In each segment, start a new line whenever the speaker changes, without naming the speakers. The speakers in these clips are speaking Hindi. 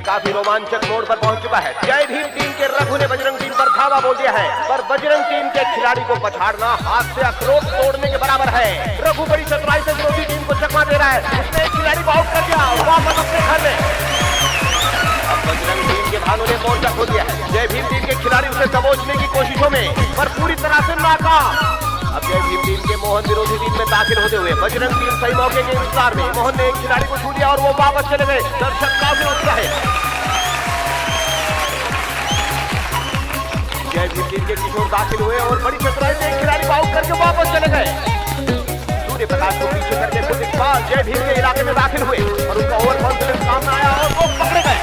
काफी रोमांचक मोड़ पर पहुंच चुका है। जय भीम टीम के रघु ने बजरंग टीम पर धावा बोल दिया है, पर बजरंग टीम के खिलाड़ी को पछाड़ना हाथ से अखरोट तोड़ने के बराबर है। रघु बड़ी चतुराई से विरोधी टीम को चकमा दे रहा है। उसने एक खिलाड़ी को आउट कर दिया, वापस अपने घर में। अब बजरंग टीम के भाइयों ने मोर्चा खो दिया है। जय भीम टीम के खिलाड़ी उसे दबोचने की कोशिशों में, पर पूरी तरह से नाकाम। अब जय भीम टीम के मोहन विरोधी टीम में दाखिल होते हुए बजरंग टीम सही मौके के इंतजार में। मोहन ने एक खिलाड़ी को छू दिया और वो वापस चले गए। दर्शक काफी उत्साह है। जय भीम टीम के किशोर दाखिल हुए और बड़ी चतुराई से एक खिलाड़ी को आउट करके वापस चले गए। सूर्य प्रकाश को पीछे करके कुछ इकबाल जय भीम के इलाके में दाखिल हुए और उनका ओवर कॉन्फिडेंस सामने आया और वो पकड़े गए।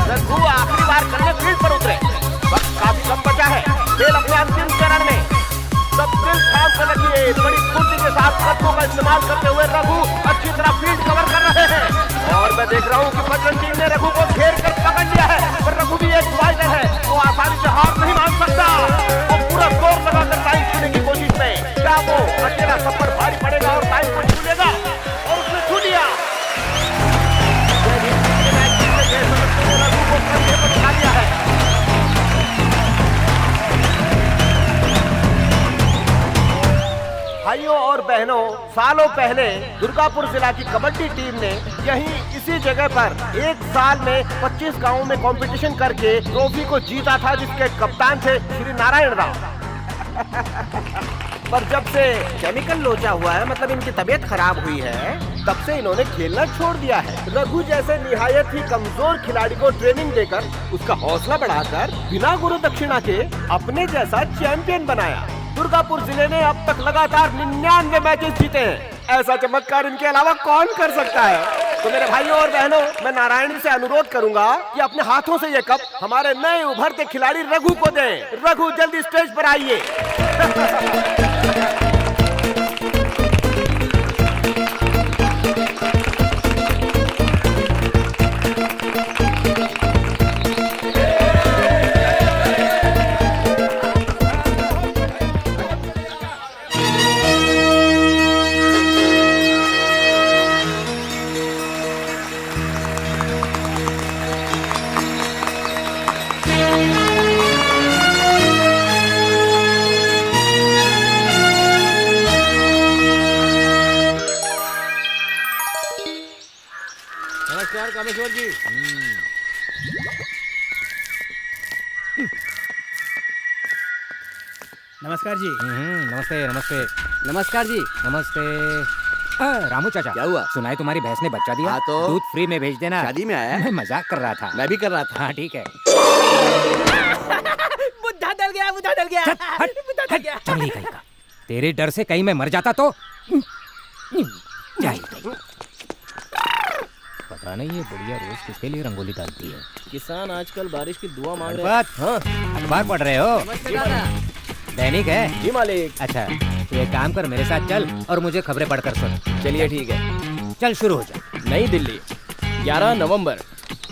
रघु आखिरी बार करने फील्ड पर उतरे। वक्त काफी कम बचा है। खेल अपने अंतिम चरण में। सब दिल थाम कर रखिए। बड़ी फुर्ती के साथ कदमों का इस्तेमाल करते हुए रघु अच्छी तरह फील्ड कवर कर रहे हैं और मैं देख रहा हूँ कि बजरंग टीम ने रघु को घेर कर पकड़ लिया है, पर रघु भी एक फाइटर है। वो आसानी से हार नहीं मान सकता। वो पूरा जोर लगाकर टाइम छूने की कोशिश में। क्या वो अकेला सफर भारी पड़ेगा और टाइम को छू लेगा? और उसने छू लिया। रघु को कंधे पर उठा लिया है। भाइयों और बहनों, सालों पहले दुर्गापुर जिला की कबड्डी टीम ने यहीं इसी जगह पर एक साल में 25 गांवों में कंपटीशन करके ट्रॉफी को जीता था, जिसके कप्तान थे श्री नारायण राव। पर जब से केमिकल लोचा हुआ है, मतलब इनकी तबीयत खराब हुई है, तब से इन्होंने खेलना छोड़ दिया है। रघु जैसे निहायत ही कमजोर खिलाड़ी को ट्रेनिंग देकर उसका हौसला बढ़ाकर बिना गुरु दक्षिणा के अपने जैसा चैंपियन बनाया। दुर्गापुर जिले ने अब तक लगातार 99 मैचेस जीते हैं। ऐसा चमत्कार इनके अलावा कौन कर सकता है? तो मेरे भाइयों और बहनों, मैं नारायण से अनुरोध करूंगा कि अपने हाथों से ये कप हमारे नए उभरते खिलाड़ी रघु को दें। रघु जल्दी स्टेज पर आइए। नमस्कार कामेश्वर जी।
नमस्कार जी।
नमस्ते नमस्ते।
नमस्कार जी।
नमस्ते। रामू चाचा,
क्या हुआ?
सुनाई तुम्हारी भैंस ने बच्चा दिया?
हाँ तो
दूध फ्री में भेज देना।
शादी में आया?
मैं मजाक कर रहा था।
मैं भी कर रहा था।
हाँ ठीक है।
बुद्धा डल गया, बुद्धा डल गया, बुद्धा डल गया।
चली कहीं का। तेरे डर से कहीं मैं मर जाता तो जाए। पता नहीं ये बढ़िया रोज किसके लिए रंगोली डालती है।
किसान आजकल बारिश की दुआ मांग रहे हैं।
हाँ, अखबार पढ़ रहे हो? दैनिक है
जी मालिक।
अच्छा, तो एक काम कर, मेरे साथ चल और मुझे खबरें पढ़कर सुन।
चलिए ठीक है।
चल शुरू हो जा।
नई दिल्ली, 11 नवंबर।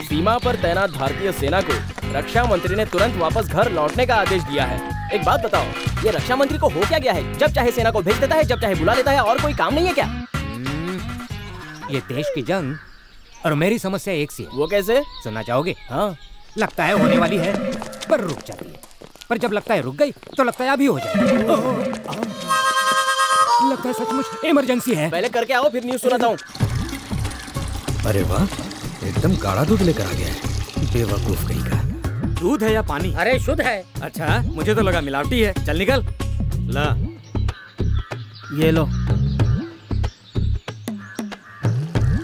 सीमा पर तैनात भारतीय सेना को रक्षा मंत्री ने तुरंत वापस घर लौटने का आदेश दिया है। एक बात बताओ, ये रक्षा मंत्री को हो क्या गया है? जब चाहे सेना को भेज देता है, जब चाहे बुला लेता है, और कोई काम नहीं है क्या?
ये देश की जंग और मेरी समस्या एक सी है।
वो कैसे?
सुनना चाहोगे?
हाँ।
लगता है होने वाली है, पर रुक जाती है। पर जब लगता है रुक गई, तो लगता है अभी हो जाएगी। लगता है सचमुच इमरजेंसी है।
पहले करके आओ, फिर न्यूज़ सुनाता हूँ।
अरे वाह, एकदम गाढ़ा दूध लेकर आ गया है। बेवकूफ कहीं का।
दूध है या पानी?
अरे शुद्ध है।
अच्छा, मुझे तो लगा मिलावटी है। चल निकल। ला,
ये लो।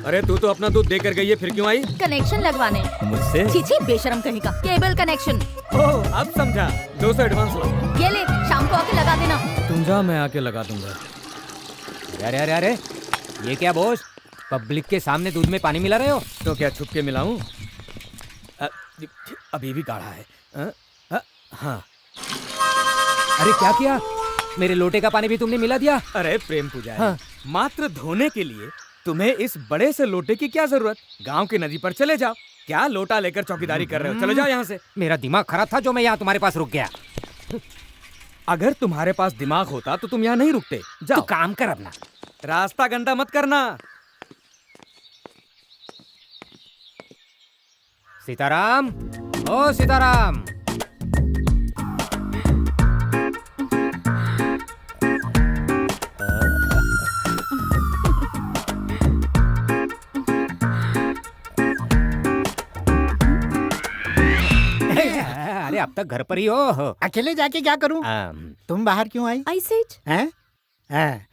अरे तू तो अपना दूध देकर गई है, फिर क्यों आई?
कनेक्शन लगवाने।
मुझसे?
चीची बेशरम कहीं का। Cable connection.
ओह, अब समझा। 200 एडवांस लो।
ये ले, शाम को आके लगा देना।
तुम जा, मैं आके लगा दूंगा।
अरे अरे अरे, ये क्या बॉस, पब्लिक के सामने दूध में पानी मिला रहे हो?
तो क्या छुप के मिलाऊं? अभी भी गाढ़ा है। हाँ।
अरे क्या किया? मेरे लोटे का पानी भी तुमने मिला दिया?
अरे प्रेम पूजा है।
हाँ।
मात्र धोने के लिए तुम्हें इस बड़े से लोटे की क्या जरूरत? गांव की नदी पर चले जाओ। क्या लोटा लेकर चौकीदारी कर रहे हो? चले जाओ यहाँ से।
मेरा दिमाग खराब था जो मैं यहाँ तुम्हारे पास रुक गया।
अगर तुम्हारे पास दिमाग होता तो तुम यहाँ नहीं रुकते।
तू
जाओ।
काम कर अपना।
रास्ता गंदा मत करना।
सीताराम, ओ सीताराम। अरे अब तक घर पर ही हो?
अकेले जाके क्या करूं? तुम बाहर क्यों आई?
ऐसे ही
हैं?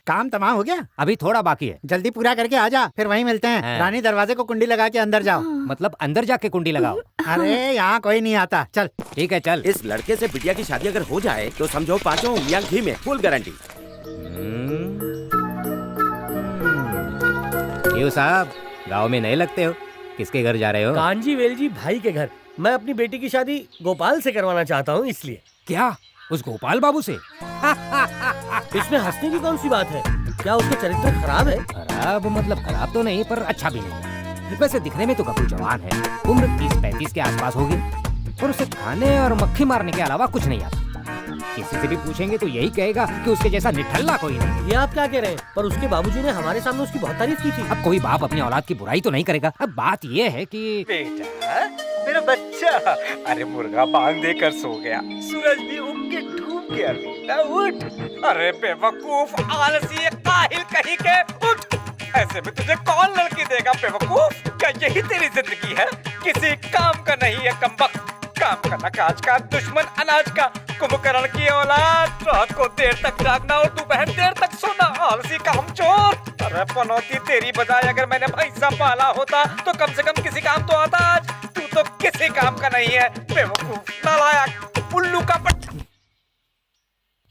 काम तमाम हो गया?
अभी थोड़ा बाकी है।
जल्दी पूरा करके आ जा, फिर वहीं मिलते हैं। रानी दरवाजे को कुंडी लगा के अंदर जाओ।
मतलब अंदर जाके कुंडी लगाओ?
अरे यहाँ कोई नहीं आता, चल।
ठीक है, चल।
इस लड़के से बिटिया की शादी अगर हो जाए तो समझो पांचों उंगलियां घी में, फुल गारंटी।
ये साहब, गांव में नए लगते हो, किसके घर जा रहे हो?
कांजी वेलजी भाई के घर। मैं अपनी बेटी की शादी गोपाल से करवाना चाहता हूँ, इसलिए।
क्या उस गोपाल बाबू से?
इसमें हंसने की कौन सी बात है? क्या उसका चरित्र खराब है?
खराब मतलब खराब तो नहीं, पर अच्छा भी नहीं। वैसे दिखने में तो गप्पू जवान है, उम्र 30-35 के आसपास होगी, और उसे खाने और मक्खी मारने के अलावा कुछ नहीं आता। किसी से भी पूछेंगे तो यही कहेगा कि उसके जैसा निठल्ला कोई नहीं।
ये आप क्या कह रहे हैं? पर उसके बाबूजी ने हमारे सामने उसकी बहुत तारीफ की थी।
अब कोई बाप अपनी औलाद की बुराई तो नहीं करेगा। अब बात ये है कि
बेटा, मेरा बच्चा, अरे मुर्गा बांग देकर सो गया, सूरज भी उग के डूब गया। बेटा उठ। अरे बेवकूफ, आलसी, काहिल कहीं के, उठ। ऐसे में तुझे कौन लड़की देगा बेवकूफ? क्या यही तेरी जिंदगी है? किसी काम का नहीं है कमबख्त। काम करना काज का, दुश्मन अनाज का, कुंभकर्ण की औलाद। रात को देर तक जागना और दोपहर देर तक सोना, आलसी का हमचोर। अरे पनौती, तेरी बजाय अगर मैंने भैंसा पाला होता तो कम से कम किसी काम तो आता आज। तू तो किसी काम का नहीं है, बेवकूफ, नालायक, उल्लू का पट।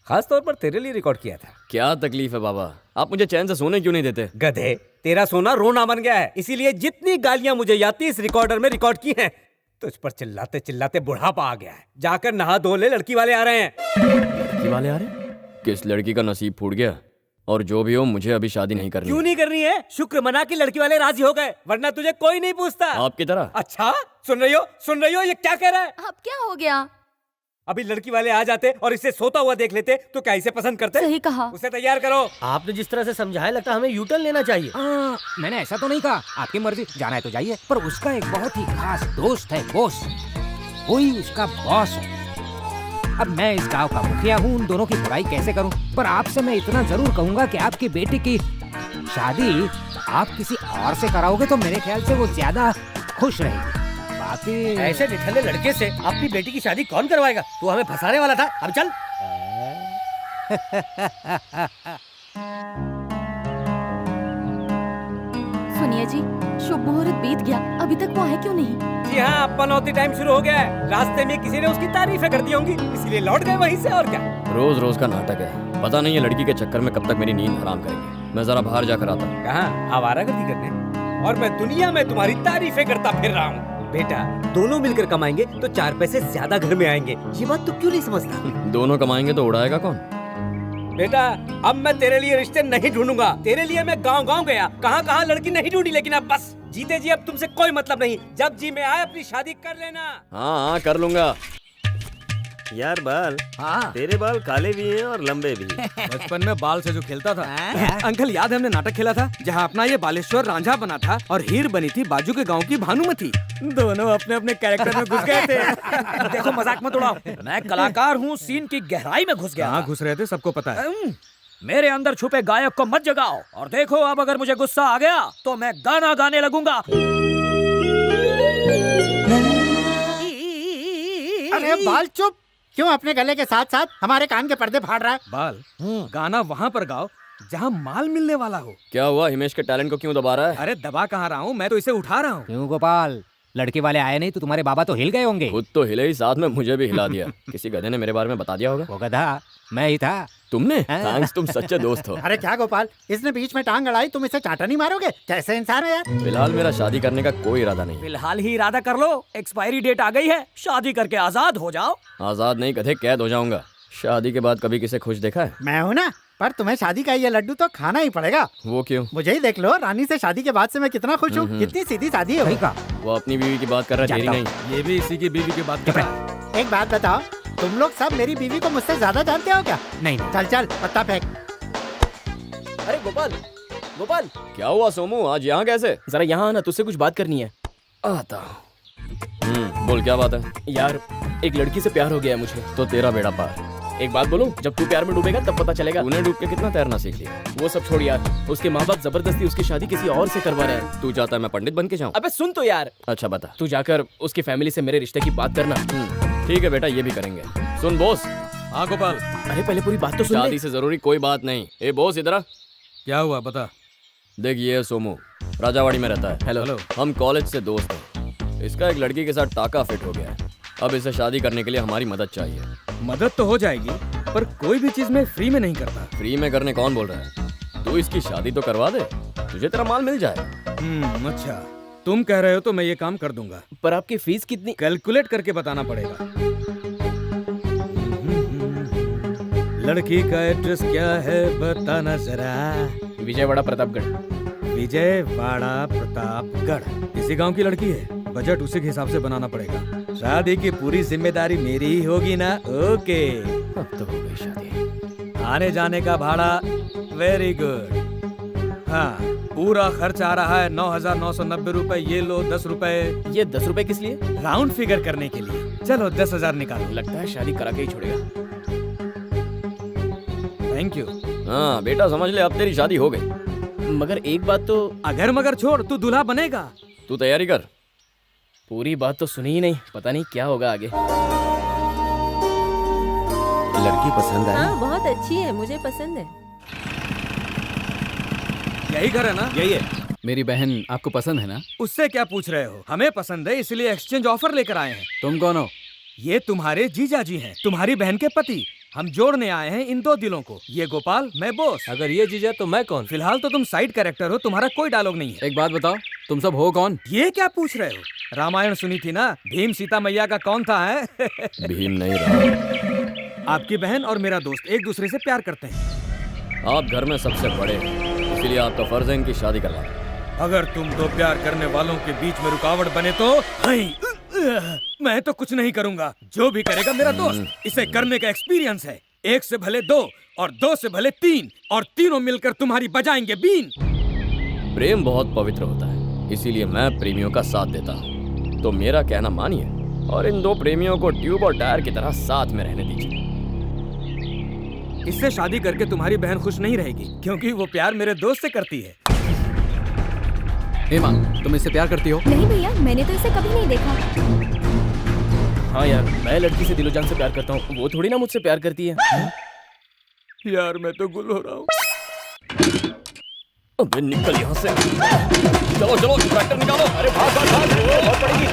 खास तौर पर तेरे लिए रिकॉर्ड किया था।
क्या तकलीफ है बाबा? आप मुझे चैन से सोने क्यों नहीं देते?
गधे, तेरा सोना रोना बन गया है, इसीलिए जितनी गालियां मुझे याद थी इस रिकॉर्डर में रिकॉर्ड की हैं। तुझ पर चिल्लाते चिल्लाते बुढ़ापा आ गया है। जाकर नहा धो ले, लड़की वाले आ रहे हैं।
लड़की वाले आ रहे हैं? किस लड़की का नसीब फूट गया? और जो भी हो, मुझे अभी शादी नहीं करनी।
क्यों नहीं करनी है? शुक्र मना कि लड़की वाले राजी हो गए, वरना तुझे कोई नहीं पूछता।
आपकी तरह?
अच्छा, सुन रही हो ये क्या कह रहा है?
अब क्या हो गया?
अभी लड़की वाले आ जाते और इसे सोता हुआ देख लेते तो क्या इसे पसंद करते?
सही कहा।
उसे तैयार करो।
आपने जिस तरह से समझाया, लगता है हमें यूटर्न लेना चाहिए।
मैंने ऐसा तो नहीं कहा, आपकी मर्जी, जाना है तो जाइए। पर उसका एक बहुत ही खास दोस्त है, बॉस, वही उसका बॉस है। अब मैं इस गांव का मुखिया हूँ, उन दोनों की बुराई कैसे करूँ? पर आपसे मैं इतना जरूर कहूँगा कि आपकी बेटी की शादी आप किसी और से कराओगे तो मेरे ख्याल से वो ज्यादा खुश रहेगी। बाकी
ऐसे निठल्ले लड़के से अपनी बेटी की शादी कौन करवाएगा? तू हमें फंसाने वाला था। अब चल।
सुनिए जी, शुभ मुहूर्त बीत गया, अभी तक वो आए क्यों नहीं?
जी हाँ, पनौती टाइम शुरू हो गया है। रास्ते में किसी ने उसकी तारीफें कर दी होंगी, इसीलिए लौट गए वहीं से, और क्या।
रोज रोज का नाटक है। पता नहीं ये लड़की के चक्कर में कब तक मेरी नींद हराम करेंगे। मैं जरा बाहर जाकर आता हूँ।
कहाँ? आवारागर्दी करने? और मैं दुनिया में तुम्हारी तारीफें करता फिर रहा हूँ। बेटा, दोनों मिलकर कमाएंगे तो 4 पैसे ज्यादा घर में आएंगे। ये बात तू क्यों नहीं समझता?
दोनों कमाएंगे तो उड़ाएगा कौन?
बेटा, अब मैं तेरे लिए रिश्ते नहीं ढूंढूंगा। तेरे लिए मैं गांव-गांव गया, कहाँ-कहाँ लड़की नहीं ढूंढी, लेकिन अब बस जीते जी अब तुमसे कोई मतलब नहीं। जब जी में आए अपनी शादी कर लेना।
हाँ, कर लूंगा।
यार बाल,
हाँ।
तेरे बाल काले भी हैं और लंबे भी।
बचपन में बाल से जो खेलता था। अंकल, याद है हमने नाटक खेला था जहाँ अपना ये बालेश्वर रांझा बना था और हीर बनी थी बाजू के गांव की भानुमति। दोनों अपने अपने कैरेक्टर में घुस गए थे।
देखो, मजाक मत उड़ाओ। मैं कलाकार हूँ, सीन की गहराई में घुस गया।
कहाँ घुस रहे थे सबको पता है।
मेरे अंदर छुपे गायक को मत जगाओ। और देखो, अब अगर मुझे गुस्सा आ गया तो मैं गाना गाने लगूंगा।
अरे बाल चुप, क्यों अपने गले के साथ साथ हमारे कान के पर्दे फाड़ रहा है?
बाल, गाना वहाँ पर गाओ जहाँ माल मिलने वाला हो।
क्या हुआ? हिमेश के टैलेंट को क्यों दबा रहा है?
अरे दबा कहाँ रहा हूँ, मैं तो इसे उठा रहा हूँ।
क्यों गोपाल, लड़के वाले आए नहीं तो तुम्हारे बाबा तो हिल गए होंगे।
खुद तो हिले ही, साथ में मुझे भी हिला दिया। किसी गधे ने मेरे बारे में बता दिया होगा।
वो गधा मैं ही था।
तुमने? थैंक्स, तुम सच्चे दोस्त हो।
अरे क्या गोपाल, इसने बीच में टांग अड़ाई, तुम इसे चाटा नहीं मारोगे? कैसे इंसान है यार।
फिलहाल मेरा शादी करने का कोई इरादा नहीं।
फिलहाल ही इरादा कर लो, एक्सपायरी डेट आ गई है। शादी करके आजाद हो जाओ।
आजाद नहीं, गधे, कैद हो जाऊंगा। शादी के बाद कभी किसे खुश देखा है?
मैं हूँ ना, पर तुम्हें शादी का ये लड्डू तो खाना ही पड़ेगा।
वो क्यों?
मुझे ही देख लो, रानी से शादी के बाद से मैं कितना खुश हूँ। कितनी सीधी शादी है।
सही कहा।
वो अपनी बीवी की बात कर रहा है, तेरी नहीं।
ये भी इसी की बीवी की बात कर रहा है।
एक बात बताओ, तुम लोग सब मेरी बीवी को मुझसे ज्यादा जानते हो क्या?
नहीं
चल चल, पत्ता फेंक।
अरे गोपाल,
गोपाल,
क्या हुआ सोमू, आज यहाँ कैसे?
जरा यहाँ आना, तुझसे कुछ बात करनी है।
आता हूँ। बोल क्या बात है?
यार, एक लड़की से प्यार हो गया है मुझे।
तो तेरा बेड़ा पार।
एक बात बोलूं, जब तू प्यार में डूबेगा तब पता चलेगा।
तूने डूब के कितना तैरना सीख लिया?
वो सब छोड़ यार, उसके माँ बाप जबरदस्ती उसकी शादी किसी और से करवा रहे हैं।
तू चाहता है मैं पंडित बन के जाऊँ?
अबे सुन तो यार।
अच्छा बता।
तू जाकर उसकी फैमिली से मेरे रिश्ते की बात करना।
ठीक है बेटा, ये भी करेंगे। सुन बॉस। हाँ गोपाल।
अरे पहले पूरी बात तो सुन ले।
शादी से जरूरी कोई बात नहीं। ए बॉस इधर आ।
क्या हुआ बता।
देख ये है सोमू, राजावाड़ी में रहता है।
हेलो।
हम कॉलेज से दोस्त हैं। इसका एक लड़की के साथ टाका फिट हो गया है। अब इसे शादी करने के लिए हमारी मदद चाहिए।
मदद तो हो जाएगी, पर कोई भी चीज मैं फ्री में नहीं करता।
फ्री में करने कौन बोल रहा है? तू इसकी शादी तो करवा दे, तुझे तेरा माल मिल जाए।
अच्छा, तुम कह रहे हो तो मैं ये काम कर दूंगा।
पर आपकी फीस कितनी?
कैलकुलेट करके बताना पड़ेगा। लड़की का एड्रेस क्या है बताना जरा।
विजयवाड़ा प्रतापगढ़।
विजयवाड़ा प्रतापगढ़। इसी गांव की लड़की है, बजट उसी के हिसाब से बनाना पड़ेगा। शादी की पूरी जिम्मेदारी मेरी ही होगी ना? ओके।
अब तो हो गई शादी।
आने जाने का भाड़ा वेरी गुड। हाँ, पूरा खर्च आ रहा है 9,990 रुपए। ये लो 10 रुपए।
ये 10 रुपए किस लिए?
राउंड फिगर करने के लिए। चलो 10,000 निकालो।
लगता है शादी करा के ही छोड़ेगा।
Thank you.
हाँ बेटा समझ ले, अब तेरी शादी हो गई।
मगर एक बात तो।
अगर मगर छोड़, तू दूल्हा बनेगा।
तू तैयारी कर।
पूरी बात तो सुनी ही नहीं, पता नहीं क्या होगा आगे।
लड़की पसंद आई?
हाँ बहुत अच्छी है, मुझे पसंद है।
यही घर है ना?
यही है।
मेरी बहन आपको पसंद है ना?
उससे क्या पूछ रहे हो? हमें पसंद है, इसलिए एक्सचेंज ऑफर लेकर आए हैं।
तुम कौन हो?
ये तुम्हारे जीजा जी हैं, तुम्हारी बहन के पति। हम जोड़ने आए हैं इन दो दिलों को। ये गोपाल, मैं बॉस।
अगर ये जीजा तो मैं कौन?
फिलहाल तो तुम साइड कैरेक्टर हो, तुम्हारा कोई डायलॉग नहीं है।
एक बात बताओ, तुम सब हो कौन?
ये क्या पूछ रहे हो? रामायण सुनी थी ना? भीम सीता मैया का कौन था है?
भीम नहीं रहा।
आपकी बहन और मेरा दोस्त एक दूसरे से प्यार करते हैं।
आप घर में सबसे बड़े हैं, इसीलिए आपका फर्ज है इनकी शादी करवाना।
अगर तुम दो प्यार करने वालों के बीच में रुकावट बने तो मैं तो कुछ नहीं करूंगा। जो भी करेगा मेरा दोस्त। इसे करने का एक्सपीरियंस है। 1 से भले 2 और 2 से भले 3 और तीनों मिलकर तुम्हारी बजाएंगे बीन।
प्रेम बहुत पवित्र होता है, इसीलिए मैं प्रेमियों का साथ देता हूँ। तो मेरा कहना मानिए और इन दो प्रेमियों को ट्यूब और टायर की तरह साथ में रहने दीजिए।
इससे शादी करके तुम्हारी बहन खुश नहीं रहेगी, क्योंकि वो प्यार मेरे दोस्त से करती है।
हेमा, तुम इससे प्यार करती हो?
नहीं भैया, मैंने तो इसे कभी नहीं देखा।
हाँ यार, मैं लड़की से दिलो जान से प्यार करता हूँ, वो थोड़ी ना मुझसे प्यार करती है।
यार मैं तो गुल हो रहा हूँ।
अबे निकल यहाँ से। चलो चलो ट्रैक्टर निकालो। अरे भाग भाग भाग, बहुत पड़ेगी।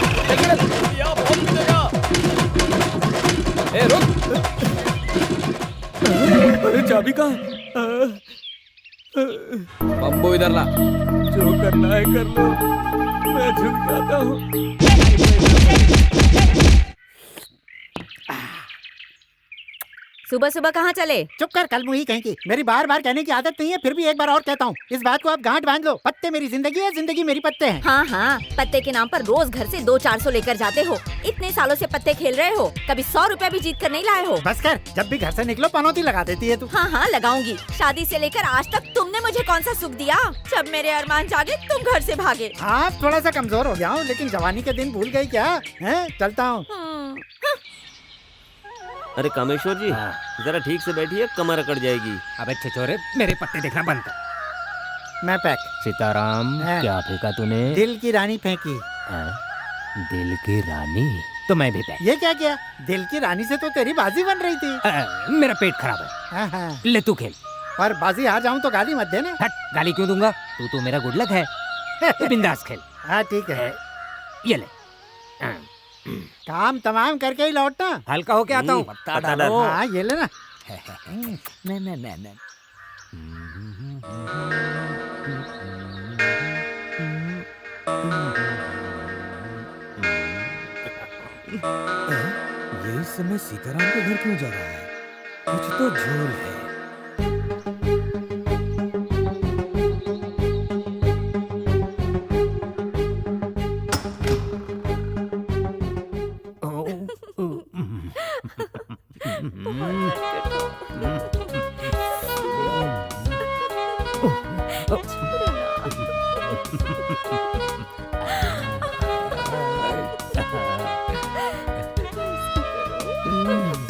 बहुत मिलेगा।
ए रुक।
अरे चाबी कहाँ है?
बम्बू इधर ला।
जो करना है कर लो, मैं झुक जाता हूँ।
सुबह सुबह कहाँ चले?
चुप कर, कल मुही कहीं की। मेरी बार बार कहने की आदत नहीं है, फिर भी एक बार और कहता हूँ, इस बात को आप गांठ बांध लो। पत्ते मेरी जिंदगी है, जिंदगी मेरी पत्ते हैं।
हाँ हाँ, पत्ते के नाम पर रोज घर से 200-400 लेकर जाते हो। इतने सालों से पत्ते खेल रहे हो, कभी 100 रुपया भी जीत कर नहीं लाए हो।
बस कर, जब भी घर से निकलो पनौती लगा देती है तू।
हाँ हाँ लगाऊंगी। शादी से लेकर आज तक तुमने मुझे कौन सा सुख दिया? जब मेरे अरमान जागे तुम घर से भागे।
हाँ थोड़ा सा कमजोर हो गया हूँ, लेकिन जवानी के दिन भूल गई क्या? हैं, चलता हूँ।
अरे कामेश्वर जी, जरा ठीक से बैठिए, कमर अकड़ जाएगी।
अबे छिछोरे, मेरे पत्ते देखना बंद कर।
मैं पैक।
सीताराम,
हाँ।
क्या फेंका तूने?
दिल की रानी फेंकी।
हाँ? दिल की रानी? तो मैं भी पैक।
ये क्या किया? दिल की रानी से तो तेरी बाजी बन रही थी।
मेरा पेट खराब है।
हाँ हाँ।
ले तू खेल।
और बाजी हार जाऊं तो गाली मत देना।
हट, गाली क्यों दूंगा? तू तो मेरा गुड लक है। तू बिंदास खेल।
हाँ ठीक है।
ये ले। हाँ।
काम तमाम करके ही लौटना।
हल्का होके आता हूँ।
पता डालो।
हाँ ये लेना।
ये इस समय सीताराम के घर क्यों जा रहा है? कुछ तो झोल है।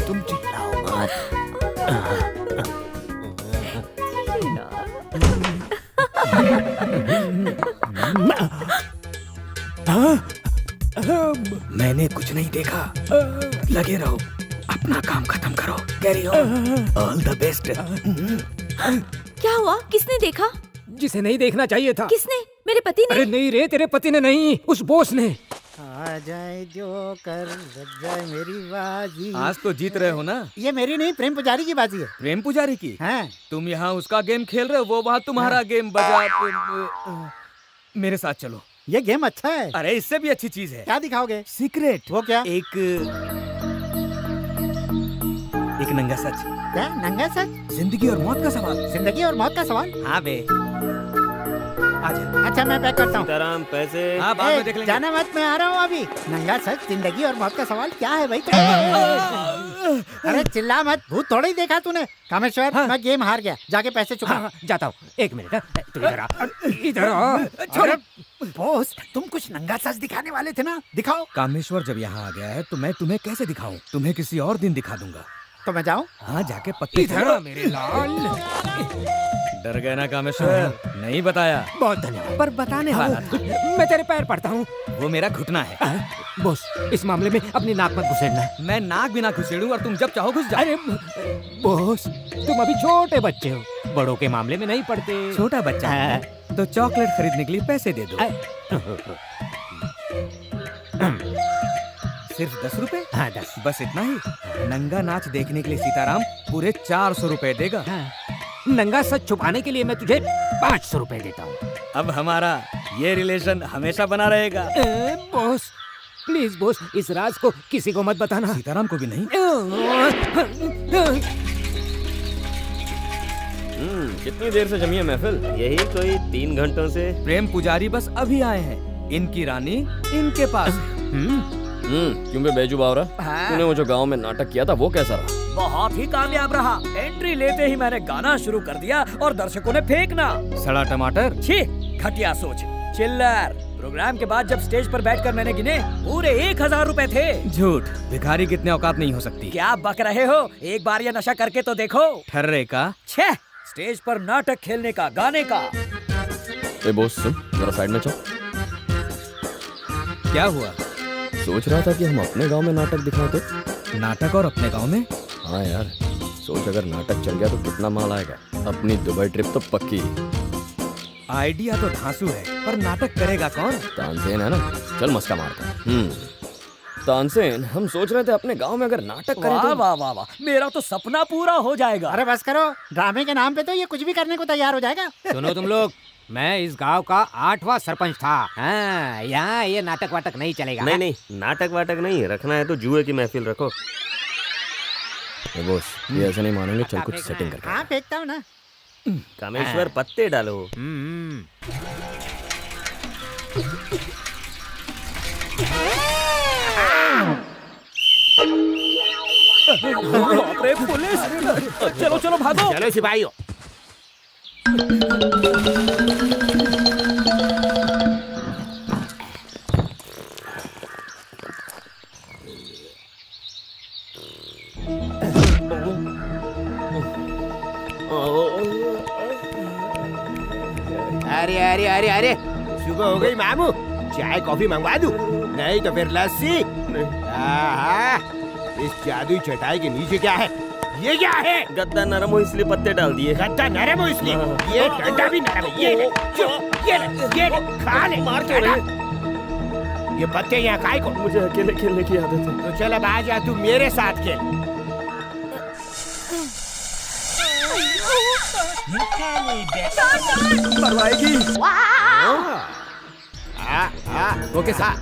तुम चिल्लाओ मत।
मैंने कुछ नहीं देखा। लगे रहो, अपना काम खत्म करो। Carry on, all the best.
क्या हुआ? किसने देखा?
जिसे नहीं देखना चाहिए था।
किसने? मेरे पति ने?
अरे नहीं रे, तेरे पति ने नहीं, उस बॉस ने।
आ जाए जो कर लग जाए मेरी बाजी।
आज तो जीत रहे हो ना?
ये मेरी नहीं, प्रेम पुजारी की बाजी है।
प्रेम पुजारी की?
हाँ।
तुम यहाँ उसका गेम खेल रहे हो, वो वहाँ तुम्हारा गेम बजा। मेरे साथ चलो।
ये गेम अच्छा है।
अरे इससे भी अच्छी चीज है।
क्या दिखाओगे?
सीक्रेट।
वो क्या?
एक नंगा सच।
क्या नंगा सच?
जिंदगी और मौत का सवाल।
जिंदगी और मौत का सवाल?
हाँ बे, आजा।
अच्छा मैं पैक करता हूँ।
सीताराम पैसे।
हाँ बाद में देख लेंगे।
जाना मत, मैं आ रहा हूँ अभी। नंगा सच, जिंदगी और मौत का सवाल क्या है भाई? अरे चिल्ला मत, भूत थोड़ा ही देखा तूने। कामेश्वर, मैं गेम हार गया, जाके पैसे चुका।
हाँ, जाता हूँ। एक मिनट, तू इधर आ। इधर आ।
अरे बॉस, तुम कुछ नंगा सच दिखाने वाले थे ना, दिखाओ।
कामेश्वर जब यहाँ आ गया है तो मैं तुम्हें कैसे दिखाऊं? तुम्हें किसी और दिन दिखा दूंगा।
तो मैं जाऊँ?
हाँ जाके पक्की।
इधर आ मेरे लाल।
डर गए ना कामेश्वर? नहीं बताया।
बहुत धन्यवाद।
पर बताने वाला था।
मैं तेरे पैर पड़ता हूँ।
वो मेरा घुटना है।
बॉस, इस मामले में अपनी नाक मत घुसेड़ना।
मैं नाक बिना घुसेड़ूं और तुम जब चाहो घुस जाओ।
अरे बॉस, तुम अभी छोटे बच्चे हो, बड़ों के मामले में नहीं पड़ते।
छोटा बच्चा है तो चॉकलेट खरीदने के लिए पैसे दे दो। सिर्फ 10 रुपए?
हाँ 10।
बस इतना ही? नंगा नाच देखने के लिए सीताराम पूरे 400 रुपए देगा।
नंगा सच छुपाने के लिए मैं तुझे 500 रुपए देता हूँ।
अब हमारा ये रिलेशन हमेशा बना रहेगा।
बॉस प्लीज बॉस, इस राज को किसी को मत बताना।
सीताराम को भी नहीं।
कितनी देर से जमी है महफिल? यही कोई 3 घंटों से।
प्रेम पुजारी बस अभी आए हैं। इनकी रानी इनके पास है।
क्यों बे बेजू बावरा? तूने वो जो गांव में नाटक किया था वो कैसा रहा?
बहुत ही कामयाब रहा। एंट्री लेते ही मैंने गाना शुरू कर दिया और दर्शकों ने फेंकना।
सड़ा टमाटर।
छी, घटिया सोच। चिल्लर। प्रोग्राम के बाद जब स्टेज पर बैठकर मैंने गिने, पूरे 1000 रुपए थे।
झूठ। भिखारी कितने औकात नहीं हो सकती।
क्या बक रहे हो? एक बार ये नशा करके तो देखो।
ठर्रे का।
छह, स्टेज पर नाटक खेलने का, गाने का।
ए बॉस सुन, जरा साइड में चल।
क्या हुआ?
सोच रहा था कि हम अपने गांव में नाटक दिखाएं तो।
नाटक और अपने गांव में?
हाँ यार, सोच अगर नाटक चल गया तो कितना माल आएगा। अपनी दुबई ट्रिप तो पक्की।
आइडिया तो धांसू है, पर नाटक करेगा कौन?
तानसेन है ना, चल मस्का मारता। तानसेन, हम सोच रहे थे अपने गांव में अगर नाटक करें तो।
वाह वाह वाह, मेरा तो सपना पूरा हो जाएगा।
अरे बस करो, ड्रामे के नाम पे तो ये कुछ भी करने को तैयार हो जाएगा।
सुनो तुम लोग, मैं इस गांव का 8वां सरपंच था। हाँ, यहाँ ये नाटक वाटक नहीं चलेगा।
नहीं नहीं, नाटक वाटक नहीं रखना है तो जुए की महफिल रखो।
ए बॉस, ये ऐसे नहीं मानेंगे, चल कुछ सेटिंग करके।
हाँ फेंकता हूँ ना।
कामेश्वर पत्ते डालो।
बाप रे, पुलिस! चलो चलो भागो।
चलो सिपाहियों।
अरे अरे अरे अरे, सुबह हो गई मामू। चाय कॉफी मंगवा दूं? नहीं तो फिर लस्सी। आहा, इस जादुई चटाई के नीचे क्या है? ये क्या है?
गद्दा नरम हो इसलिए पत्ते डाल दिए।
गद्दा नरम हो इसलिए? ये डंडा भी नरम है। ये ले, ये ले, खा ले।
मार क्यों रहे?
ये पत्ते यहाँ काय को?
मुझे अकेले खेलने की आदत है।
तो चल अब आ जा, तू मेरे साथ खेल।
मरवाएगी।
Okay sir.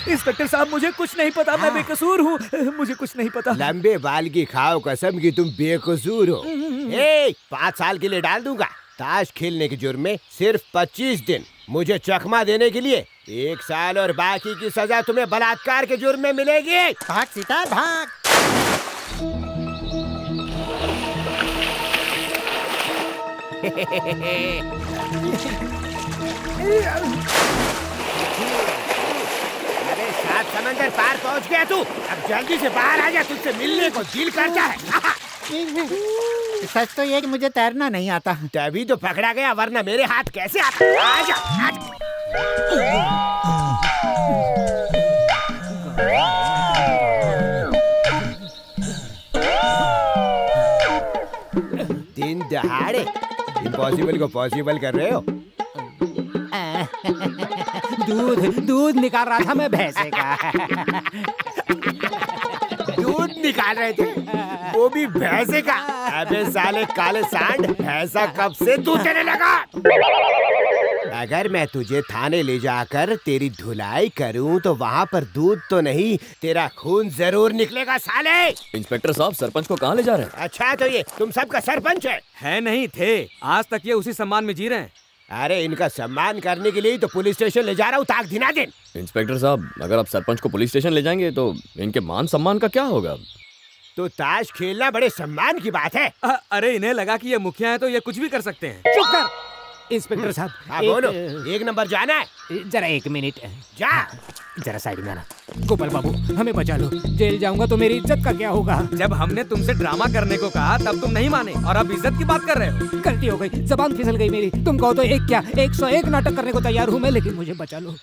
इंस्पेक्टर साहब, मुझे कुछ नहीं पता। मैं बेकसूर हूँ, मुझे कुछ नहीं पता।
लंबे बाल की खाओ कसम की तुम बेकसूर हो। 5 साल के लिए डाल दूंगा। ताश खेलने के जुर्म में सिर्फ 25 दिन, मुझे चकमा देने के लिए 1 साल और बाकी की सजा तुम्हें बलात्कार के जुर्म में मिलेगी।
भाग सीता भाग।
अरे 7 समंदर पार पहुंच गया तू, अब जल्दी से बाहर आ जा, तुझसे मिलने को दिल करता है।
सच तो ये कि मुझे तैरना नहीं आता।
तभी तो पकड़ा गया, वरना मेरे हाथ कैसे आता। आजा, आजा। दिन दहाड़े इम्पॉसिबल को पॉसिबल कर रहे हो।
दूध निकाल रहा था मैं भैंसे का।
दूध निकाल रहे थे, वो भी भैंसे का। अबे साले काले सांड, भैंसा कब से दूध देने लगा? अगर मैं तुझे थाने ले जाकर तेरी धुलाई करूं तो वहाँ पर दूध तो नहीं, तेरा खून जरूर निकलेगा साले।
इंस्पेक्टर साहब, सरपंच को कहाँ ले जा रहे हैं?
अच्छा तो ये तुम सबका सरपंच है
नहीं थे, आज तक ये उसी सम्मान में जी रहे हैं।
अरे इनका सम्मान करने के लिए तो पुलिस स्टेशन ले जा रहा हूँ, ताक दिना दिन।
इंस्पेक्टर साहब, अगर आप सरपंच को पुलिस स्टेशन ले जाएंगे तो इनके मान सम्मान का क्या होगा?
तो ताश खेलना बड़े सम्मान की बात है।
अरे इन्हें लगा कि ये मुखिया है तो ये कुछ भी कर सकते हैं।
चुप कर इंस्पेक्टर साहब।
हाँ बोलो, 1 नंबर जाना है?
जरा 1 मिनट
जा।
जरा साइड में आना। गोपाल बाबू, हमें बचा लो, जेल जाऊंगा तो मेरी इज्जत का क्या होगा?
जब हमने तुमसे ड्रामा करने को कहा तब तुम नहीं माने और अब इज्जत की बात कर रहे हो।
गलती हो गई, जबान फिसल गई मेरी। तुम कहो तो एक क्या 101 नाटक करने को तैयार हूँ मैं, लेकिन मुझे बचा लो।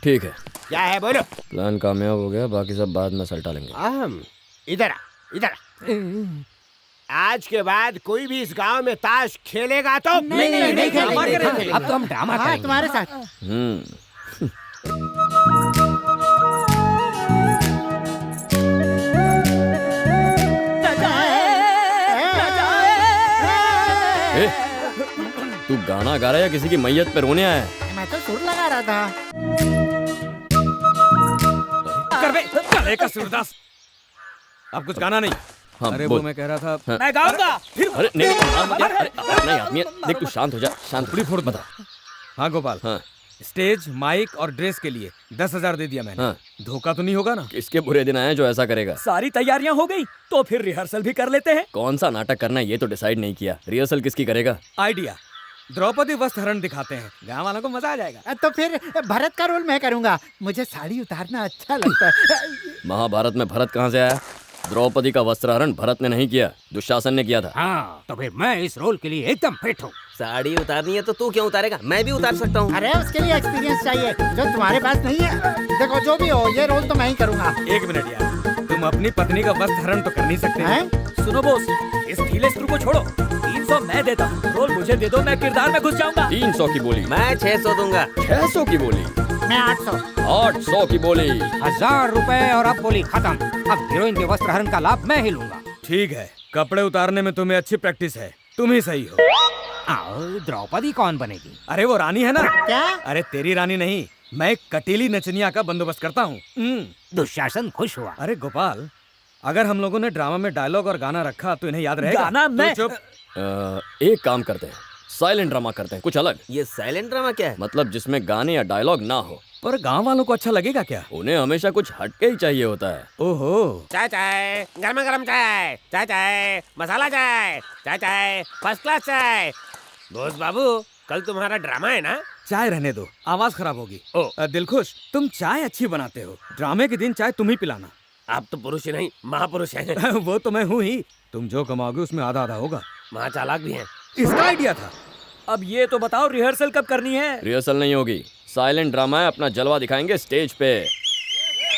ठीक है,
क्या है बोलो।
प्लान कामयाब हो गया, बाकी सब बाद में सलटा लेंगे।
इधर आ, इधर आ। आज के बाद कोई भी इस गांव में ताश खेलेगा तो
नहीं खेलेंगे। अब तो हम ड्रामा करेंगे
तुम्हारे साथ।
तू गाना गा रहा है या किसी की मैयत पे रोने आया है?
मैं तो सुर लगा रहा था।
कर बे, गले का सूरदास। अब कुछ गाना नहीं।
हाँ,
अरे
बोल।
वो मैं कह रहा था।
हाँ।
मैं गाऊंगा।
अरे नहीं, अरे नहीं आदमी है। देख तू शांत हो जा, शांत।
पूरी फोड़ बता। हाँ गोपाल,
हाँ।
स्टेज, माइक और ड्रेस के लिए 10,000 दे दिया मैंने।
हाँ।
धोखा तो नहीं होगा ना?
किसके बुरे दिन आए जो ऐसा करेगा?
सारी तैयारियां हो गई तो फिर रिहर्सल भी कर लेते हैं।
कौन सा नाटक करना है ये तो डिसाइड नहीं किया। रिहर्सल किसकी करेगा?
आइडिया, द्रौपदी वस्त्र हरण दिखाते हैं, गाँव वालों को मजा आ जाएगा।
तो फिर भरत का रोल मैं करूंगा, मुझे साड़ी उतारना अच्छा लगता है।
महाभारत में भरत कहाँ से आया? द्रौपदी का वस्त्रहरण भरत ने नहीं किया, दुशासन ने किया था।
हाँ, तो फिर मैं इस रोल के लिए एकदम फिट हूँ।
साड़ी उतारनी है तो तू क्यों उतारेगा? मैं भी उतार सकता हूँ।
अरे उसके लिए एक्सपीरियंस चाहिए जो तुम्हारे पास नहीं है। देखो जो भी हो, ये रोल तो मैं ही करूंगा।
1 मिनट यार, तुम अपनी पत्नी का वस्त्र हरण तो कर नहीं सकते
हैं?
सुनो बॉस, इस ढीले स्क्रू को छोड़ो। 300 मैं देता हूँ, रोल मुझे दे दो, मैं किरदार में घुस जाऊंगा।
300 की बोली।
मैं 600 दूंगा।
600 की बोली।
मैं 800।
800 की बोली।
1000 रुपए और अब बोली खत्म। अब हीरोइन के वस्त्र हरण का लाभ मैं ही लूंगा।
ठीक है, कपड़े उतारने में तुम्हें अच्छी प्रैक्टिस है, तुम ही सही हो।
द्रौपदी कौन बनेगी?
अरे वो रानी है ना।
क्या?
अरे तेरी रानी नहीं, मैं एक कटीली नचनिया का बंदोबस्त करता हूँ।
दुशासन खुश हुआ।
अरे गोपाल, अगर हम लोगों ने ड्रामा में डायलॉग और गाना रखा तो इन्हें याद रहेगा।
गाना मैं-
तू चुप।
एक काम करते हैं, साइलेंट ड्रामा करते हैं, कुछ अलग।
ये साइलेंट ड्रामा क्या है?
मतलब जिसमें गाने या डायलॉग ना हो।
पर गांव वालों को अच्छा लगेगा क्या?
उन्हें हमेशा कुछ हटके ही चाहिए होता है।
ओहो,
चाय चाय, गर्मा गर्म चाय, चाय चाय, मसाला चाय, चाय चाय, फर्स्ट क्लास चाय। बोस बाबू, कल तुम्हारा ड्रामा है ना?
चाय रहने दो, आवाज खराब होगी।
ओ।
दिलखुश, तुम चाय अच्छी बनाते हो, ड्रामे के दिन चाय तुम ही पिलाना।
आप तो पुरुष ही नहीं, महापुरुष हैं।
वो तो मैं हूँ ही। तुम जो कमाओगे उसमें आधा आधा होगा।
महाचालाक भी हैं।
इसका आइडिया था।
अब ये तो बताओ रिहर्सल कब करनी है?
रिहर्सल नहीं होगी, साइलेंट ड्रामा है, अपना जलवा दिखाएंगे स्टेज पे।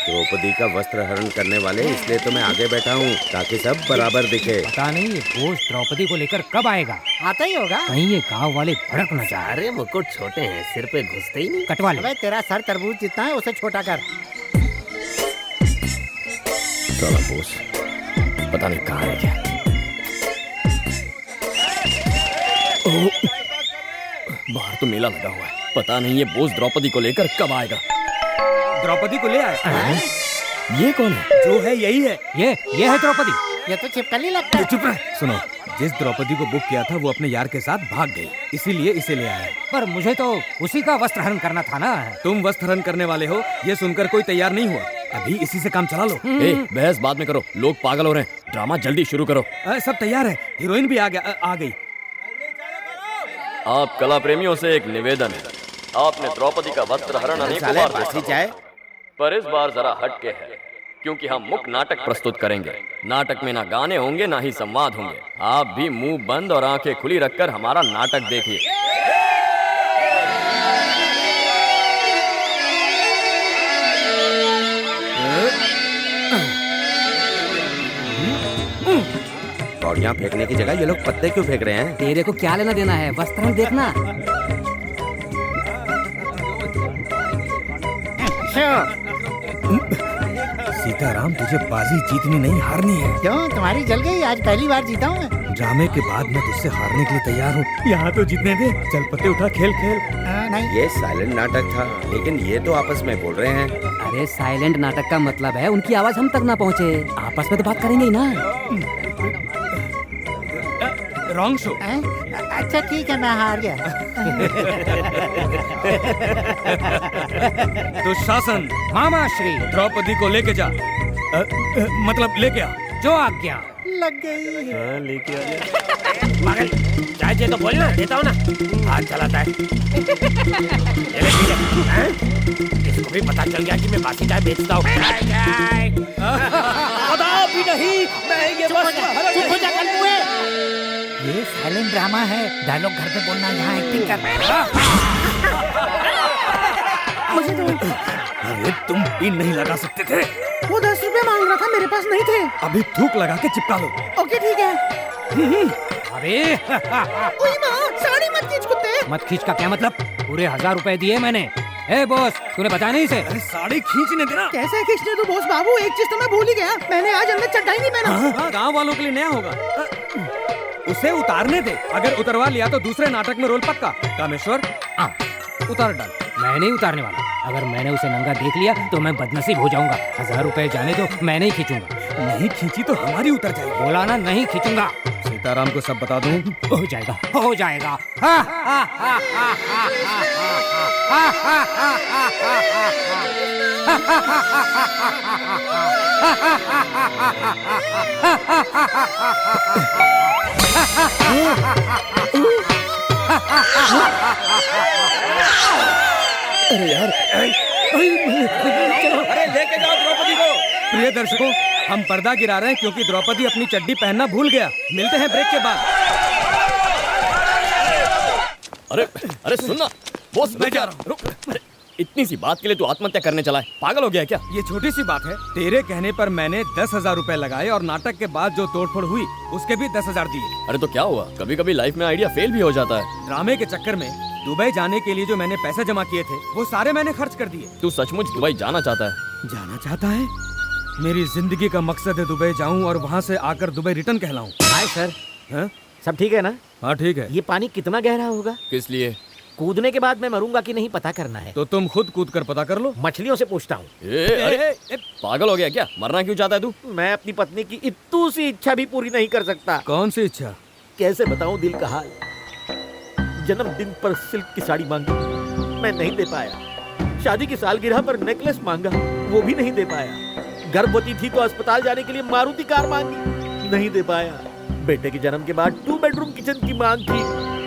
द्रौपदी का वस्त्र हरण करने वाले, इसलिए तो मैं आगे बैठा हूँ ताकि सब बराबर दिखे।
पता नहीं ये बोस द्रौपदी को लेकर कब आएगा।
आता ही होगा।
कहीं ये गांव वाले भड़क न जाए।
अरे मुकुट छोटे हैं, सिर पे घुसते ही नहीं।
कटवा ले।
अबे तेरा सर तरबूज जितना है, उसे छोटा कर।
साला बोस पता नहीं कहाँ है क्या। बाहर तो मेला लगा हुआ है, पता नहीं ये बोस द्रौपदी को लेकर कब आएगा।
द्रौपदी को ले आए।
ये कौन है?
जो है यही है।
ये है द्रौपदी।
ये तो छिपकली लगता है।
चुप रह। सुनो, जिस द्रौपदी को बुक किया था वो अपने यार के साथ भाग गई, इसीलिए इसे ले आया।
पर मुझे तो उसी का वस्त्र हरण करना था ना।
तुम वस्त्र हरण करने वाले हो, ये सुनकर कोई तैयार नहीं हुआ। अभी इसी से काम चला लो।
बहस बाद में करो, लोग पागल हो रहे हैं। ड्रामा जल्दी शुरू करो।
सब तैयार है, हीरोइन भी आ गई।
आप कला प्रेमियों से एक निवेदन है, आपने द्रौपदी का वस्त्र हरण अनेकों बार देखा
चाय
पर इस बार जरा हटके है, क्योंकि हम मुख्य नाटक प्रस्तुत करेंगे। नाटक में ना गाने होंगे ना ही संवाद होंगे। आप भी मुंह बंद और आंखें खुली रखकर हमारा नाटक देखिए।
कौड़ियाँ फेंकने की जगह ये लोग पत्ते क्यों फेंक रहे हैं?
तेरे को क्या लेना देना है, वस्त्र देखना।
सीताराम, तुझे बाजी जीतनी नहीं हारनी है।
क्यों, तुम्हारी जल गई? आज पहली बार जीता हूँ मैं।
ड्रामे के बाद मैं तुझसे हारने के लिए तैयार हूँ। यहाँ तो जीतने दे। चल पत्ते उठा, खेल खेल।
नहीं,
ये साइलेंट नाटक था, लेकिन ये तो आपस में बोल रहे हैं।
अरे साइलेंट नाटक का मतलब है उनकी आवाज हम तक ना पहुँचे। आपस में तो बात करेंगे ही ना।
Wrong show.
अच्छा ठीक है, मैं हार गया।
दुशासन,
मामा श्री,
द्रौपदी को लेके जा। मतलब लेके आ।
जो आज्ञा।
लग गई।
पागल, चाय चाहिए तो बोलना, देता हूँ ना। हाथ चलाता है। इसको भी पता चल गया कि मैं बासी चाय बेचता हूँ।
भी नहीं, मैं ये
चुप हो जा कल्लुए। ये साइलेंट ड्रामा है, डायलॉग घर पे बोलना, यहाँ एक्टिंग कर।
अरे तुम पिन नहीं लगा सकते थे।
वो 10 रुपए मांग रहा था, मेरे पास नहीं थे।
अभी थूक लगा के चिपका लो।
ओके ठीक है।
अरे
साड़ी मत खींच कुत्ते।
मत खींच का क्या मतलब? पूरे 1000 रुपए दिए मैंने। ए बॉस, तूने बताया नहीं इसे?
अरे साड़ी खींचने देना।
कैसे खींचने दो बॉस बाबू, एक चीज तो मैं भूल ही गया, मैंने आज अंदर चड्ढा ही नहीं पहना।
गाँव वालों के लिए नया होगा। उसे उतारने दे, अगर उतरवा लिया तो दूसरे नाटक में रोल पक्का। कामेश्वर, उतार डाल।
मैं नहीं उतारने वाला। अगर मैंने उसे नंगा देख लिया तो मैं बदनसीब हो जाऊंगा। 1000 रुपए जाने दो, मैं नहीं खींचूंगा।
नहीं खींची तो हमारी उतर जाएगी।
बोला ना, नहीं खींचूंगा।
सीताराम को सब बता दूं।
हो जाएगा, हो जाएगा।
अरे यार, अरे लेके जाओ द्रौपदी को। प्रिय दर्शकों, हम पर्दा गिरा रहे हैं क्योंकि द्रौपदी अपनी चड्डी पहनना भूल गया। मिलते हैं ब्रेक के बाद।
अरे सुनना बॉस, मैं जा रहा हूँ। अरे इतनी सी बात के लिए तू आत्महत्या करने चला है? पागल हो गया है क्या?
ये छोटी सी बात है। तेरे कहने पर मैंने 10,000 रुपए लगाए और नाटक के बाद जो तोड़फोड़ हुई उसके भी 10,000 दिए।
अरे तो क्या हुआ, कभी कभी लाइफ में आइडिया फेल भी हो जाता है।
ड्रामे के चक्कर में दुबई जाने के लिए जो मैंने पैसे जमा किए थे वो सारे मैंने खर्च कर दिए।
तू सचमुच दुबई जाना चाहता है?
जाना चाहता है? मेरी जिंदगी का मकसद है दुबई जाऊं और वहाँ से आकर दुबई रिटर्न कहलाऊं।
हाय सर,
हाँ?
सब ठीक है ना?
हाँ ठीक है।
ये पानी कितना गहरा होगा?
किस लिए?
कूदने के बाद मैं मरूंगा कि नहीं पता करना है।
तो तुम खुद कूद कर पता कर लो।
मछलियों से पूछता हूँ।
अरे पागल हो गया क्या? मरना क्यों चाहता है तू?
मैं अपनी पत्नी की इतू सी इच्छा भी पूरी नहीं कर सकता।
कौन सी इच्छा?
कैसे बताऊं दिल का हाल। जन्मदिन पर सिल्क की साड़ी मांगी, मैं नहीं दे पाया। शादी की सालगिरह पर नेकलेस मांगा, वो भी नहीं दे पाया। गर्भवती थी तो अस्पताल जाने के लिए मारुति कार मांगी, नहीं दे पाया। बेटे के जन्म के बाद 2 बेडरूम किचन की मांग थी,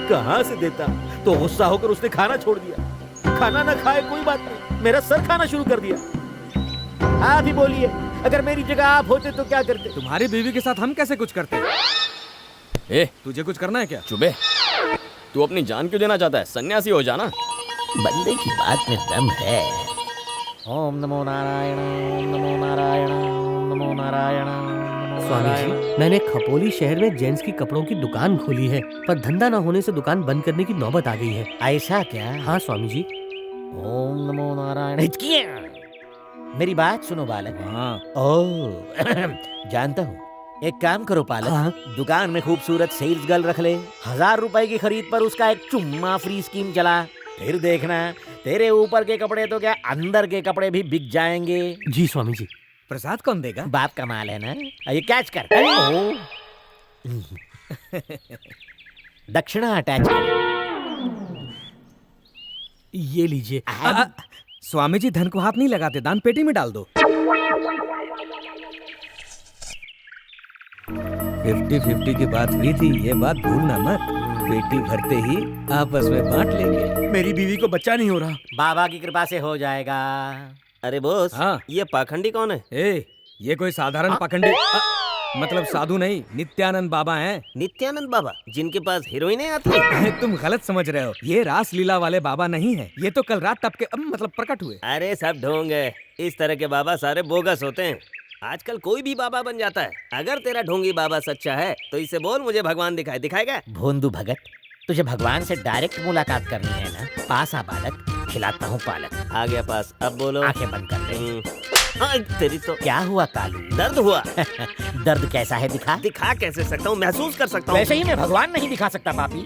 कहाँ से देता। तो गुस्सा होकर उसने खाना छोड़ दिया। खाना ना खाए कोई बात नहीं, मेरा सर खाना शुरू कर दिया। आप ही बोलिए, अगर मेरी जगह आप होते तो क्या करते?
तुम्हारी बीवी के साथ हम कैसे कुछ करते? तुझे कुछ करना है क्या?
चुबे, तू अपनी जान क्यों देना चाहता है? सन्यासी हो जाना।
बंदे की बात में दम है। ओम नमो नारायण, ओम नमो नारायण, ओम नमो नारायण।
स्वामी जी, मैंने खपोली शहर में जेंट्स की कपड़ों की दुकान खोली है, पर धंधा न होने से दुकान बंद करने की नौबत आ गई है।
ऐसा क्या?
हाँ स्वामी जी।
ओम नमो नारायण। मेरी बात सुनो बालक।
हाँ।
ओह जानता हूँ, एक काम करो पालक।
हाँ?
दुकान में खूबसूरत सेल्स गर्ल रख ले। 1000 रुपए की खरीद पर उसका एक चुम्मा फ्री स्कीम चला। फिर देखना, तेरे ऊपर के कपड़े तो क्या अंदर के कपड़े भी बिक जाएंगे।
जी स्वामी जी।
प्रसाद कौन देगा?
बाप कमाल है ना। ये कैच कर। दक्षिणा अटैच कर।
ये लीजिए।
स्वामी जी धन को हाथ नहीं लगाते, दान पेटी में डाल दो। 50-50 की बात हुई थी, ये बात भूलना मत। पेटी भरते ही आपस में बांट लेंगे।
मेरी बीवी को बच्चा नहीं हो रहा।
बाबा की कृपा से हो जाएगा।
अरे बॉस,
हाँ।
ये पाखंडी कौन है?
ये कोई साधारण पाखंडी मतलब साधु नहीं, नित्यानंद बाबा हैं।
नित्यानंद बाबा, जिनके पास हीरोइनें आती हैं?
तुम गलत समझ रहे हो, ये रास लीला वाले बाबा नहीं है। ये तो कल रात टपके मतलब प्रकट हुए।
अरे सब ढोंग है, इस तरह के बाबा सारे बोगस होते हैं। आजकल कोई भी बाबा बन जाता है। अगर तेरा ढोंगी बाबा सच्चा है तो इसे बोल मुझे भगवान दिखाएगा।
भोंदू भगत, तुझे भगवान से डायरेक्ट मुलाकात करनी है ना? पास आ बालक, खिलाता हूँ पालक।
आ गया पास, अब बोलो।
आंखें बंद कर ले।
तेरी तो
क्या हुआ कालू?
दर्द हुआ।
दर्द कैसा है
दिखा कैसे सकता हूँ, महसूस कर सकता हूँ।
वैसे ही मैं भगवान नहीं दिखा सकता पापी।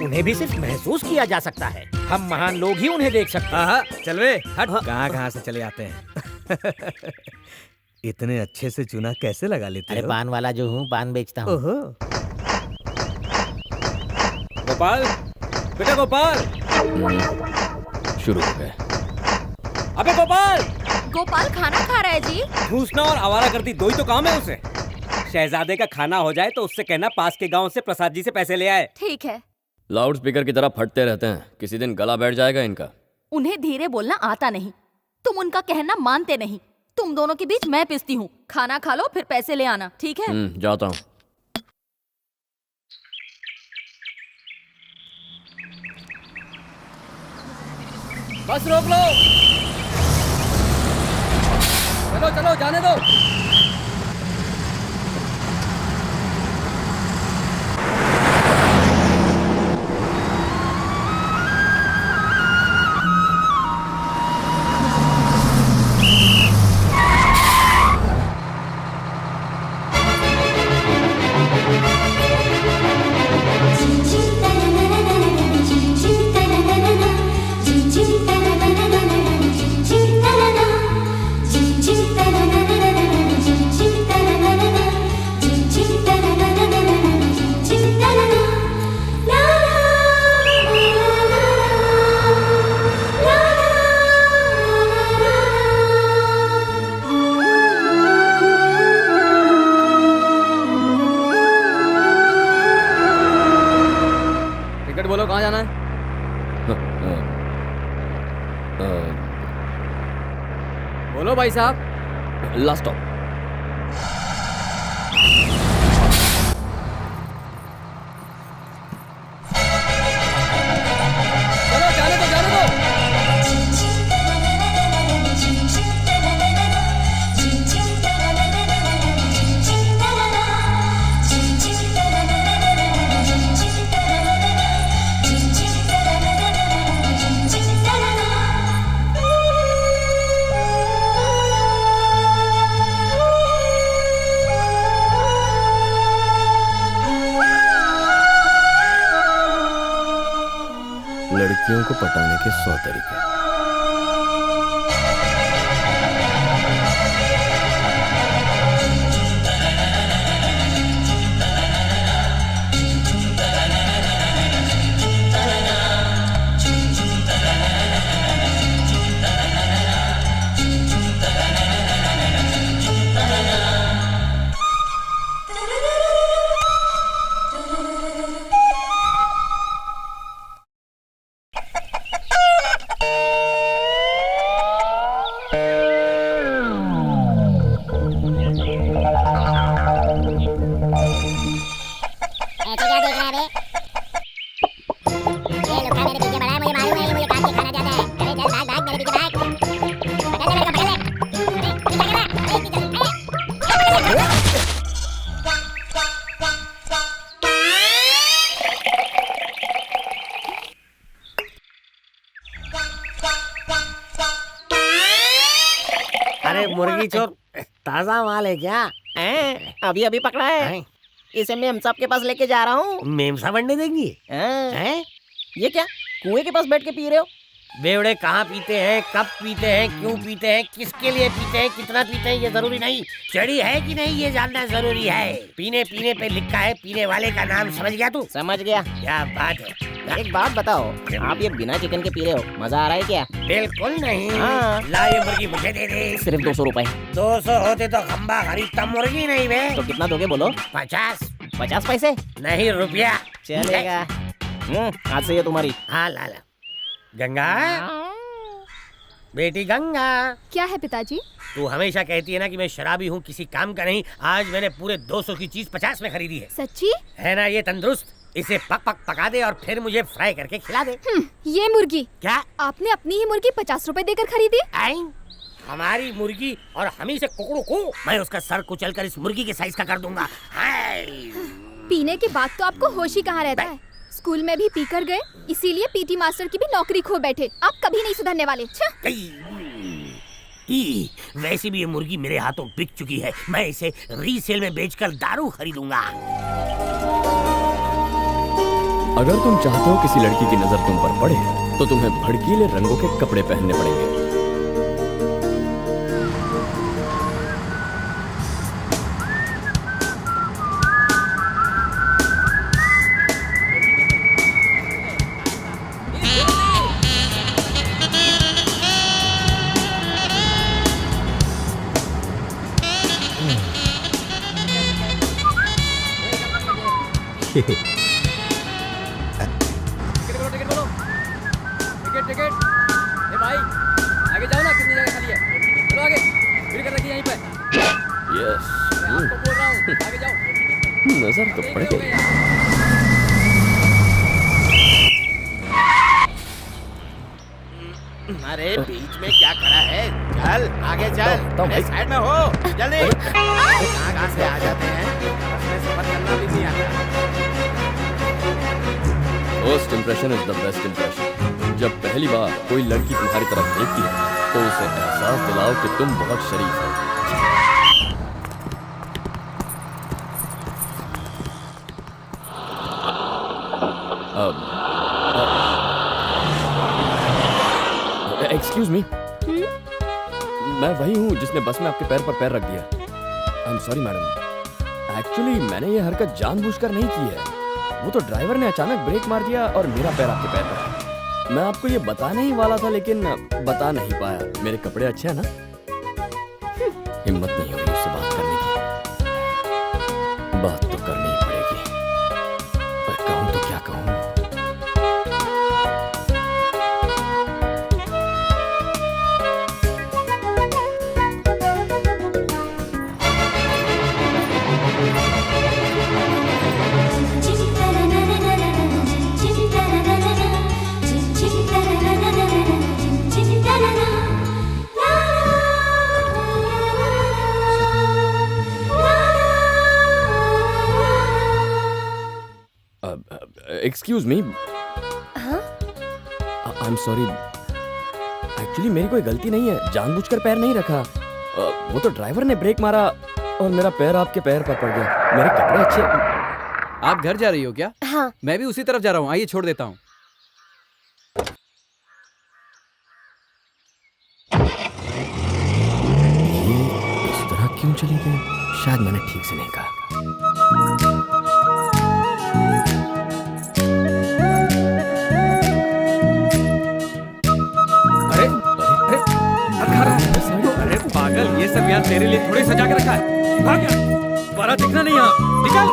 उन्हें भी सिर्फ महसूस किया जा सकता है। हम महान लोग ही उन्हें देख सकते हैं।
चल वे, हट। कहाँ से चले आते हैं। इतने अच्छे से चुना कैसे लगा लेते
अरे
हो?
पान वाला जो हूँ, पान बेचता हूँ।
गोपाल, बेटा गोपाल।
शुरू हो गए।
अबे गोपाल,
गोपाल खाना खा रहा है जी।
ठूसना और आवारा करती दो ही तो काम है उसे। शहजादे का खाना हो जाए तो उससे कहना पास के गांव से प्रसाद जी से पैसे ले आए।
ठीक है।
लाउड स्पीकर की तरह फटते रहते हैं, किसी दिन गला बैठ जाएगा इनका।
उन्हें धीरे बोलना आता नहीं, तुम उनका कहना मानते नहीं। तुम दोनों के बीच मैं पिसती हूँ। खाना खा लो फिर पैसे ले आना, ठीक है?
जाता हूँ।
बस रोक लो। चलो चलो, जाने दो। टिकट बोलो, कहाँ जाना है? बोलो भाई साहब।
Last stop.
चलो, जाने दो, जाने दो।
लड़कियों को पटाने के 100 तरीके।
अरे मुर्गी चोर, ताजा माल है क्या?
अभी अभी पकड़ा है। इसे मैं हम सबके पास लेके जा रहा हूँ।
मेमसा बनने देंगी?
ये क्या कुएं के पास बैठ के पी रहे हो?
बेवड़े कहाँ पीते हैं, कब पीते हैं, क्यों पीते हैं, किसके लिए पीते हैं, कितना पीते हैं ये जरूरी नहीं, चढ़ी है कि नहीं ये जानना जरूरी है। पीने पीने पे लिखा है, पीने वाले का नाम समझ गया तू?
समझ गया।
क्या बात है।
एक बात बताओ, आप ये बिना चिकन के पी रहे हो, मजा आ रहा है क्या?
बिल्कुल नहीं।
हाँ।
ला ये मुर्गी मुझे दे दे।
सिर्फ 200 रुपए।
200 होते तो खंबा खरीदता, मुर्गी नहीं बे।
तो कितना दोगे बोलो?
50
पैसे?
नहीं रुपया।
चलेगा। आज से ये तुम्हारी।
हाँ लाला। गंगा, बेटी गंगा।
क्या है पिताजी?
तू हमेशा कहती है ना कि मैं शराबी हूँ, किसी काम का नहीं। आज मैंने पूरे 200 की चीज 50 में खरीदी है।
सच्ची?
है ना ये तंदुरुस्त? इसे पका दे और फिर मुझे फ्राई करके खिला दे।
ये मुर्गी
क्या
आपने अपनी ही मुर्गी 50 रुपए देकर खरीदी?
हमारी मुर्गी और हम ही से कुकड़ों को मैं उसका सर कुचल कर इस मुर्गी के साइज का कर दूंगा।
पीने के बाद तो आपको होश ही कहाँ रहता है। स्कूल में भी पीकर गए, इसीलिए पीटी मास्टर की भी नौकरी खो बैठे। आप कभी नहीं सुधरने वाले।
वैसे भी ये मुर्गी मेरे हाथों बिक चुकी है, मैं इसे रीसेल में बेचकर दारू खरीदूंगा।
अगर तुम चाहते हो किसी लड़की की नजर तुम पर पड़े तो तुम्हें भड़कीले रंगों के कपड़े पहनने पड़ेंगे।
टिकट। ए भाई, आगे जाओ ना, कितनी जगह खाली है। चलो आगे, फिर कर रखिए यहीं पे।
यस।
मैं आपको बोल रहा हूँ, आगे जाओ।
नजर तो पड़ गई।
अरे बीच में क्या खड़ा है? चल आगे चल। अरे साइड में हो, जल्दी। कहाँ से आ जाते हैं? अपने सफर करना भी नहीं आता।
First impression is the best impression. जब पहली बार कोई लड़की तुम्हारी तरफ देखती है तो उसे एहसास दिलाओ कि तुम बहुत शरीफ हो। एक्सक्यूज मी, मैं वही हूँ जिसने बस में आपके पैर पर पैर रख दिया। I am sorry madam, actually मैंने ये हरकत जानबूझकर नहीं की है। वो तो ड्राइवर ने अचानक ब्रेक मार दिया और मेरा पैर आपके पैर पर। मैं आपको ये बताने ही वाला था लेकिन बता नहीं पाया। मेरे कपड़े अच्छे हैं ना? हिम्मत नहीं हो रही उससे बात करने की। बात तो करनी ही पड़ेगी। पर कहूँ तो क्या कहूँ? Excuse me. I am sorry, actually मेरी कोई गलती नहीं है, जानबूझकर पैर नहीं रखा। वो तो ड्राइवर ने ब्रेक मारा और मेरा पैर आपके पैर पर पड़ गया। मेरे कपड़े अच्छे। आप घर जा रही हो क्या?
हाँ।
मैं भी उसी तरफ जा रहा हूँ, आइए छोड़ देता हूँ।
ये इस तरह क्यों चली गई? शायद मैंने ठीक से नहीं कहा।
अरे पागल, ये सब यहाँ तेरे लिए थोड़ी सजा के रखा है। भाग यहाँ, दोबारा दिखना नहीं यहाँ, निकल।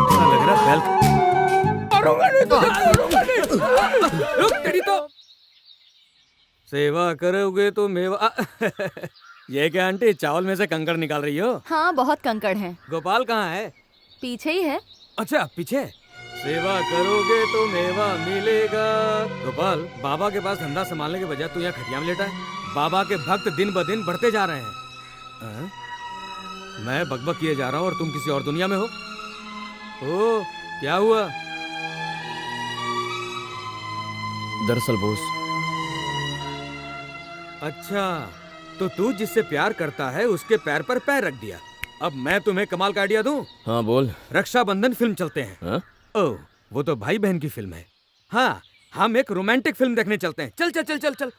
ऐसा लग रहा है रुक तेरी तो सेवा करोगे तो मेवा। ये क्या आंटी, चावल में से कंकड़ निकाल रही हो?
हाँ, बहुत कंकड़ हैं।
गोपाल कहाँ है?
पीछे ही है।
अच्छा पीछे। सेवा करोगे तो मेवा मिलेगा। गोपाल, बाबा के पास धंधा संभालने के बजाय तू यहाँ खटिया में लेटा है। बाबा के भक्त दिन ब दिन बढ़ते जा रहे हैं। मैं बकबक किए जा रहा हूँ और तुम किसी और दुनिया में हो। ओ, क्या हुआ?
दरअसल बोस।
अच्छा, तो तू जिससे प्यार करता है उसके पैर पर पैर रख दिया। अब मैं तुम्हें कमाल का आइडिया दूं?
हाँ बोल।
रक्षाबंधन फिल्म चलते हैं।
हाँ?
ओह, वो तो भाई बहन की फिल्म है। हाँ, हम एक रोमांटिक फिल्म देखने चलते हैं। चल चल चल चल चल।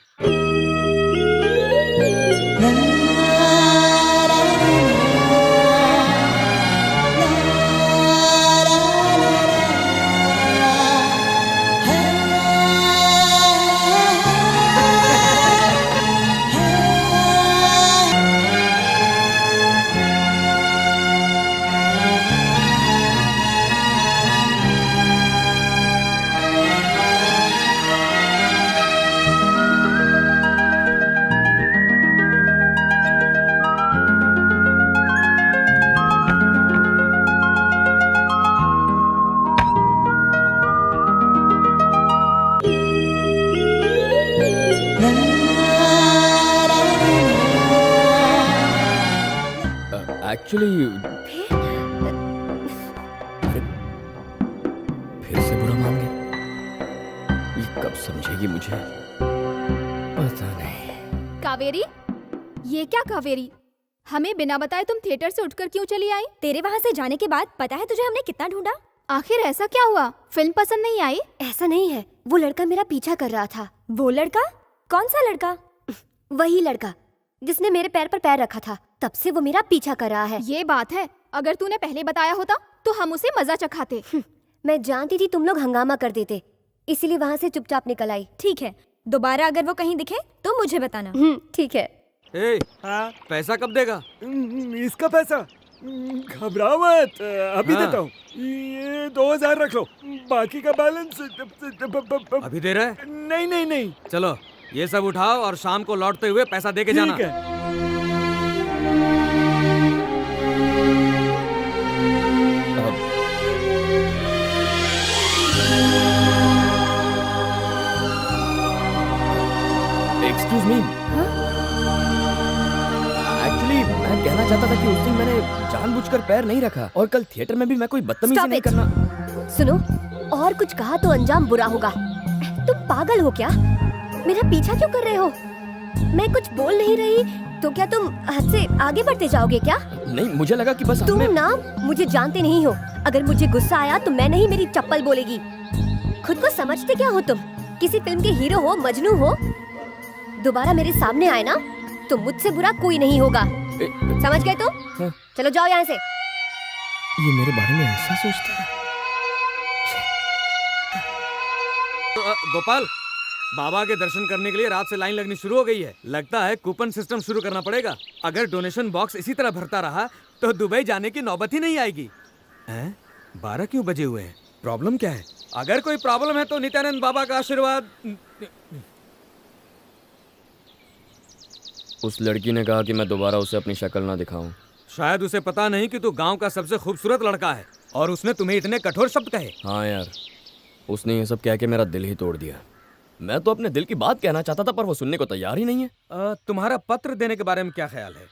एक्चुअली फिर से बुरा मान गई। ये कब समझेगी मुझे पता नहीं।
कावेरी, ये क्या कावेरी? हमें बिना बताए तुम थिएटर से उठकर क्यों चली आई?
तेरे वहाँ से जाने के बाद पता है तुझे हमने कितना ढूंढा।
आखिर ऐसा क्या हुआ? फिल्म पसंद नहीं आई?
ऐसा नहीं है, वो लड़का मेरा पीछा कर रहा था। वो लड़का? कौन सा लड़का? वही लड़का जिसने मेरे पैर पर पैर रखा था। तब से वो मेरा पीछा कर रहा है।
ये बात है, अगर तूने पहले बताया होता तो हम उसे मजा चखाते।
मैं जानती थी तुम लोग हंगामा कर देते, इसीलिए वहाँ से चुपचाप निकल आई। ठीक है, दोबारा अगर वो कहीं दिखे तो मुझे बताना। ठीक है।
ए, पैसा कब देगा?
इसका पैसा घबराओ मत, अभी देता हूँ। ये 2000 रख लो, बाकी का बैलेंस
अभी दे रहा है?
नहीं नहीं नहीं।
चलो ये सब उठाओ और शाम को लौटते हुए पैसा दे के जाना।
ठीक है।
एक्सक्यूज मी, एक्चुअली मैं कहना चाहता था कि उस दिन मैंने जानबूझकर पैर नहीं रखा और कल थिएटर में भी मैं कोई बदतमीजी नहीं करना।
सुनो, और कुछ कहा तो अंजाम बुरा होगा। तुम पागल हो क्या? मेरा पीछा क्यों कर रहे हो? मैं कुछ बोल नहीं रही तो क्या तुम हद से आगे बढ़ते जाओगे क्या?
नहीं, मुझे लगा कि बस
तुम ना मुझे जानते नहीं हो। अगर मुझे गुस्सा आया तो मैं नहीं, मेरी चप्पल बोलेगी। खुद को समझते क्या हो तुम? किसी फिल्म के हीरो हो, मजनू हो। दोबारा मेरे सामने आए ना तो मुझसे बुरा कोई नहीं होगा। समझ गए तो?
हाँ।
चलो जाओ यहाँ से।
ये मेरे बारे में ऐसा सोचता है।
गोपाल, बाबा के दर्शन करने के लिए रात से लाइन लगनी शुरू हो गई है। लगता है कूपन सिस्टम शुरू करना पड़ेगा। अगर डोनेशन बॉक्स इसी तरह भरता रहा तो दुबई जाने की नौबत ही नहीं आएगी। 12 क्यों बजे हुए हैं? प्रॉब्लम क्या है? अगर कोई प्रॉब्लम है तो नित्यानंद बाबा का आशीर्वाद।
उस लड़की ने कहा कि मैं दोबारा उसे अपनी शक्ल ना दिखाऊं।
शायद उसे पता नहीं कि तू गांव का सबसे खूबसूरत लड़का है और उसने तुम्हें इतने कठोर शब्द कहे।
हाँ यार, उसने ये सब कह के मेरा दिल ही तोड़ दिया। मैं तो अपने दिल की बात कहना चाहता था पर वो सुनने को तैयार ही नहीं है।
तुम्हारा पत्र देने के बारे में क्या ख्याल है?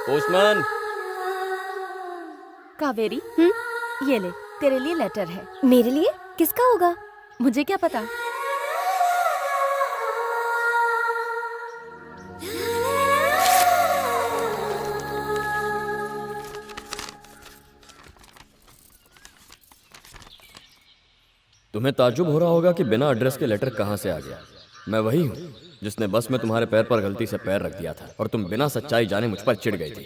पोस्टमैन।
कावेरी, ये ले, तेरे लिए लेटर है।
मेरे लिए? किसका होगा?
मुझे क्या पता।
तुम्हें ताज्जुब हो रहा होगा कि बिना एड्रेस के लेटर कहां से आ गया। मैं वही हूँ जिसने बस में तुम्हारे पैर पर गलती से पैर रख दिया था और तुम बिना सच्चाई जाने मुझ पर चिढ़ गई थी।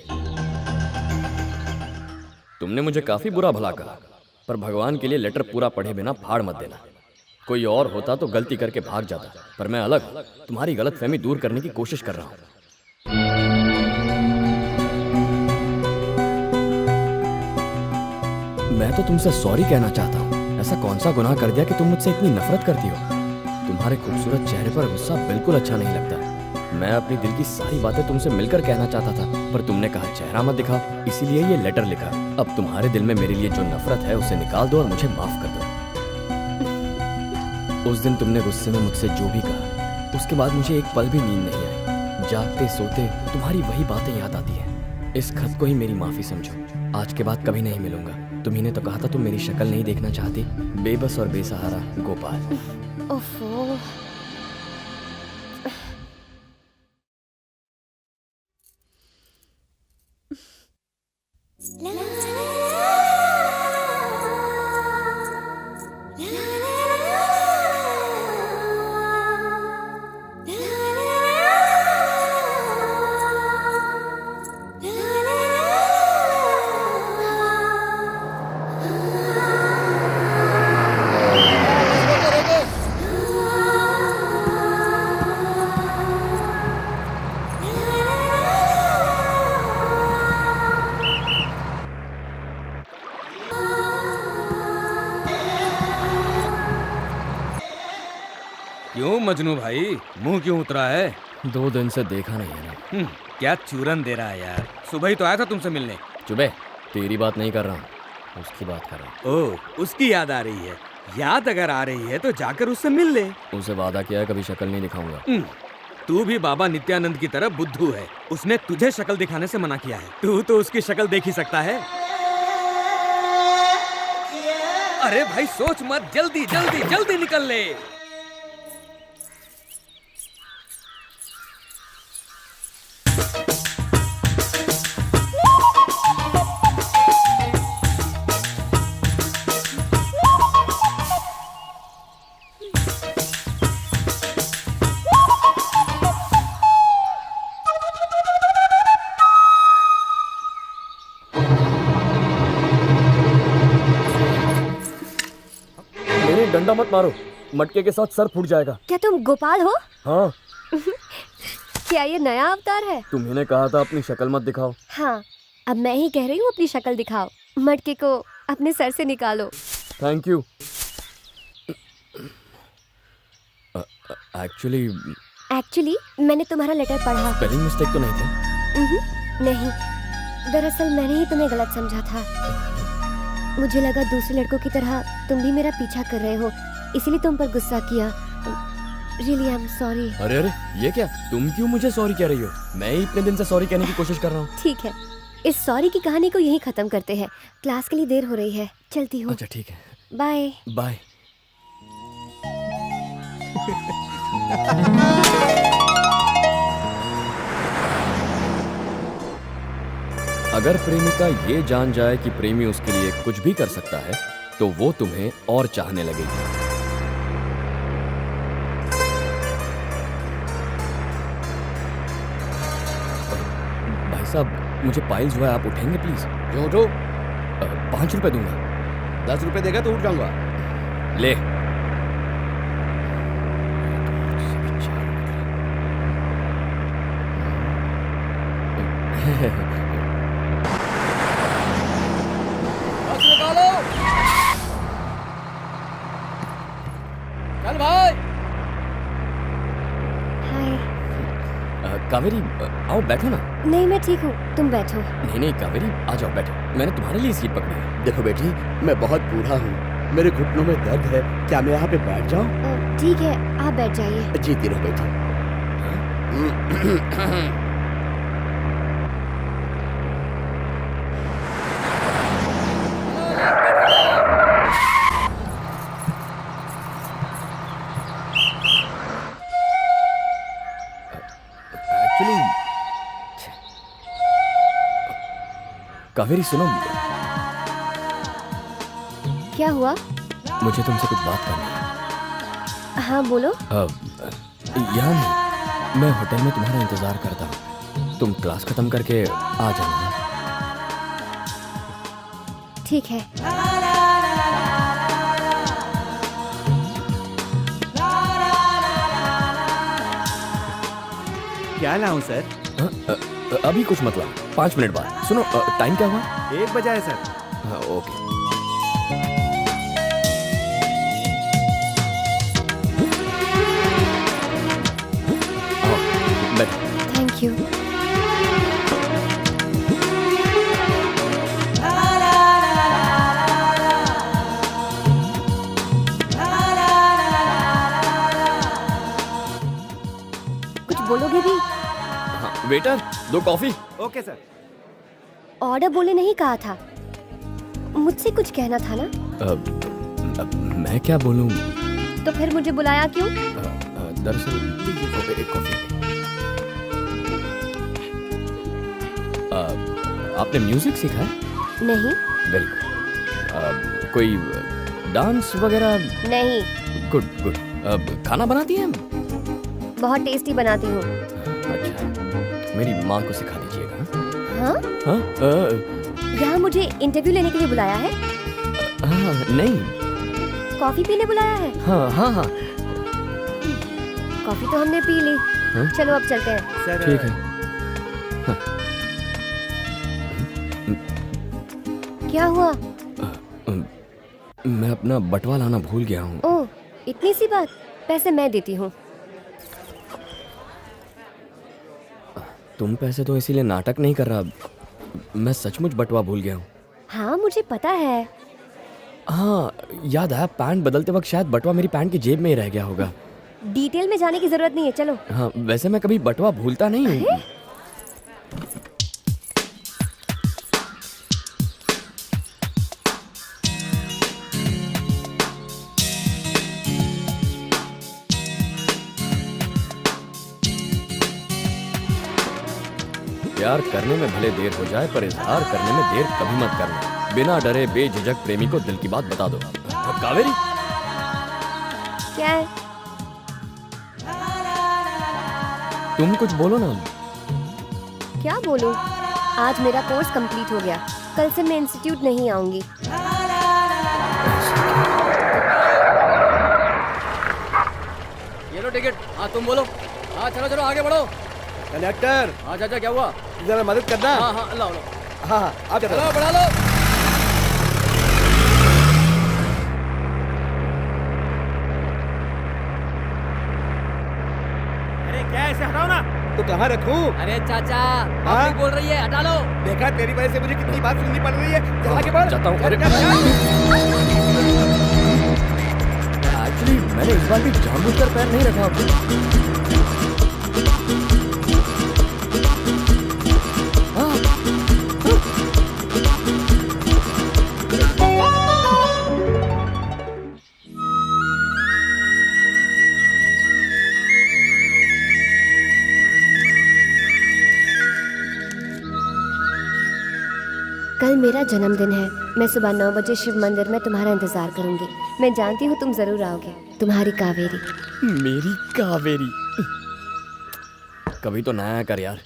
तुमने मुझे काफी बुरा भला कहा, पर भगवान के लिए लेटर पूरा पढ़े बिना फाड़ मत देना। कोई और होता तो गलती करके भाग जाता, पर मैं अलग तुम्हारी गलतफहमी दूर करने की कोशिश कर रहा हूँ। मैं तो तुमसे सॉरी कहना चाहता हूँ। ऐसा कौन सा गुनाह कर दिया कि तुम मुझसे इतनी नफरत करती हो? तुम्हारे खूबसूरत चेहरे पर गुस्सा बिल्कुल अच्छा नहीं लगता। मैं अपनी दिल की सारी बातें तुमसे मिलकर कहना चाहता था, पर तुमने कहा चेहरा मत दिखाओ, इसीलिए ये लेटर लिखा। अब तुम्हारे दिल में मेरे लिए जो नफरत है उसे निकाल दो और मुझे माफ कर दो। उस दिन तुमने गुस्से में मुझसे जो भी कहा, उसके बाद मुझे एक पल भी नींद नहीं आई। जागते सोते तुम्हारी वही बातें याद आती हैं। इस खत को ही मेरी माफी समझो। आज के बाद कभी नहीं मिलूंगा। तुम्ही ने तो कहा था तुम मेरी शक्ल नहीं देखना चाहती। बेबस और बेसहारा गोपाल।
ओफो।
क्यों मजनू भाई, मुंह क्यों उतरा है?
2 दिन से देखा नहीं है ना।
क्या चूरन दे रहा है यार। सुबह ही तो आया था तुमसे मिलने।
चुबे, तेरी बात नहीं कर रहा हूँ, उसकी बात कर रहा हूँ।
ओह, उसकी याद आ रही है। याद अगर आ रही है तो जाकर उससे मिल ले।
उसे वादा किया है कभी शक्ल नहीं दिखाऊंगा।
तू भी बाबा नित्यानंद की तरह बुद्धू है। उसने तुझे शक्ल दिखाने से मना किया है। तू तो उसकी शक्ल देख ही सकता है। अरे भाई सोच मत, जल्दी जल्दी जल्दी निकल ले।
डंडा मत मारो, मटके के साथ सर फूट जाएगा।
क्या तुम गोपाल हो?
हाँ।
क्या ये नया अवतार है?
तुम्ही ने कहा था अपनी शक्ल मत दिखाओ।
हाँ, अब मैं ही कह रही हूँ अपनी शक्ल दिखाओ। मटके को अपने सर से निकालो।
Thank you. एक्चुअली
मैंने तुम्हारा लेटर पढ़ा।
स्पेलिंग मिस्टेक तो नहीं थे?
नहीं, दरअसल मैंने ही तुम्हें गलत समझा था। मुझे लगा दूसरे लड़कों की तरह तुम भी मेरा पीछा कर रहे हो, इसीलिए तुम पर गुस्सा किया। Really I am sorry.
अरे अरे, ये क्या? तुम क्यों मुझे सॉरी कह रही हो? मैं ही इतने दिन से सॉरी कहने की कोशिश कर रहा हूँ।
ठीक है, इस सॉरी की कहानी को यहीं खत्म करते हैं। क्लास के लिए देर हो रही है, चलती हूँ।
अच्छा ठीक है,
बाय
बाय। अगर प्रेमिका ये जान जाए कि प्रेमी उसके लिए कुछ भी कर सकता है तो वो तुम्हें और चाहने लगेगी। भाई साहब, मुझे पाइल जो है आप उठेंगे प्लीज?
जो उठो।
5 रुपए दूंगा।
10 रुपए देगा तो उठ जाऊंगा।
ले।
चल भाई।
हाय।
कावेरी, आओ बैठो ना।
नहीं, मैं ठीक हूँ, तुम बैठो।
नहीं कावेरी, आ जाओ बैठो। मैंने तुम्हारे लिए सीट पकड़ी है।
देखो बेटी, मैं बहुत बूढ़ा हूँ, मेरे घुटनों में दर्द है। क्या मैं यहाँ पे बैठ जाऊँ?
ठीक है, आप बैठ जाइए।
जीती रहो बेटी।
कावेरी सुनो।
क्या हुआ?
मुझे तुमसे कुछ बात करनी है।
हाँ बोलो।
यहाँ नहीं, मैं होटल में तुम्हारा इंतजार करता हूँ। तुम क्लास खत्म करके आ जाना।
ठीक है।
क्या लाऊं सर?
अभी कुछ मतलब 5 मिनट बाद। सुनो, टाइम क्या हुआ?
1 बजा है सर।
हाँ, ओके।
Thank you. कुछ बोलोगे भी?
Waiter, 2 coffee.
Okay sir.
Order बोले नहीं कहा था, मुझसे कुछ कहना था ना?
मैं क्या बोलूं?
तो फिर मुझे बुलाया क्यों?
दरअसल एक कॉफी। आपने म्यूजिक सीखा है?
नहीं।
Very good. कोई डांस वगैरह?
नहीं।
Good good. खाना बनाती हैं?
बहुत टेस्टी बनाती हूँ।
अच्छा, मेरी माँ को सिखा दीजिएगा।
हाँ?
हाँ?
यहाँ मुझे इंटरव्यू लेने के लिए बुलाया है?
नहीं।
कॉफी पीने बुलाया है?
हाँ हाँ हाँ।
कॉफी तो हमने पी ली।
हाँ?
चलो अब चलते हैं।
ठीक है। हाँ।
क्या हुआ?
मैं अपना बटवा लाना भूल गया हूँ।
ओह, इतनी सी बात। पैसे मैं देती हूँ।
तुम पैसे तो इसीलिए नाटक नहीं कर रहा, मैं सचमुच बटवा भूल गया हूँ।
हाँ मुझे पता है।
हाँ याद आया, पैंट बदलते वक्त शायद बटवा मेरी पैंट की जेब में ही रह गया होगा।
डिटेल में जाने की जरूरत नहीं है, चलो।
हाँ वैसे मैं कभी बटवा भूलता नहीं हूँ। प्यार करने में भले देर हो जाए पर इजहार करने में देर कभी मत करना। बिना डरे बेझिझक प्रेमी को दिल की बात बता दो। कावेरी
क्या है?
तुम कुछ बोलो ना।
क्या बोलूं? आज मेरा कोर्स कंप्लीट हो गया, कल से मैं इंस्टीट्यूट नहीं आऊंगी।
ये लो टिकट। हाँ तुम बोलो। हाँ चलो चलो आगे बढ़ो।
कंडक्टर।
हाँ चाचा क्या हुआ?
जरा मदद करना।
हाँ हाँ लो लो।
हाँ हाँ आप
चलो बढ़ा लो।
अरे क्या ऐसे हटाओ ना।
तो कहाँ रखूं?
अरे चाचा पब्लिक बोल रही है, हटा लो।
देखा तेरी वजह से मुझे कितनी बात सुननी पड़ रही है। चल आगे बढ़।
जाता हूँ। एक्चुअली मैंने इस बार भी जानबूझकर पैर नहीं रखा।
कल मेरा जन्मदिन है। मैं सुबह 9 बजे शिव मंदिर में तुम्हारा इंतजार करूंगी। मैं जानती हूँ तुम जरूर आओगे। तुम्हारी कावेरी।
मेरी कावेरी। कभी तो नया कर यार।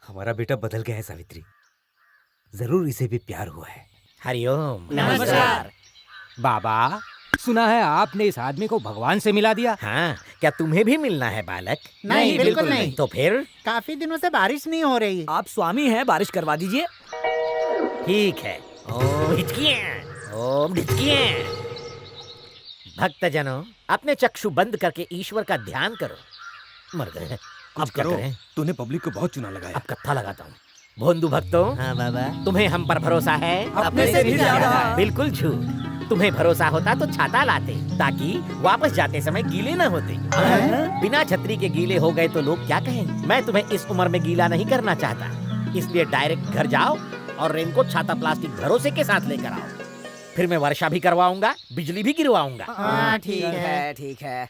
हमारा बेटा बदल गया है सावित्री, जरूर इसे भी प्यार हुआ है।
हरिओम।
नमस्कार। बाबा सुना है आपने इस आदमी को भगवान से मिला दिया।
हाँ, क्या तुम्हें भी मिलना है बालक?
नहीं बिल्कुल नहीं।
तो फिर?
काफी दिनों से बारिश नहीं हो रही।
आप स्वामी हैं, बारिश करवा दीजिए।
ठीक है। ओम ओम हिचकियां, ओम हिचकियां। भक्तजनों, अपने चक्षु बंद करके ईश्वर का ध्यान करो। मर गए। अब क्या करें?
तूने पब्लिक को बहुत चुना लगाया।
अब कत्था लगाता हूँ। भोंदू भक्तों, हाँ बाबा, तुम्हें हम पर भरोसा है?
अपने से भी ज्यादा।
बिल्कुल झूठ। तुम्हें भरोसा होता तो छाता लाते, ताकि वापस जाते समय गीले न होते। बिना छतरी के गीले हो गए तो लोग क्या कहेंगे? मैं तुम्हें इस उम्र में गीला नहीं करना चाहता, इसलिए डायरेक्ट घर जाओ और रेनकोट छाता प्लास्टिक भरोसे के साथ लेकर आओ। फिर मैं वर्षा भी करवाऊंगा, बिजली भी गिरवाऊंगा।
ठीक है, ठीक है।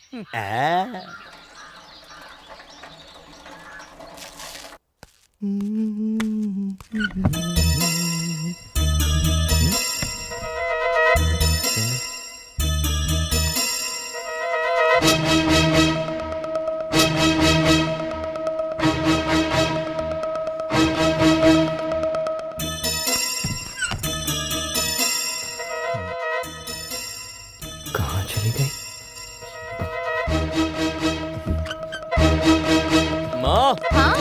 कहाँ चली गई? माँ,
हाँ,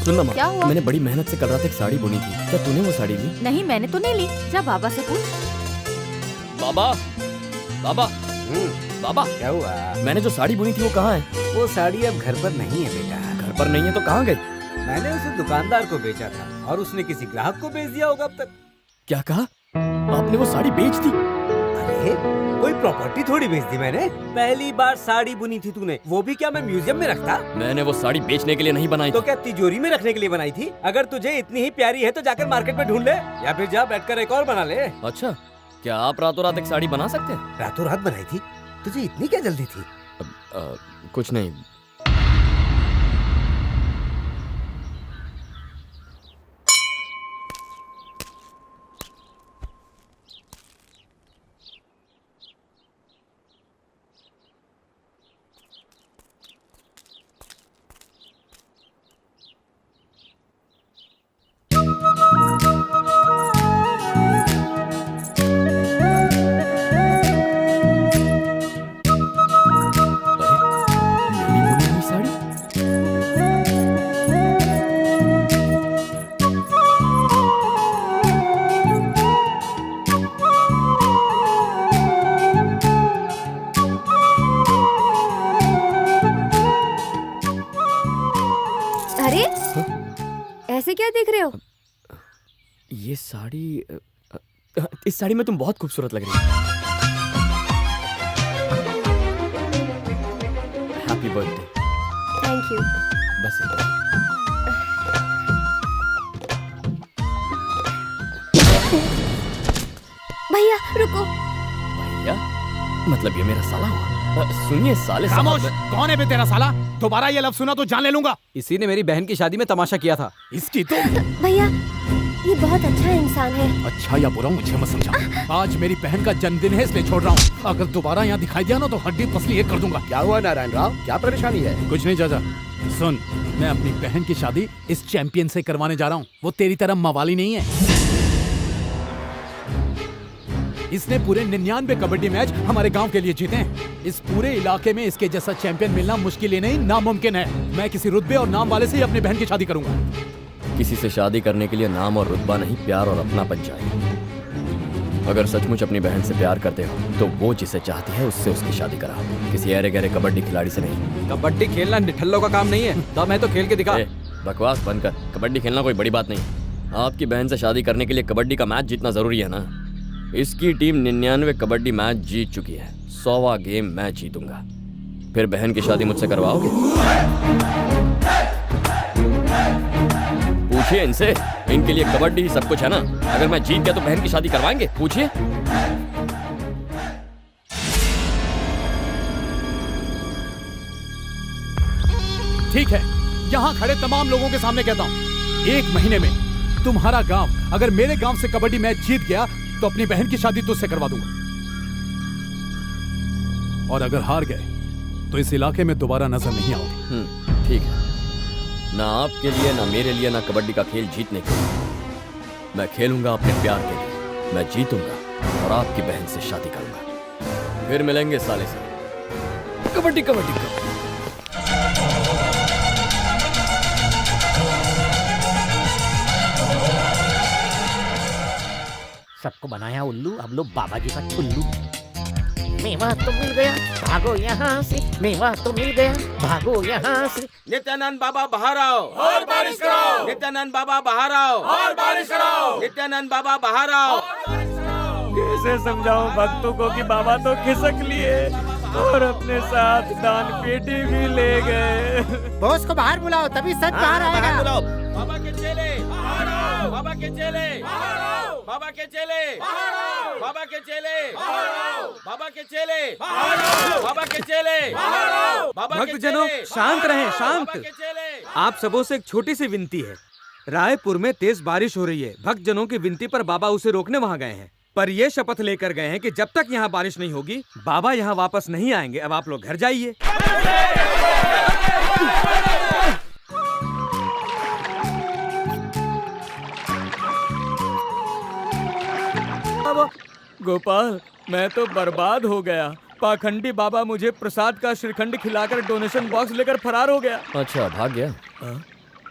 सुन ना माँ,
क्या हुआ?
मैंने बड़ी मेहनत से कल रात एक साड़ी बुनी थी। क्या तूने वो साड़ी ली?
नहीं मैंने तो नहीं ली। जा बाबा से पूछ।
बाबा, बाबा, बाबा,
क्या हुआ?
मैंने जो साड़ी बुनी थी वो कहाँ है?
वो साड़ी अब घर पर नहीं है बेटा।
घर पर नहीं है तो कहाँ गई?
मैंने उसे दुकानदार को बेचा था और उसने किसी ग्राहक को बेच दिया होगा अब तक।
क्या कहा? आपने वो साड़ी बेच दी?
अरे कोई प्रॉपर्टी थोड़ी बेच दी मैंने। पहली बार साड़ी बुनी थी तूने, वो भी क्या मैं म्यूजियम में रखता?
मैंने वो साड़ी बेचने के लिए नहीं बनाई
तो
थी।
क्या तिजोरी में रखने के लिए बनाई थी? अगर तुझे इतनी ही प्यारी है तो जाकर मार्केट में ढूंढ ले, या फिर जा बैठकर एक और बना ले।
अच्छा, क्या आप रातों रात एक साड़ी बना सकते हैं?
रातों रात बनाई थी? तुझे इतनी क्या जल्दी थी?
कुछ नहीं। मेरी बुनी हुई साड़ी?
अरे ऐसे क्या देख रहे हो?
ये साड़ी इस साड़ी में तुम बहुत खूबसूरत लग रही हो। Happy birthday.
Thank you.
बस इतना।
भैया रुको।
भैया, मतलब ये मेरा साला हुआ? सुनिए साले साहब,
खामोश! कौन है बे तेरा साला? दोबारा ये लफ्ज सुना तो जान ले लूंगा।
इसी ने मेरी बहन की शादी में तमाशा किया था।
इसकी तो
भैया ये बहुत अच्छा इंसान है।
अच्छा या बुरा मुझे मत समझा। आज मेरी बहन का जन्मदिन है इसलिए छोड़ रहा हूँ। अगर दोबारा यहाँ दिखाई दिया ना तो हड्डी पसली एक कर दूंगा।
क्या हुआ नारायण राव, क्या परेशानी है?
कुछ नहीं चाचा। सुन, मैं अपनी बहन की शादी इस चैंपियन से करवाने जा रहा हूँ। वो तेरी तरह मवाली नहीं है। इसने पूरे 99 कबड्डी मैच हमारे गांव के लिए जीते हैं। इस पूरे इलाके में इसके जैसा चैंपियन मिलना मुश्किल ही नहीं नामुमकिन है। मैं किसी रुतबे और नाम वाले से ही अपनी बहन की शादी करूंगा।
किसी से शादी करने के लिए नाम और रुतबा नहीं, प्यार और अपनापन चाहिए। अगर सचमुच अपनी बहन से प्यार करते हो तो वो जिसे चाहती है उससे उसकी शादी कराओ, किसी अरे गहरे कबड्डी खिलाड़ी से नहीं।
कबड्डी खेलना निठल्लों का काम नहीं है। दम है तो खेल के दिखा।
बकवास बंद कर। कबड्डी खेलना कोई बड़ी बात नहीं। आपकी बहन से शादी करने के लिए कबड्डी का मैच जीतना जरूरी है ना। इसकी टीम 99 कबड्डी मैच जीत चुकी है। 100वां गेम मैं जीतूंगा। फिर बहन की शादी मुझसे करवाओगे? पूछिए इनसे। इनके लिए कबड्डी ही सब कुछ है ना। अगर मैं जीत गया तो बहन की शादी करवाएंगे? पूछिए।
ठीक है, यहाँ खड़े तमाम लोगों के सामने कहता हूँ, 1 महीने में तुम्हारा गांव अगर मेरे गांव से कबड्डी मैच जीत गया तो अपनी बहन की शादी तुझसे करवा दूंगा। और अगर हार गए तो इस इलाके में दोबारा नजर नहीं आओगे।
ठीक है। ना आपके लिए, ना मेरे लिए, ना कबड्डी का खेल जीतने के लिए। मैं खेलूंगा अपने प्यार के लिए। मैं जीतूंगा और आपकी बहन से शादी करूंगा। फिर मिलेंगे साले से। कबड्डी कबड्डी कबड्डी।
सबको बनाया उल्लू, अब लो बाबा जी का चुल्लू। मेवा तो मिल गया, भागो यहाँ से, मेवा तो मिल गया, भागो यहाँ से।
नित्यानंद बाबा बाहर आओ और बारिश कराओ। नित्यानंद बाबा बाहर आओ और बारिश कराओ। नित्यानंद बाबा बाहर आओ।
कैसे समझाऊं भक्तों को कि बाबा तो खिसक लिए और अपने साथ दान पेटी भी ले गए।
बॉस को बाहर बुलाओ, तभी सच बाहर आएगा।
बाबा के चेले बाहर आओ। बाबा के चेले बाहर आओ। बाबा के चेले बाहर आओ। बाबा के चेले बाहर आओ। बाबा के चेले बाहर आओ। बाबा के चेले बाहर आओ। भक्तजनों शांत रहें, शांत। आप सबों से एक छोटी सी विनती है। रायपुर में तेज बारिश हो रही है। भक्तजनों की विनती पर बाबा उसे रोकने वहाँ गए हैं, पर ये शपथ लेकर गए हैं कि जब तक यहाँ बारिश नहीं होगी बाबा यहाँ वापस नहीं आएंगे। अब आप लोग घर जाइए।
गोपाल, मैं तो बर्बाद हो गया। पाखंडी बाबा मुझे प्रसाद का श्रीखंड खिलाकर डोनेशन बॉक्स लेकर फरार हो गया।
अच्छा, भाग गया?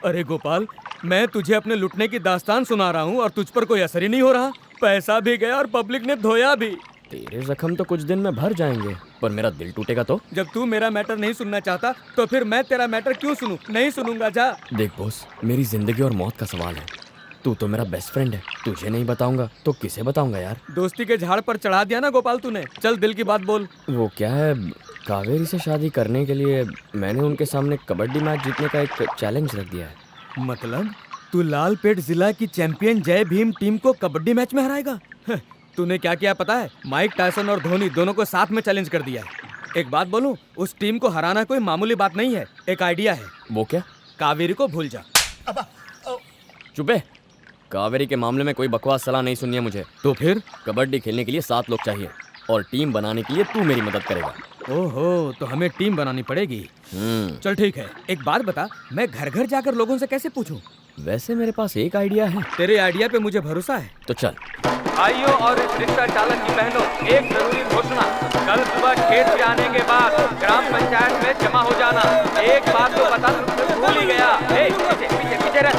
अरे गोपाल, मैं तुझे अपने लुटने की दास्तान सुना रहा हूँ और तुझ पर कोई असर ही नहीं हो रहा। पैसा भी गया और पब्लिक ने धोया भी।
तेरे जख्म तो कुछ दिन में भर जाएंगे, पर मेरा दिल टूटेगा तो?
जब तू मेरा मैटर नहीं सुनना चाहता तो फिर मैं तेरा मैटर क्यों सुनूं? नहीं सुनूंगा, जा।
देख बॉस, मेरी जिंदगी और मौत का सवाल है। तू तो मेरा बेस्ट फ्रेंड है, तुझे नहीं बताऊंगा तो किसे बताऊंगा यार?
दोस्ती के झाड़ पर चढ़ा दिया ना गोपाल तूने। चल दिल की बात बोल।
वो क्या है, कावेरी से शादी करने के लिए मैंने उनके सामने कबड्डी मैच जीतने का एक चैलेंज रख दिया है।
मतलब तू लालपेट जिला की चैंपियन जय भीम टीम को कबड्डी मैच में हराएगा? तूने क्या किया पता है? माइक टायसन और धोनी दोनों को साथ में चैलेंज कर दिया है। एक बात बोलूं, उस टीम को हराना कोई मामूली बात नहीं है। एक आइडिया है।
वो क्या?
कावेरी को भूल जा।
चुपे, कावेरी के मामले में कोई बकवास सलाह नहीं सुननी है मुझे।
तो फिर?
कबड्डी खेलने के लिए 7 लोग चाहिए और टीम बनाने के लिए तू मेरी मदद करेगा।
ओहो, तो हमें टीम बनानी पड़ेगी। चल ठीक है, एक बात बता, मैं घर घर जाकर लोगों से कैसे पूछूं?
वैसे मेरे पास एक आइडिया है।
तेरे आइडिया पे मुझे भरोसा है।
तो चल।
भाइयों और इस रिक्शा चालक की बहनों, एक जरूरी घोषणा। कल सुबह खेत से आने के बाद ग्राम पंचायत में जमा हो जाना। एक बात तो बता भूल ही गया। पीछे पीछे पीछे रह।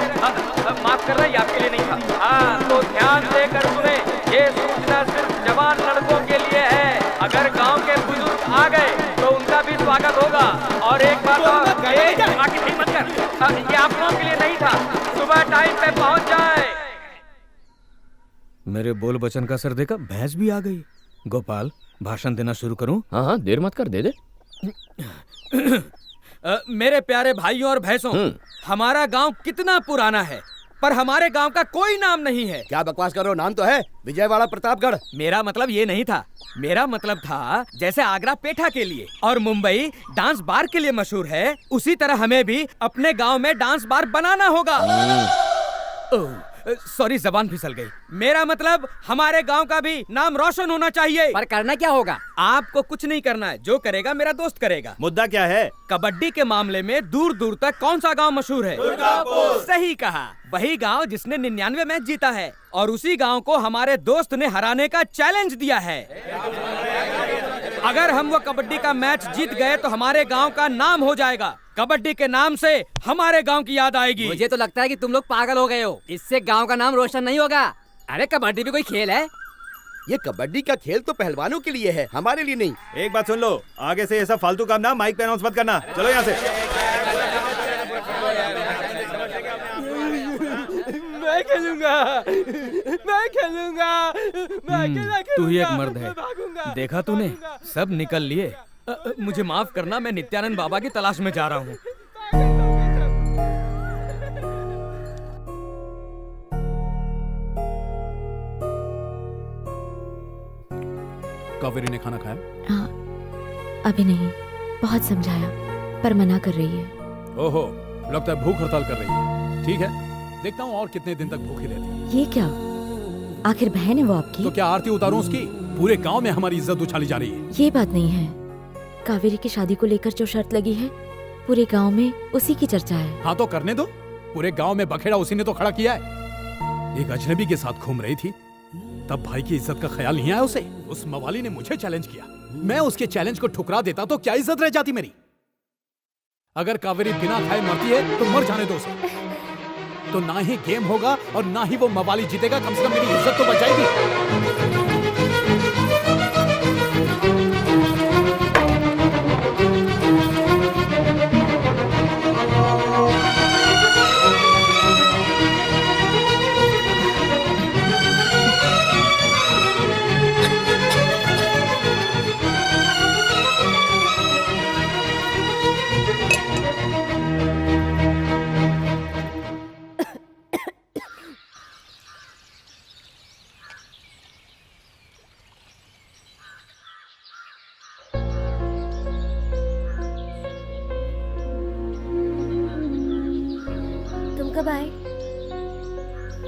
माफ करना, ये आपके लिए नहीं था। हाँ, तो ध्यान देकर सुने, ये सूचना सिर्फ जवान लड़कों के लिए है। अगर गांव के बुजुर्ग आ गए तो उनका भी स्वागत होगा। और एक बात और, मत कर, ये आप लोगों के लिए नहीं था। सुबह टाइम पे पहुंच जाए।
मेरे बोल बचन का असर देखा, भैंस भी आ गई। गोपाल, भाषण देना शुरू करूं?
हाँ हाँ, देर मत कर, दे दे।
मेरे प्यारे भाइयों और भैंसों, हमारा गांव कितना पुराना है, पर हमारे गांव का कोई नाम नहीं है।
क्या बकवास कर रहे हो? नाम तो है, विजयवाड़ा प्रतापगढ़।
मेरा मतलब ये नहीं था। मेरा मतलब था जैसे आगरा पेठा के लिए और मुंबई डांस बार के लिए मशहूर है, उसी तरह हमें भी अपने गांव में डांस बार बनाना होगा। सॉरी, जबान फिसल गई। मेरा मतलब हमारे गांव का भी नाम रोशन होना चाहिए।
पर करना क्या होगा?
आपको कुछ नहीं करना है, जो करेगा मेरा दोस्त करेगा।
मुद्दा क्या है?
कबड्डी के मामले में दूर दूर तक कौन सा गांव मशहूर है? दुर्गापुर। सही कहा, वही गांव जिसने 99 मैच जीता है और उसी गांव को हमारे दोस्त ने हराने का चैलेंज दिया है। अगर हम वो कबड्डी का मैच जीत गए तो हमारे गांव का नाम हो जाएगा। कबड्डी के नाम से हमारे गांव की याद आएगी।
मुझे तो लगता है कि तुम लोग पागल हो गए हो। इससे गांव का नाम रोशन नहीं होगा। अरे कबड्डी भी कोई खेल है?
ये कबड्डी का खेल तो पहलवानों के लिए है, हमारे लिए नहीं।
एक बात सुन लो, आगे से ये सब फालतू काम ना माइक पे अनाउंस मत करना। चलो यहाँ से।
मैं खेलूंगा, मैं खेलूंगा, मैं अकेला खेलूंगा। तू ही एक मर्द है, देखा तूने, सब निकल लिए। मुझे माफ करना, मैं नित्यानंद बाबा की तलाश में जा रहा हूँ।
कावेरी ने खाना खाया?
हाँ, अभी नहीं, बहुत समझाया पर मना कर रही है।
ओहो, लगता है भूख हड़ताल कर रही है। ठीक है, देखता हूँ और कितने दिन तक भूखी रहती है।
ये क्या, आखिर बहन है वो आपकी?
तो क्या आरती उतारूं उसकी? पूरे गांव में हमारी इज्जत उछाली जा रही है।
ये बात नहीं है, कावेरी की शादी को लेकर जो शर्त लगी है पूरे गांव में उसी की चर्चा है।
हाँ तो करने दो, पूरे गांव में बखेड़ा उसी ने तो खड़ा किया है। एक अजनबी के साथ घूम रही थी, तब भाई की इज्जत का ख्याल नहीं आया उसे। उस मवाली ने मुझे चैलेंज किया, मैं उसके चैलेंज को ठुकरा देता तो क्या इज्जत रह जाती मेरी। अगर कावेरी बिना खाए मरती है तो मर जाने दो उसे। तो ना ही गेम होगा और ना ही वो मवाली जीतेगा। कम से कम मेरी इज्जत तो बचाएगी।
तुम कब आए?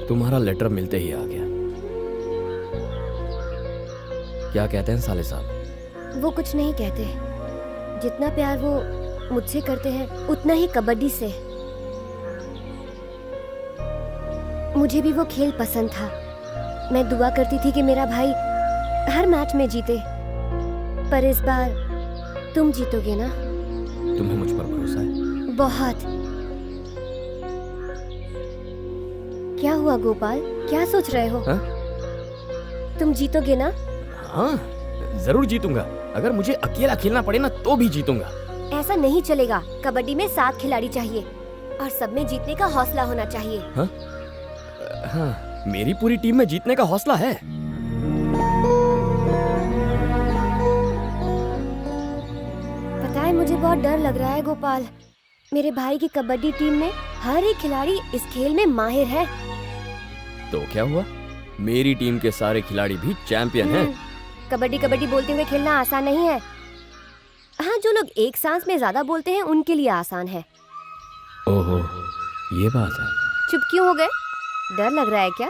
तुम्हारा लेटर मिलते ही आ गया। क्या कहते हैं साले साहब?
वो कुछ नहीं कहते। जितना प्यार वो मुझसे करते हैं उतना ही कबड्डी से। मुझे भी वो खेल पसंद था। मैं दुआ करती थी कि मेरा भाई हर मैच में जीते, पर इस बार तुम जीतोगे ना?
तुम्हें मुझ पर भरोसा है?
बहुत। क्या हुआ गोपाल, क्या सोच रहे हो?
हा?
तुम जीतोगे ना?
हाँ, जरूर जीतूंगा। अगर मुझे अकेला खेलना पड़े ना तो भी जीतूंगा।
ऐसा नहीं चलेगा। कबड्डी में 7 खिलाड़ी चाहिए और सब में जीतने का हौसला होना चाहिए।
हाँ? हाँ, मेरी पूरी टीम में जीतने का हौसला है।
पता है, मुझे बहुत डर लग रहा है गोपाल। मेरे भाई की कबड्डी टीम में हर एक खिलाड़ी इस खेल में माहिर है।
तो क्या हुआ? मेरी टीम के सारे खिलाड़ी भी चैंपियन हैं।
कबड्डी कबड्डी बोलते हुए खेलना आसान नहीं है। हाँ, जो लोग एक सांस में ज्यादा बोलते हैं उनके लिए आसान है।
ओहो, ये बात है।
चुप क्यों हो गए? डर लग रहा है क्या?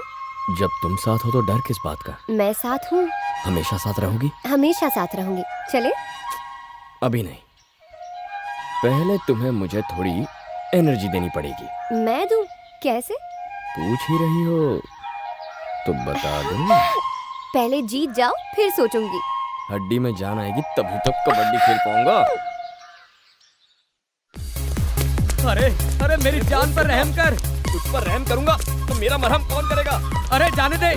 जब तुम साथ हो तो डर किस बात का?
मैं साथ हूँ।
हमेशा साथ रहोगी?
हमेशा साथ रहूंगी। चले?
अभी नहीं, पहले तुम्हें मुझे थोड़ी एनर्जी देनी पड़ेगी।
मैं दूं? कैसे?
पूछ ही रही हो तो बता दूं।
पहले जीत जाओ फिर सोचूंगी।
हड्डी में जान आएगी तभी तो कबड्डी खेल पाऊंगा।
अरे अरे, मेरी जान पर रहम कर।
तुझ पर रहम करूंगा तो मेरा मरहम कौन करेगा?
अरे जाने दे।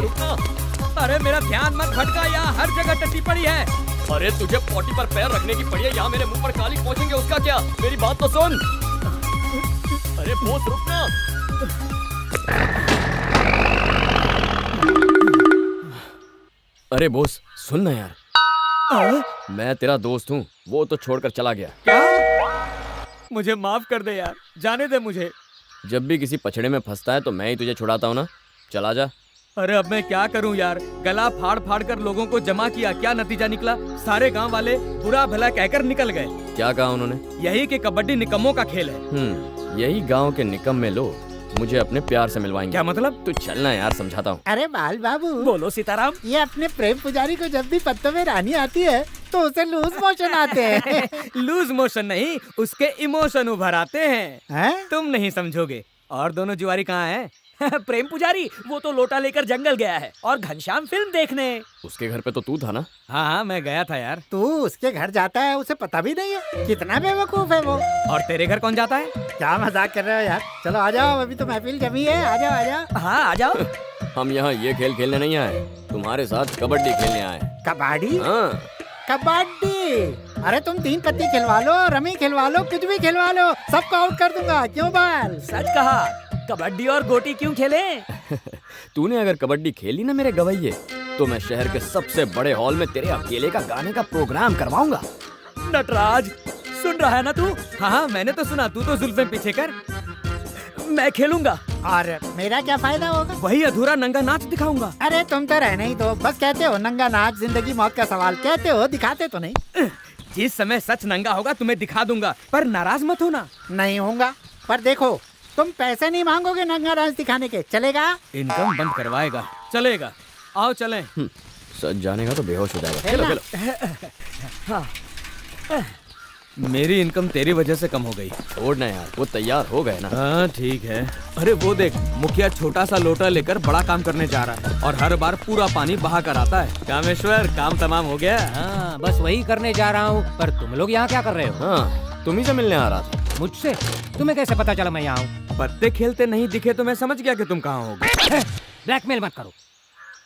अरे मेरा ध्यान मत भटका, यहाँ हर जगह टट्टी पड़ी है।
अरे तुझे पोटी पर पैर रखने की पड़ी है, यहाँ मेरे मुंह पर काली पहुंचेंगे उसका क्या? मेरी बात तो सुन। अरे बोस रुकना। अरे बोस सुन ना यार, मैं तेरा दोस्त हूँ, वो तो छोड़कर चला गया।
क्या? मुझे माफ कर दे यार, जाने दे मुझे।
जब भी किसी पछड़े में फंसता है तो मैं ही तुझे छुड़ाता हूँ ना। चला जा।
अरे अब मैं क्या करूं यार, गला फाड़ फाड़ कर लोगों को जमा किया, क्या नतीजा निकला? सारे गांव वाले बुरा भला कहकर निकल गए।
क्या कहा उन्होंने?
यही कि कबड्डी निकम्मों का खेल है।
यही गांव के निकम्मे लोग मुझे अपने प्यार से मिलवाएंगे।
क्या मतलब?
तू चलना यार, समझाता हूँ।
अरे बाल बाबू,
बोलो सीताराम।
ये अपने प्रेम पुजारी को जब भी पत्तों में रानी आती है तो उसे लूज मोशन आते हैं।
लूज मोशन नहीं, उसके इमोशन उभर आते हैं। तुम नहीं समझोगे। और दोनों जुआरी कहाँ हैं? प्रेम पुजारी वो तो लोटा लेकर जंगल गया है और घनश्याम फिल्म देखने।
उसके घर पे तो तू था ना?
हाँ, मैं गया था यार।
तू उसके घर जाता है, उसे पता भी नहीं है। कितना बेवकूफ है वो।
और तेरे घर कौन जाता है?
क्या मजाक कर रहे हो यार? चलो आ जाओ, अभी तो महफिल जमी है। आ जाओ आ जाओ।
हाँ आ जाओ।
हम यहाँ ये खेल खेलने नहीं आए, तुम्हारे साथ कबड्डी खेलने आए।
कबड्डी?
हाँ
कबड्डी। अरे तुम 3 पत्ती खिलवा लो, रमी खिलवा लो, कुछ भी खिलवा लो, सबको आउट कर दूंगा। क्यों बाल?
सच कहा। कबड्डी और गोटी क्यों खेले?
तूने अगर कबड्डी खेली ना मेरे गवैये, तो मैं शहर के सबसे बड़े हॉल में तेरे अकेले का गाने का प्रोग्राम करवाऊंगा।
नटराज सुन रहा है ना तू? हाँ, मैंने तो सुना। तू तो जुल्फें पीछे कर, मैं खेलूंगा।
और मेरा क्या फायदा होगा?
वही अधूरा नंगा नाच दिखाऊंगा।
अरे तुम तो रहने ही दो, बस कहते हो नंगा नाच, जिंदगी मौत का सवाल। कहते हो, दिखाते तो नहीं।
जिस समय सच नंगा होगा तुम्हें दिखा दूंगा, पर नाराज मत होना।
नहीं होगा, पर देखो तुम पैसे नहीं मांगोगे नंगा नाच दिखाने के, चलेगा?
इनकम बंद करवाएगा। चलेगा, आओ चलें।
सच जानेगा तो बेहोश हो जाएगा। चलो चलो।
हाँ। मेरी इनकम तेरी वजह से कम हो गई।
छोड़ना यार, वो तैयार हो गए ना।
हाँ ठीक है। अरे वो देख, मुखिया छोटा सा लोटा लेकर बड़ा काम करने जा रहा है और हर बार पूरा पानी बहा कर आता है। कामेश्वर, काम तमाम हो गया?
हाँ, बस वही करने जा रहा हूँ। पर तुम लोग यहाँ क्या कर रहे हो?
हाँ, तुम ही से मिलने आ रहा था।
मुझसे? तुम्हें कैसे पता चला मैं यहाँ हूँ?
पत्ते खेलते नहीं दिखे तो मैं समझ गया कि तुम कहाँ होगे।
ब्लैकमेल मत करो।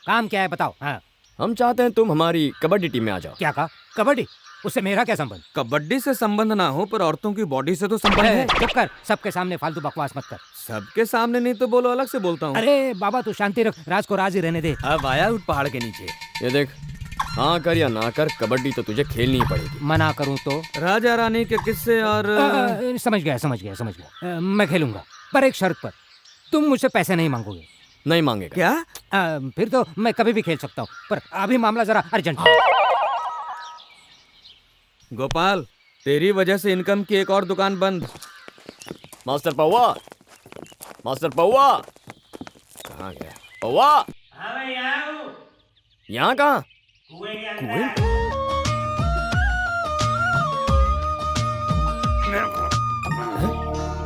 काम क्या है बताओ। हाँ।
हम चाहते हैं तुम हमारी कबड्डी टीम में आ जाओ।
क्या कहा? कबड्डी? उससे मेरा क्या संबंध?
कबड्डी से संबंध ना हो पर औरतों की बॉडी से तो संबंध है।
चुप कर, सबके सामने फालतू बकवास मत कर।
सबके सामने नहीं तो बोलो, अलग से बोलता हूँ।
अरे बाबा तू शांति रख, राज को राज ही रहने दे।
अब आया उठ पहाड़ के नीचे।
ये देख, हाँ कर या ना कर, कबड्डी तो तुझे खेलनी ही पड़ेगी।
मना करूँ तो?
राजा रानी के किस्से और
समझ गया। मैं खेलूंगा पर एक शर्त पर। तुम मुझसे पैसे नहीं मांगोगे?
नहीं मांगेगा।
क्या? फिर तो मैं कभी भी खेल सकता हूँ, पर अभी मामला जरा अर्जेंट।
गोपाल, तेरी वजह से इनकम की एक और दुकान बंद।
मास्टर पौवा, मास्टर पौवा, कहाँ गया पौवा? यहाँ कहाँ? कुएं?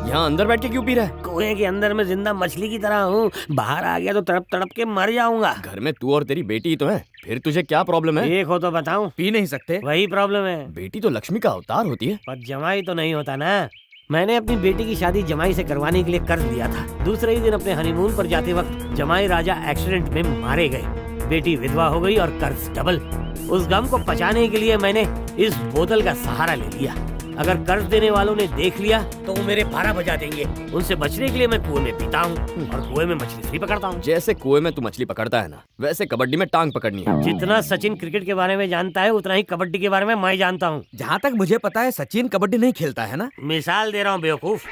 यहाँ अंदर बैठ के क्यों पी रहा है?
कुएं के अंदर मैं जिंदा मछली की तरह हूँ, बाहर आ गया तो तड़प तड़प के मर जाऊंगा।
घर में तू और तेरी बेटी ही तो है, फिर तुझे क्या प्रॉब्लम है?
एक हो तो बताऊं?
पी नहीं सकते?
वही प्रॉब्लम है।
बेटी तो लक्ष्मी का अवतार होती है।
पर जमाई तो नहीं होता ना। मैंने अपनी बेटी की शादी जमाई से करवाने के लिए कर्ज लिया था। दूसरे ही दिन अपने हनीमून पर जाते वक्त जमाई राजा एक्सीडेंट में मारे गए। बेटी विधवा हो गई और कर्ज डबल। उस गम को पचाने के लिए मैंने इस बोतल का सहारा ले लिया। अगर कर्ज देने वालों ने देख लिया तो वो मेरे 12 बजा देंगे। उनसे बचने के लिए मैं कुएं में पीता हूँ और कुएं में मछली फ्री पकड़ता हूँ।
जैसे कुएं में तू मछली पकड़ता है ना, वैसे कबड्डी में टांग पकड़नी है।
जितना सचिन क्रिकेट के बारे में जानता है उतना ही कबड्डी के बारे में मैं जानता हूँ।
जहाँ तक मुझे पता है सचिन कबड्डी नहीं खेलता है ना।
मिसाल दे रहा हूँ बेवकूफ।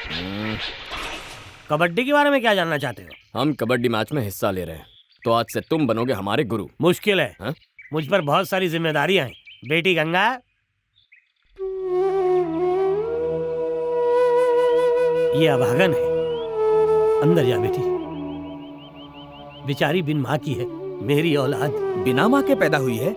कबड्डी के बारे में क्या जानना चाहते हो?
हम कबड्डी मैच में हिस्सा ले रहे हैं, तो आज से तुम बनोगे हमारे गुरु।
मुश्किल है। मुझ पर बहुत सारी जिम्मेदारियां हैं। बेटी गंगा, ये अभागन है, अंदर जा बेटी। बेचारी बिन माँ की है, मेरी औलाद
बिना माँ के पैदा हुई है।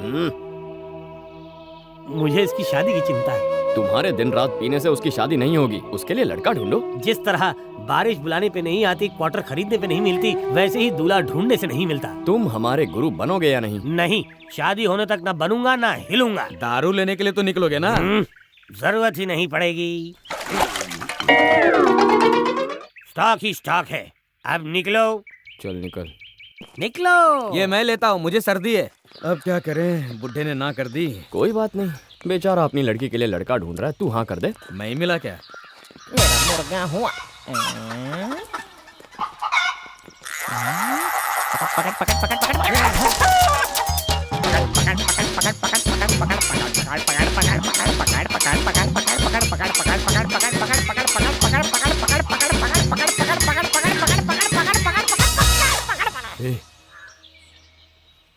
मुझे इसकी शादी की चिंता है।
तुम्हारे दिन रात पीने से उसकी शादी नहीं होगी, उसके लिए लड़का ढूंढो।
जिस तरह बारिश बुलाने पे नहीं आती, क्वार्टर खरीदने पे नहीं मिलती, वैसे ही दूल्हा ढूंढने से नहीं मिलता।
तुम हमारे गुरु बनोगे या नहीं?
नहीं, शादी होने तक ना बनूंगा ना हिलूंगा।
दारू लेने के लिए तो निकलोगे ना?
जरूरत ही नहीं पड़ेगी। स्टॉक ही स्टॉक है। अब निकलो।
चल निकल।
निकलो।
ये मैं लेता हूँ, मुझे सर्दी है। अब क्या करें, बुढ़े ने ना कर दी।
कोई बात नहीं, बेचारा अपनी लड़की के लिए लड़का ढूंढ रहा है, तू हाँ कर दे।
मैं ही मिला क्या?
मेरा मुर्गा हुआ।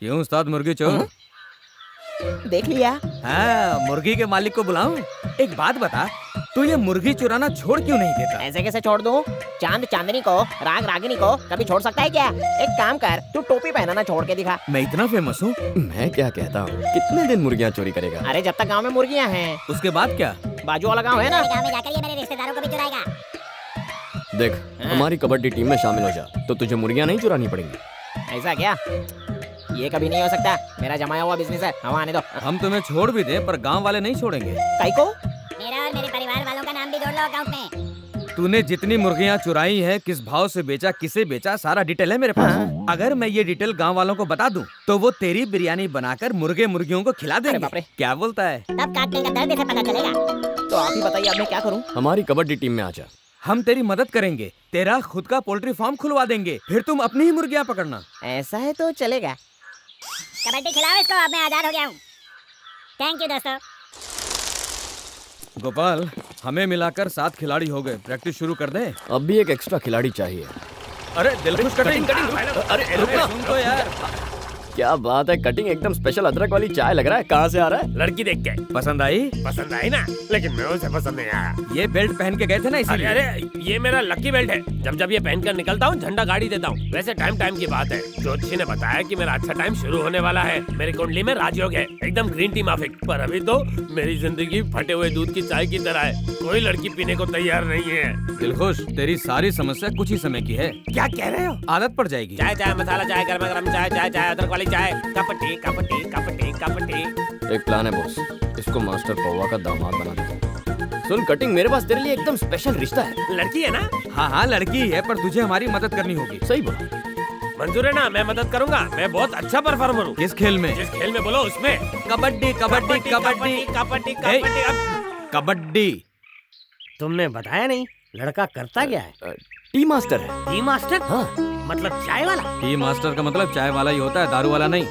क्यों उस्ताद मुर्गी चोर?
देख लिया?
हाँ, मुर्गी के मालिक को बुलाऊं? एक बात बता, तू ये मुर्गी चुराना छोड़ क्यों नहीं देता?
ऐसे कैसे छोड़ दूं? चांद चांदनी को, राग रागिनी को कभी छोड़ सकता है क्या? एक काम कर, तू टोपी पहनाना छोड़ के दिखा।
मैं इतना फेमस हूँ?
मैं क्या कहता हूँ, कितने दिन मुर्गियाँ चोरी करेगा?
अरे जब तक गांव में मुर्गियाँ हैं।
उसके बाद क्या?
बाजू वाला गांव है ना?
गांव में जाकर ये मेरे रिश्तेदारों को भी चुराएगा।
देख, हमारी कबड्डी टीम में शामिल हो जा, तो तुझे मुर्गियाँ नहीं चुरानी पड़ेंगी।
ऐसा क्या? ये कभी नहीं हो सकता, मेरा जमाया हुआ बिजनेस है। हवा आने दो।
हम तुम्हें छोड़ भी दे पर गांव वाले नहीं छोड़ेंगे।
काई को?
मेरा और मेरे परिवार वालों का नाम भी जोड़ लो अकाउंट में।
तूने जितनी मुर्गियाँ चुराई हैं, किस भाव से बेचा, किसे बेचा, सारा डिटेल है मेरे पास। अगर मैं ये डिटेल गांव वालों को बता दूं, तो वो तेरी बिरयानी बनाकर मुर्गे मुर्गियों को खिला देंगे। क्या बोलता है?
तब काटने का दर्द इसे पता चलेगा।
तो आप ही बताइए, अब मैं क्या करूं?
हमारी कबड्डी टीम में आ जा।
हम तेरी मदद करेंगे, तेरा खुद का पोल्ट्री फार्म खुलवा देंगे, फिर तुम अपनी ही मुर्गियाँ पकड़ना।
ऐसा है तो चलेगा।
कबड्डी खिलाओ इसको, अब मैं आजाद हो गया हूँ। थैंक यू दोस्तों।
गोपाल, हमें मिलाकर 7 खिलाड़ी हो गए, प्रैक्टिस शुरू कर दें?
अब भी एक एक्स्ट्रा खिलाड़ी चाहिए।
अरे दिल खुश कटिंग।
अरे रुकना।
सुन तो यार।
क्या बात है, कटिंग एकदम स्पेशल अदरक वाली चाय लग रहा है। कहाँ से आ रहा है?
लड़की देख के
पसंद आई?
पसंद आई ना, लेकिन मैं उसे पसंद नहीं आया।
ये बेल्ट पहन के गए थे ना इसीलिए।
अरे ये मेरा लकी बेल्ट है। जब जब ये पहनकर निकलता हूँ झंडा गाड़ी देता हूँ। वैसे टाइम टाइम की बात है, ज्योतिषी ने बताया कि मेरा अच्छा टाइम शुरू होने वाला है। मेरी कुंडली में राजयोग है, एकदम ग्रीन टी माफिक। पर अभी तो मेरी जिंदगी फटे हुए दूध की चाय की तरह है। कोई लड़की पीने को तैयार नहीं है।
दिलखुश, तेरी सारी समस्या कुछ ही समय की है।
क्या कह रहे हो?
आदत पड़ जाएगी।
चाय चाय मसाला चाय, गर्मा गर्म चाय, चाय चाय अदरक वाली चाय, कपटी कपटी कपटी कपटी।
एक प्लान है बॉस, इसको मास्टर पौवा का दामाद बना देता हूँ। सुन कटिंग, मेरे पास तेरे लिए एकदम स्पेशल रिश्ता है।
लड़की है ना?
हाँ हाँ लड़की ही है, पर तुझे हमारी मदद करनी होगी।
सही बोला।
मंजूर है ना? मैं मदद करूंगा। मैं बहुत अच्छा परफॉर्मर हूँ।
किस खेल में?
जिस खेल में बोलो उसमें।
कबड्डी कबड्डी कबड्डी
कबड्डी
ए, कबड्डी।
तुमने बताया नहीं, लड़का करता क्या है?
टी मास्टर है।
T master?
हाँ।
मतलब चाय वाला?
टी मास्टर का मतलब चाय वाला ही होता है, दारू वाला नहीं।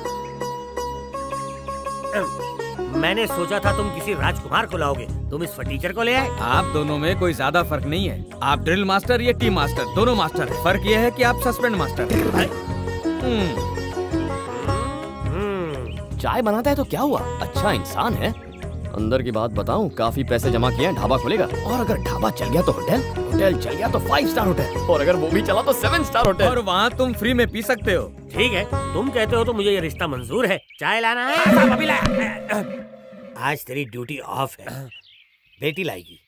मैंने सोचा था तुम किसी राजकुमार को लाओगे, तुम इस फटीचर को ले आए।
आप दोनों में कोई ज्यादा फर्क नहीं है। आप ड्रिल मास्टर, ये टी मास्टर, दोनों मास्टर है। फर्क ये है कि आप सस्पेंड मास्टर हैं।
चाय बनाता है तो क्या हुआ, अच्छा इंसान है। अंदर की बात बताऊं, काफी पैसे जमा किए हैं, ढाबा खोलेगा। और अगर ढाबा चल गया तो होटल, होटल चल गया तो 5 स्टार होटल, और अगर वो भी चला तो 7 स्टार होटल।
और वहाँ तुम फ्री में पी सकते हो।
ठीक है, तुम कहते हो तो मुझे ये रिश्ता मंजूर है। चाय लाना है? अभी लाया। आज तेरी ड्यूटी ऑफ है, बेटी लाएगी।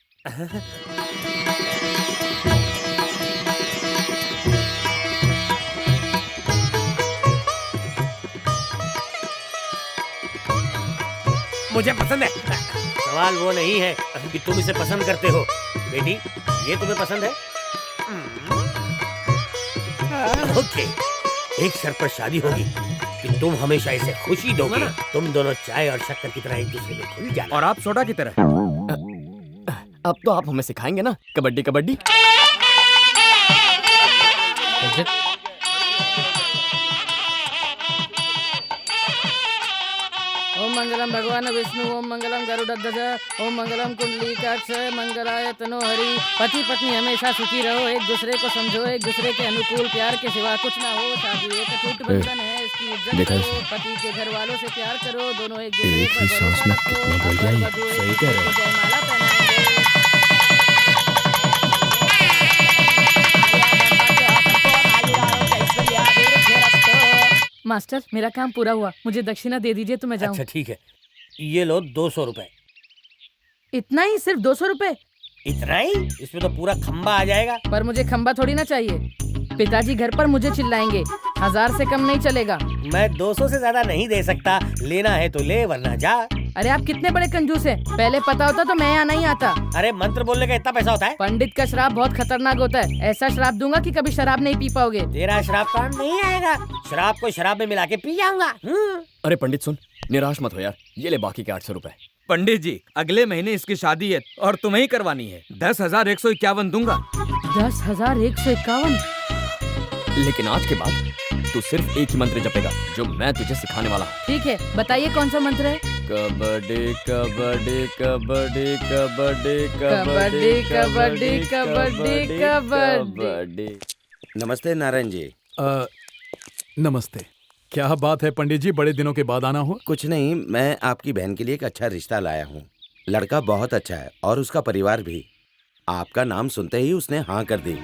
मुझे पसंद है। सवाल वो नहीं है कि तुम इसे पसंद करते हो। बेटी, ये तुम्हें पसंद है? ओके, एक शर्त पर शादी होगी कि तुम हमेशा इसे खुशी दोगे। तुम दोनों चाय और शक्कर की तरह एक दूसरे में घुल जाना।
और आप सोडा की तरह।
अब तो आप हमें सिखाएंगे ना कबड्डी कबड्डी।
ओम मंगलम भगवान विष्णु, ओम मंगलम गरुड़ध्वज, ओम मंगलम कुंडलीकाक्ष, मंगलाय तनोहरि। पति पत्नी हमेशा सुखी रहो, एक दूसरे को समझो, एक दूसरे के अनुकूल, प्यार के सिवा कुछ ना हो। शादी एक अटूट बंधन है, इसकी इज्जत करो। पति के घर वालों से प्यार करो, दोनों एक दूसरे
एक ही सांस में कितना बोल गया ये, सही कह रहे हो।
जयमाला पहनाएंगे। मास्टर, मेरा काम पूरा हुआ, मुझे दक्षिणा दे दीजिए तो मैं जाऊं।
अच्छा ठीक है, ये लो 200 रुपए।
इतना ही? सिर्फ 200 रुपए?
इतना ही? इसमें तो पूरा खंबा आ जाएगा।
पर मुझे खंबा थोड़ी ना चाहिए, पिताजी घर पर मुझे चिल्लाएंगे। 1000 से कम नहीं चलेगा।
मैं 200 से ज्यादा नहीं दे सकता, लेना है तो ले वरना जा।
अरे आप कितने बड़े कंजूस हैं, पहले पता होता तो मैं यहाँ नहीं आता।
अरे मंत्र बोलने का इतना पैसा होता है?
पंडित का श्राप बहुत खतरनाक होता है, ऐसा श्राप दूंगा कि कभी शराब नहीं पी पाओगे।
तेरा श्राप काम नहीं आएगा, श्राप को शराब में मिला के पी जाऊंगा।
अरे पंडित सुन, निराश मत हो यार, ये ले बाकी के 800 रुपए।
पंडित जी, अगले महीने इसकी शादी है और तुम्हें ही करवानी है। 10,151 दूंगा।
10,151?
लेकिन आज के बाद तू सिर्फ एक ही मंत्र जपेगा जो मैं तुझे सिखाने वाला हूँ।
ठीक है, बताइए कौन सा मंत्र है?
कबड्डी कबड्डी कबड्डी कबड्डी
कबड्डी कबड्डी कबड्डी कबड्डी।
नमस्ते नारायण जी।
नमस्ते। क्या बात है पंडित जी, बड़े दिनों के बाद आना हुआ?
कुछ नहीं, मैं आपकी बहन के लिए एक अच्छा रिश्ता लाया हूँ। लड़का बहुत अच्छा है और उसका परिवार भी। आपका नाम सुनते ही उसने हाँ कर दी।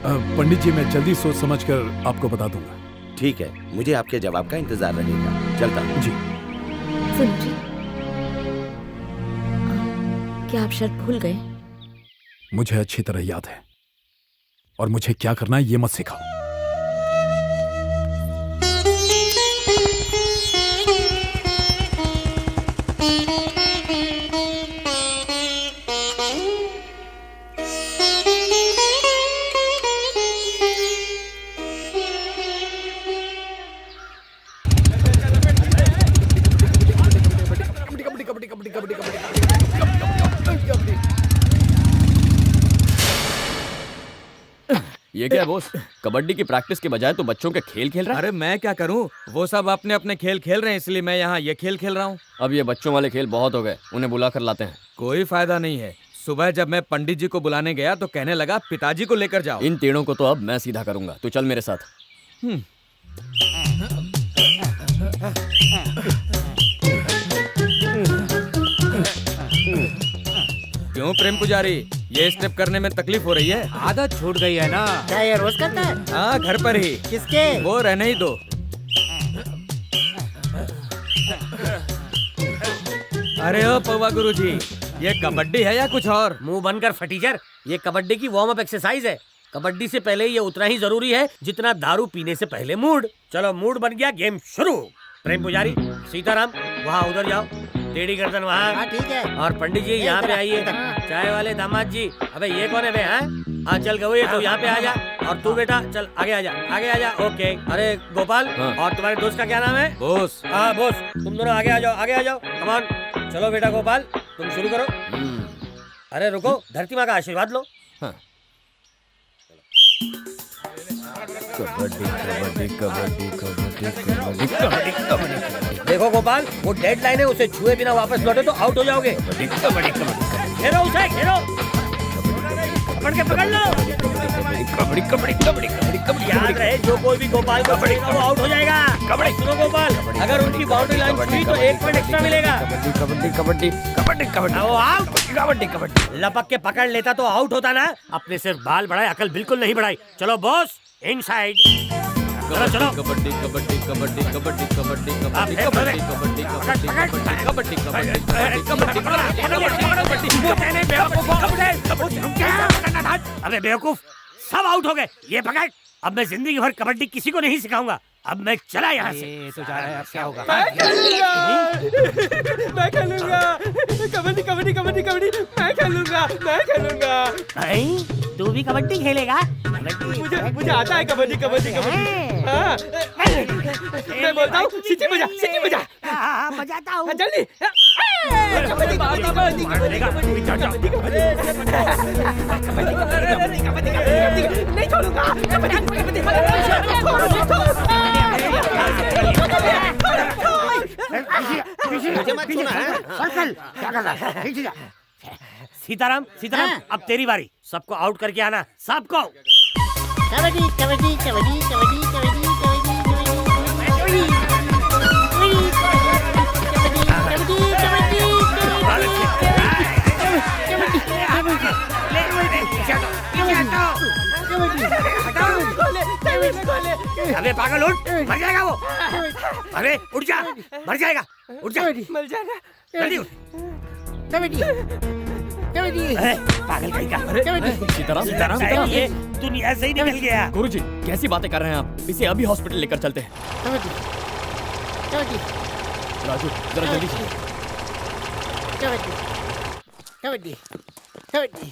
पंडित जी, मैं जल्दी सोच समझ कर आपको बता दूंगा।
ठीक है, मुझे आपके जवाब का इंतजार रहेगा। चलता हूँ।
जी।
सुनो जी, क्या आप शर्त भूल गए?
मुझे अच्छी तरह याद है, और मुझे क्या करना है ये मत सिखाओ।
ये क्या है बॉस, कबड्डी की प्रैक्टिस के बजाय तो बच्चों के खेल खेल रहा है।
अरे मैं क्या करूं, वो सब अपने अपने खेल खेल रहे हैं, इसलिए मैं यहाँ ये खेल खेल रहा हूँ।
अब ये बच्चों वाले खेल बहुत हो गए, उन्हें बुला कर लाते हैं।
कोई फायदा नहीं है। सुबह जब मैं पंडित जी को बुलाने गया तो कहने लगा पिताजी को लेकर जाओ।
इन तीनों को तो अब मैं सीधा करूंगा, तू चल मेरे साथ।
क्यों प्रेम पुजारी, ये स्टेप करने में तकलीफ हो रही है?
आदत छूट गई है ना। क्या ये रोज करता है?
हाँ, घर पर ही।
किसके?
वो रहने ही दो। अरे ओ पौवा गुरुजी, ये कबड्डी है या कुछ और?
मुंह बनकर फटीचर, ये कबड्डी की वार्म अप एक्सरसाइज है। कबड्डी से पहले ये उतना ही जरूरी है जितना दारू पीने से पहले मूड। चलो मूड बन गया, गेम शुरू। प्रेम पुजारी, सीताराम, वहाँ उधर जाओ, टेढ़ी गर्दन वहाँ।
ठीक है।
और पंडित जी यहाँ पे आइए। चाय वाले दामाद जी, अबे ये कौन है बे? हाँ चल गए, तू यहाँ पे आ जा। और तू बेटा चल आगे आ जा, आगे आ जा। ओके। अरे गोपाल, और तुम्हारे दोस्त का क्या नाम है?
बोस।
हाँ बोस, तुम दोनों आगे आ जाओ, आगे आ जाओ। कमान, चलो बेटा गोपाल, तुम शुरू करो। अरे रुको, धरती माँ का आशीर्वाद लो।
कबड्डी कबड्डी कबड्डी कबड्डी कबड्डी कबड्डी कबड्डी।
देखो गोपाल, वो डेड लाइन है, उसे छुए बिना वापस लौटे तो आउट हो जाओगे।
कबड्डी कबड्डी कबड्डी।
घेरो उसे, घेरो, पकड़ के पकड़ लो।
कबड्डी कबड्डी कबड्डी कबड्डी कबड्डी।
याद रहे, जो कोई भी गोपाल को छुएगा वो आउट हो जाएगा। कबड्डी। सुनो गोपाल, अगर उनकी बाउंड्री लाइन छुई तो 1 पॉइंट एक्स्ट्रा मिलेगा।
कबड्डी कबड्डी कबड्डी कबड्डी कबड्डी।
वो आउट।
कबड्डी कबड्डी।
लपक के पकड़ लेता तो आउट होता ना। अपने सिर्फ बाल बढ़ाए, अकल बिल्कुल नहीं बढ़ाई। चलो बॉस, इनसाइड। चलो चलो।
कबड्डी कबड्डी कबड्डी कबड्डी कबड्डी कबड्डी कबड्डी कबड्डी कबड्डी कबड्डी कबड्डी।
अबे बेवकूफ, सब आउट हो गए। ये पकड़। अब मैं जिंदगी भर कबड्डी किसी को नहीं सिखाऊंगा। अब मैं चला यहाँ से।
तो जा रहा है, अब क्या होगा?
मैं खेलूंगा कबड्डी कबड्डी कबड्डी कबड्डी। मैं खेलूंगा, मैं खेलूंगा।
तू भी कबड्डी खेलेगा?
मुझे आता है कबड्डी कबड्डी कबड्डी। हाँ, मैं बोलता हूँ सीटी बजा, सीटी बजा।
बजाता हूँ।
जल्दी। कबड्डी कबड्डी कबड्डी कबड्डी कबड्डी। नहीं छोड़ूंगा। कबड्डी कबड्डी
सीताराम, सीताराम, अब तेरी बारी। सबको आउट करके आना, सबको।
कबड्डी कबड्डी कबड्डी कबड्डी कबड्डी
अबे पागल, उठ, मर जाएगा वो। अरे उठ जा, मर जाएगा, उठ जा,
मर जाएगा।
जल्दी उठ।
कबड्डी कबड्डी।
पागल कहीं का।
सीताराम सीताराम सीताराम,
ये दुनिया से ही निकल गया।
गुरुजी कैसी बातें कर रहे हैं आप? इसे अभी हॉस्पिटल लेकर चलते हैं।
कबड्डी कबड्डी
राजू जरा जल्दी से।
कबड्डी कबड्डी कबड्डी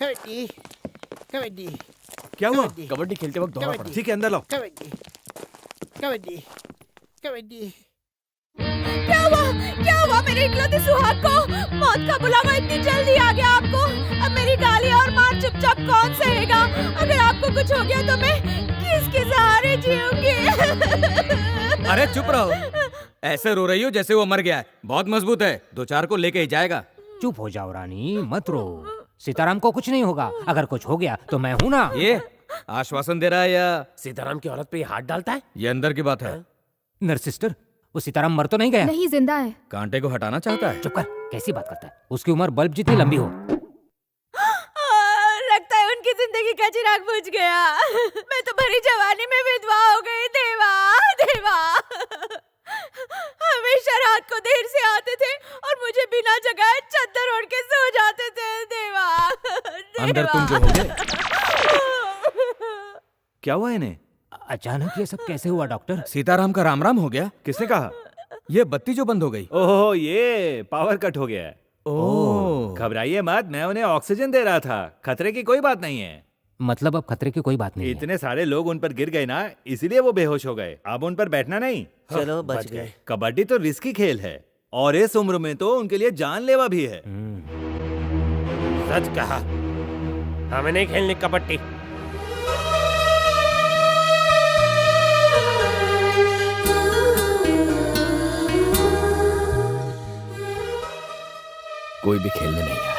कबड्डी कबड्डी।
क्या हुआ?
कबड्डी खेलते वक्त दौड़ा पड़ा।
ठीक है, अंदर लाओ।
कबड्डी कबड्डी कबड्डी।
क्या हुआ? क्या हुआ मेरे इकलौते सुहाग को? मौत का बुलावा इतनी जल्दी आ गया आपको? अब मेरी गाली और मार चुपचाप कौन सहेगा? अगर आपको कुछ हो गया तो मैं किसके सहारे जीऊंगी?
अरे चुप रहो, ऐसे रो रही हो जैसे वो मर गया है। बहुत मजबूत है, 2-4 को लेके ही जाएगा।
चुप हो जाओ रानी, मत रो। सीताराम को कुछ नहीं होगा। अगर कुछ हो गया तो मैं हूँ ना।
ये आश्वासन दे रहा है या
सीताराम की औरत पे हाथ डालता है?
ये अंदर की बात है।
नर्स सिस्टर, वो सीताराम मर तो नहीं गया?
नहीं, जिंदा है।
कांटे को हटाना चाहता है।
चुप कर, कैसी बात करता है? उसकी उम्र बल्ब जितनी लंबी हो।
लगता है उनकी जिंदगी का चिराग बुझ गया। मैं तो भरी जवानी में विधवा हो गई। देवा देवा, हमेशा रात को देर से आते थे और मुझे बिना जगाए चद्दर ओढ़ के सो जाते थे। देवा, देवा।
अंदर तुम जो होगे। क्या हुआ इन्हें?
अचानक ये सब कैसे हुआ डॉक्टर?
सीताराम का राम राम हो गया।
किसने कहा?
ये बत्ती जो बंद हो गई।
ओहो, ये पावर कट हो गया है।
ओह,
घबराइए मत, मैं उन्हें ऑक्सीजन दे रहा था। खतरे की कोई बात नहीं है।
मतलब अब खतरे की कोई बात नहीं है।
इतने सारे लोग उन पर गिर गए ना, इसीलिए वो बेहोश हो गए। अब उन पर बैठना नहीं।
चलो बच गए।
कबड्डी तो रिस्की खेल है और इस उम्र में तो उनके लिए जानलेवा भी है।
सच कहा, हमें नहीं खेलनी कबड्डी।
कोई भी खेलने नहीं है।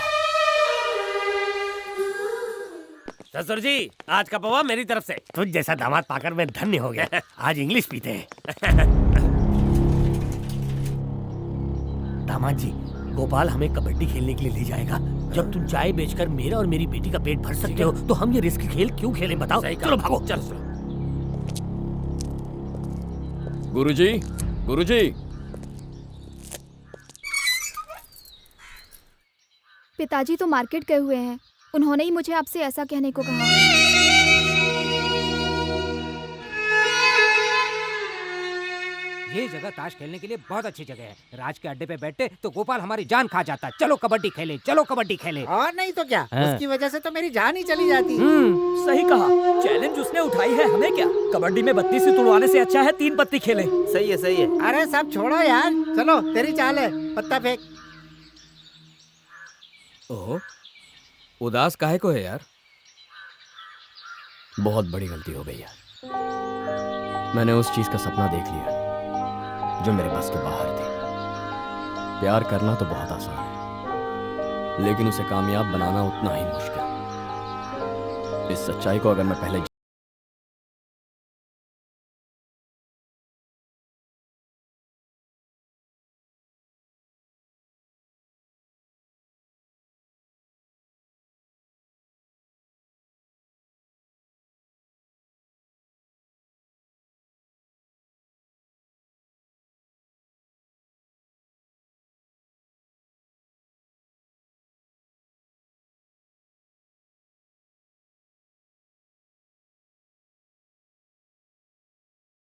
ससुर जी, आज का पवा मेरी तरफ से। तुझ जैसा दामाद पाकर मैं धन्य हो गया। आज इंग्लिश पीते हैं। दामाद जी, गोपाल हमें कबड्डी खेलने के लिए ले जाएगा। जब तुम चाय बेचकर मेरा और मेरी बेटी का पेट भर सकते हो तो हम ये रिस्क खेल क्यों खेलें बताओ? चलो भागो, चलो।
गुरुजी, गुरुजी।
पिताजी तो मार्केट गए हुए हैं। उन्होंने ही मुझे आपसे ऐसा कहने को कहा।
ये जगह ताश खेलने के लिए बहुत अच्छी जगह है। राज के अड्डे पे बैठते तो गोपाल हमारी जान खा जाता। चलो कबड्डी खेले, चलो कबड्डी खेले।
और नहीं तो क्या,
हाँ।
उसकी वजह से तो मेरी जान ही चली जाती।
सही कहा, चैलेंज उसने उठाई है, हमें क्या। कबड्डी में 32 तुड़वाने से अच्छा है 3 पत्ती खेले।
सही है, सही है।
अरे सब छोड़ो यार, चलो तेरी चाल है, पत्ता फेंक।
ओहो, उदास काहे को है यार?
बहुत बड़ी गलती हो गई यार। मैंने उस चीज का सपना देख लिया जो मेरे बस के बाहर थी। प्यार करना तो बहुत आसान है, लेकिन उसे कामयाब बनाना उतना ही मुश्किल। इस सच्चाई को अगर मैं पहले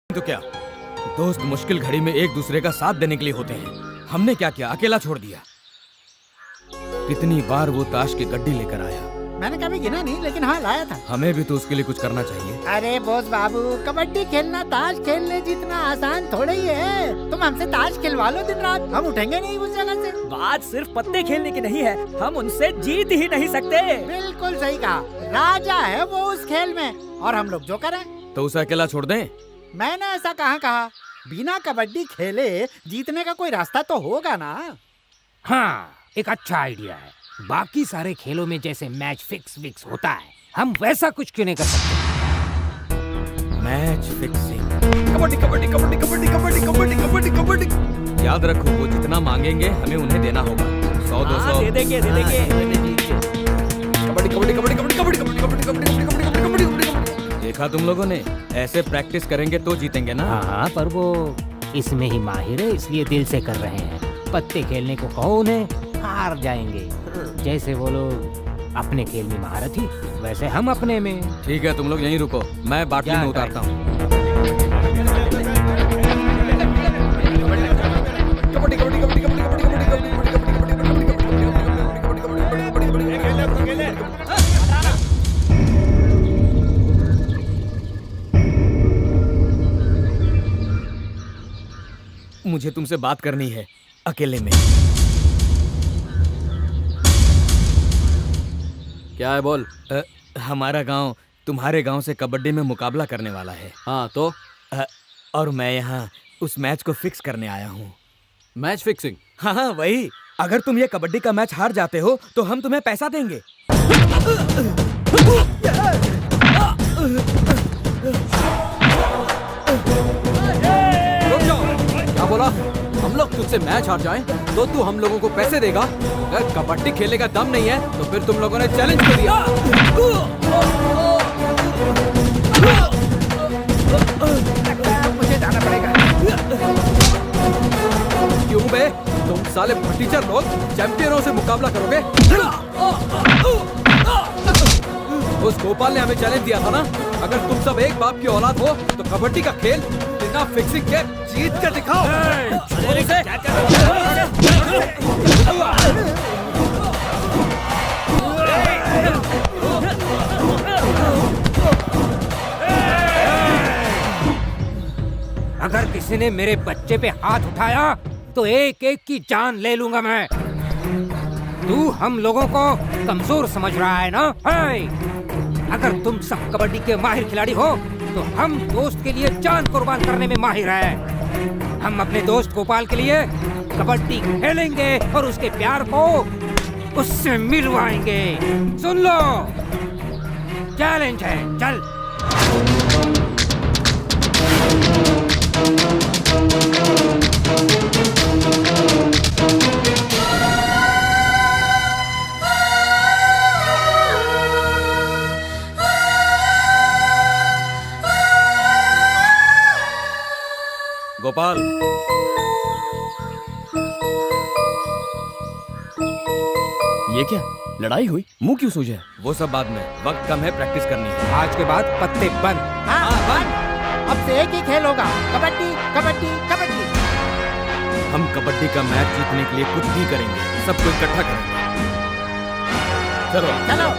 तो क्या, दोस्त मुश्किल घड़ी में एक दूसरे का साथ देने के लिए होते हैं। हमने क्या किया, अकेला छोड़ दिया। कितनी बार वो ताश की गड्डी लेकर आया।
मैंने कभी गिना नहीं, लेकिन हाँ लाया था।
हमें भी तो उसके लिए कुछ करना चाहिए।
अरे बोस बाबू, कबड्डी खेलना ताश खेलने जितना आसान थोड़ा ही है। तुम हमसे ताश खिलवा लो दिन रात, हम उठेंगे नहीं उस जगह से।
बात सिर्फ पत्ते खेलने की नहीं है, हम उनसे जीत ही नहीं सकते।
बिल्कुल सही कहा, राजा है वो उस खेल में, और हम लोग जो करें।
तो उसे अकेला छोड़ दें?
मैंने ऐसा कहाँ कहा। बिना कबड्डी खेले जीतने का कोई रास्ता तो होगा ना।
हाँ, एक अच्छा आइडिया है। बाकी सारे खेलों में जैसे मैच फिक्स होता है, हम वैसा कुछ क्यों नहीं कर सकते?
Match fixing. कबड्डी कबड्डी कबड्डी कबड्डी कबड्डी कबड्डी कबड्डी कबड्डी। याद रखो, वो जितना मांगेंगे हमें उन्हें देना होगा। 100-200
दे देंगे, दे देंगे।
कबड्डी कबड्डी कबड्डी कबड्डी कबड्डी कबड्डी कबड्डी कबड्डी कबड्डी कबड्डी कबड्डी। देखा तुम लोगों ने, ऐसे प्रैक्टिस करेंगे तो जीतेंगे ना।
हाँ, पर वो इसमें ही माहिर है, इसलिए दिल से कर रहे हैं। पत्ते खेलने को कहो उन्हें, हार जाएंगे। जैसे वो लोग अपने खेल में महारत ही, वैसे हम अपने में।
ठीक है, तुम लोग यहीं रुको, मैं बाटली में उतारता हूँ। कबड्डी कबड्डी कबड्डी कबड्डी कबड्डी कबड्डी कबड्डी मुझे तुमसे बात करनी है अकेले में।
क्या है बोल।
हमारा गांव तुम्हारे गांव से कबड्डी में मुकाबला करने वाला है।
हाँ तो?
और मैं यहाँ उस मैच को फिक्स करने आया हूँ।
Match fixing?
हाँ वही। अगर तुम ये कबड्डी का मैच हार जाते हो तो हम तुम्हें पैसा देंगे।
रुक जाओ, क्या बोला? हम लोग तुझसे मैच हार जाएं तो तू हम लोगों को पैसे देगा? अगर कबड्डी खेलने का दम नहीं है तो फिर तुम लोगों ने चैलेंज कर दिया।
मुझे जाना पड़ेगा।
क्यों बे? तुम साले भतीजा लोग चैंपियनों से मुकाबला करोगे? उस गोपाल ने हमें चैलेंज दिया था ना, अगर तुम सब एक बाप की औलाद हो तो कबड्डी का खेल बिना फिक्सिंग के जीत कर दिखाओ।
अगर किसी ने मेरे बच्चे पे हाथ उठाया तो एक एक की जान ले लूंगा मैं। तू हम लोगों को कमजोर समझ रहा है ना? अगर तुम सब कबड्डी के माहिर खिलाड़ी हो तो हम दोस्त के लिए जान कुर्बान करने में माहिर हैं। हम अपने दोस्त गोपाल के लिए कबड्डी खेलेंगे और उसके प्यार को उससे मिलवाएंगे। सुन लो, चैलेंज है, चल।
गोपाल,
ये क्या लड़ाई हुई? मुंह क्यों सूझा है?
वो सब बाद में, वक्त कम है, प्रैक्टिस करनी है।
आज के बाद पत्ते बंद।
हाँ, बंद। अब एक ही खेल होगा, कबड्डी कबड्डी कबड्डी।
हम कबड्डी का मैच जीतने के लिए कुछ भी करेंगे, सबको इकट्ठा करेंगे। चलो
चलो।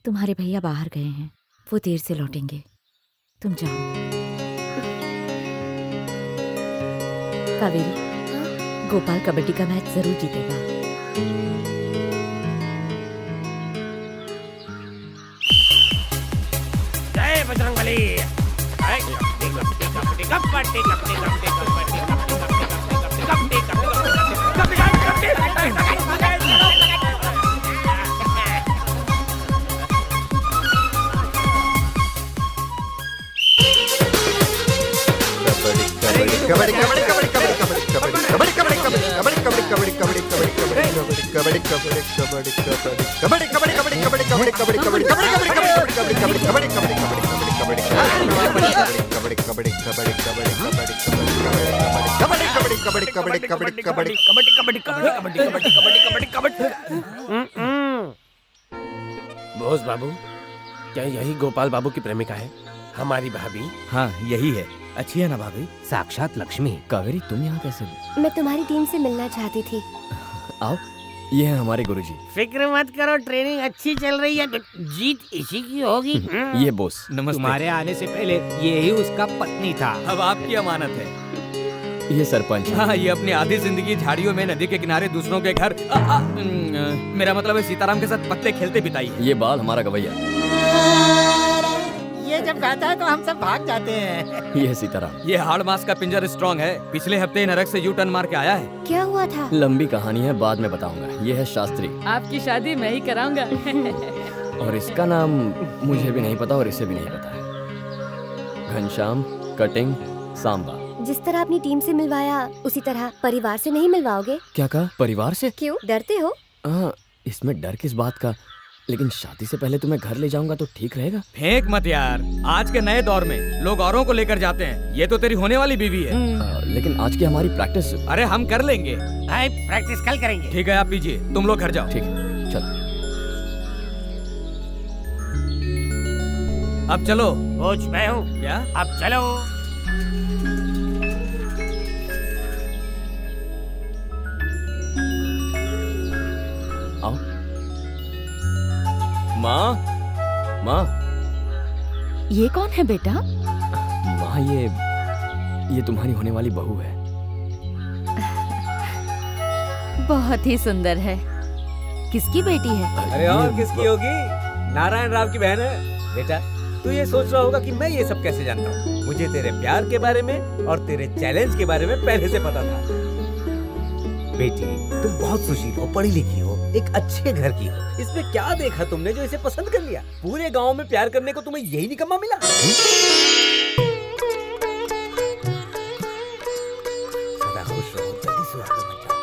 तुम्हारे भैया बाहर गए हैं, वो देर से लौटेंगे, तुम जाओ। कावेरी, गोपाल कबड्डी का मैच जरूर जीतेगा।
जय बजरंगबली।
बोस बाबू, क्या यही गोपाल बाबू की प्रेमिका है, हमारी भाभी?
हाँ यही है। अच्छी है ना भाभी?
साक्षात लक्ष्मी।
कावेरी, तुम यहाँ कैसे?
मैं तुम्हारी टीम से मिलना चाहती थी।
आओ, ये है हमारे गुरुजी।
फिक्र मत करो, ट्रेनिंग अच्छी चल रही है, जीत इसी की होगी।
ये बोस।
नमस्ते।
तुम्हारे आने से पहले ये ही उसका पत्नी था।
अब आपकी अमानत है।
ये सरपंच।
हाँ, ये अपनी आधी जिंदगी झाड़ियों में, नदी के किनारे, दूसरों के घर, मेरा मतलब है सीताराम के साथ पत्ते खेलते बिताई।
ये बाल हमारा गवैया।
ये जब गाता है तो हम सब भाग जाते हैं।
ये सीताराम।
ये हाड़ मास का पिंजर स्ट्रॉन्ग है, पिछले हफ्ते नरक से यू टर्न मार के आया है।
क्या हुआ था?
लंबी कहानी है, बाद में बताऊंगा। ये है शास्त्री।
आपकी शादी मैं ही कराऊंगा।
और इसका नाम मुझे भी नहीं पता और इसे भी नहीं पता है। घनश्याम कटिंग सांबा।
जिस तरह अपनी टीम से मिलवाया, उसी तरह परिवार से नहीं मिलवाओगे?
क्या कहा? परिवार से?
क्यों डरते हो?
इसमें डर किस बात का, लेकिन शादी से पहले तुम्हें घर ले जाऊंगा तो ठीक रहेगा।
फेंक मत यार, आज के नए दौर में लोग औरों को लेकर जाते हैं। ये तो तेरी होने वाली बीवी है।
लेकिन आज की हमारी प्रैक्टिस।
अरे हम कर लेंगे।
प्रैक्टिस कल करेंगे।
ठीक है, आप पीजिए, तुम लोग घर जाओ।
ठीक है, चलो।
अब चलो।
कोच मैं हूँ।
क्या?
अब चलो।
आओ। माँ, माँ।
ये कौन है बेटा?
माँ, ये तुम्हारी होने वाली बहू है।
बहुत ही सुंदर है। किसकी बेटी है?
अरे और किसकी होगी? नारायण राव की बहन है। बेटा, तू ये सोच रहा होगा कि मैं ये सब कैसे जानता हूँ। मुझे तेरे प्यार के बारे में और तेरे चैलेंज के बारे में पहले से पता था। बेटी, तुम बहुत सुशील हो, पढ़ी लिखी हो, एक अच्छे घर की हो। इसमें क्या देखा तुमने जो इसे पसंद कर लिया? पूरे गांव में प्यार करने को तुम्हें यही निकम्मा मिला? सदा खुश रहो, जल्दी सुहागन बन जाओ।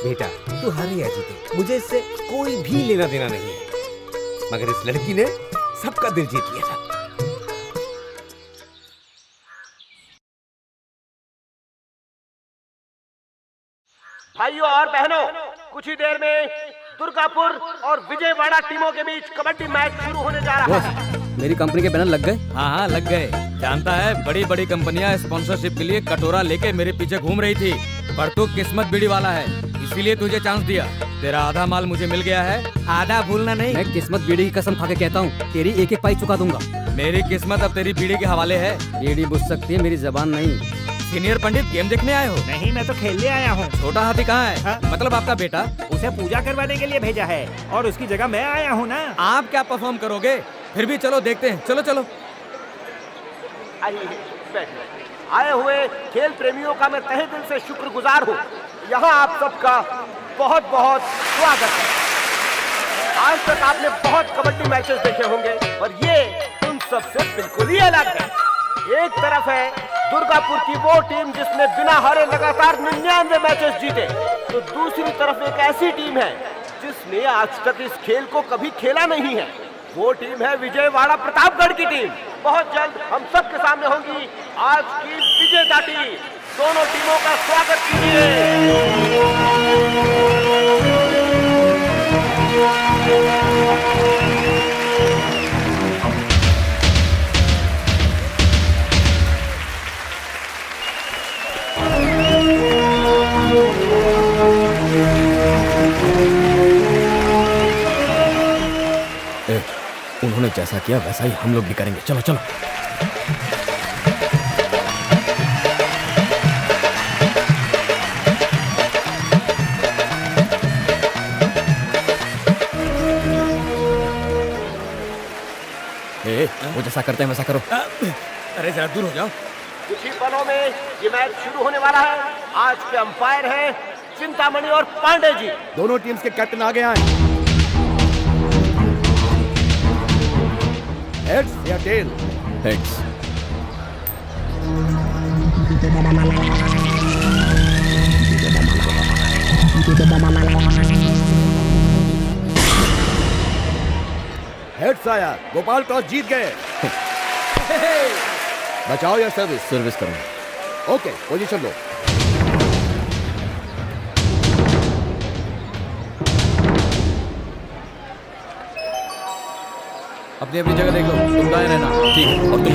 बेटा, तू हारे या जीते, मुझे इससे कोई भी लेना देना नहीं है, मगर इस लड़की ने सबका दिल जीत लिया था।
भाइयों और बहनों, कुछ ही देर में दुर्गापुर और विजयवाड़ा टीमों के बीच कबड्डी मैच शुरू होने जा रहा है।
मेरी कंपनी के बैनर लग गए? हाँ हाँ लग गए। जानता है, बड़ी बड़ी कंपनियां स्पॉन्सरशिप के लिए कटोरा लेके मेरे पीछे घूम रही थी, पर तू किस्मत बीड़ी वाला है, इसीलिए तुझे चांस दिया। तेरा आधा माल मुझे मिल गया है, आधा भूलना नहीं।
मैं किस्मत बीड़ी की कसम खा के कहता हूँ, तेरी एक एक पाई चुका दूंगा।
मेरी किस्मत अब तेरी बीड़ी के हवाले है।
बीड़ी बुझ सकती है, मेरी जबान नहीं।
सीनियर पंडित, गेम देखने आए हो?
नहीं, मैं तो खेलने आया हूँ।
छोटा हाथी कहाँ है?
हाँ?
मतलब आपका बेटा?
उसे पूजा करवाने के लिए भेजा है और उसकी जगह मैं आया हूँ ना।
आप क्या परफॉर्म करोगे? फिर भी चलो देखते हैं। चलो चलो।
आए हुए खेल प्रेमियों का मैं तहे दिल से शुक्रगुजार हूँ। यहाँ आप सबका बहुत बहुत स्वागत है। आज तक आपने बहुत कबड्डी मैचेस देखे होंगे, पर ये उन सब से बिल्कुल ही अलग है। एक तरफ है दुर्गापुर की वो टीम जिसने बिना हारे लगातार 99 मैचेस जीते, तो दूसरी तरफ एक ऐसी टीम है जिसने आज तक इस खेल को कभी खेला नहीं है। वो टीम है विजयवाड़ा प्रतापगढ़ की टीम। बहुत जल्द हम सबके सामने होंगी आज की विजेता टीम दोनों टीमों का स्वागत कीजिए।
उन्होंने जैसा किया वैसा ही हम लोग भी करेंगे। चलो चलो। वो जैसा करते हैं वैसा करो।
अरे जरा दूर हो जाओ।
कुछ ही पलों में ये मैच शुरू होने वाला है। आज के अंपायर हैं चिंतामणि और पांडे जी।
दोनों टीम्स के कैप्टन आगे आए। हेड्स या टेल?
हेड्स।
हेड्स आया। गोपाल टॉस जीत गए। बचाओ या सर्विस?
सर्विस करो।
ओके, पोजीशन लो।
अपनी अपनी जगह देख लो। तुम दाएं रहना। ठीक है। और तुम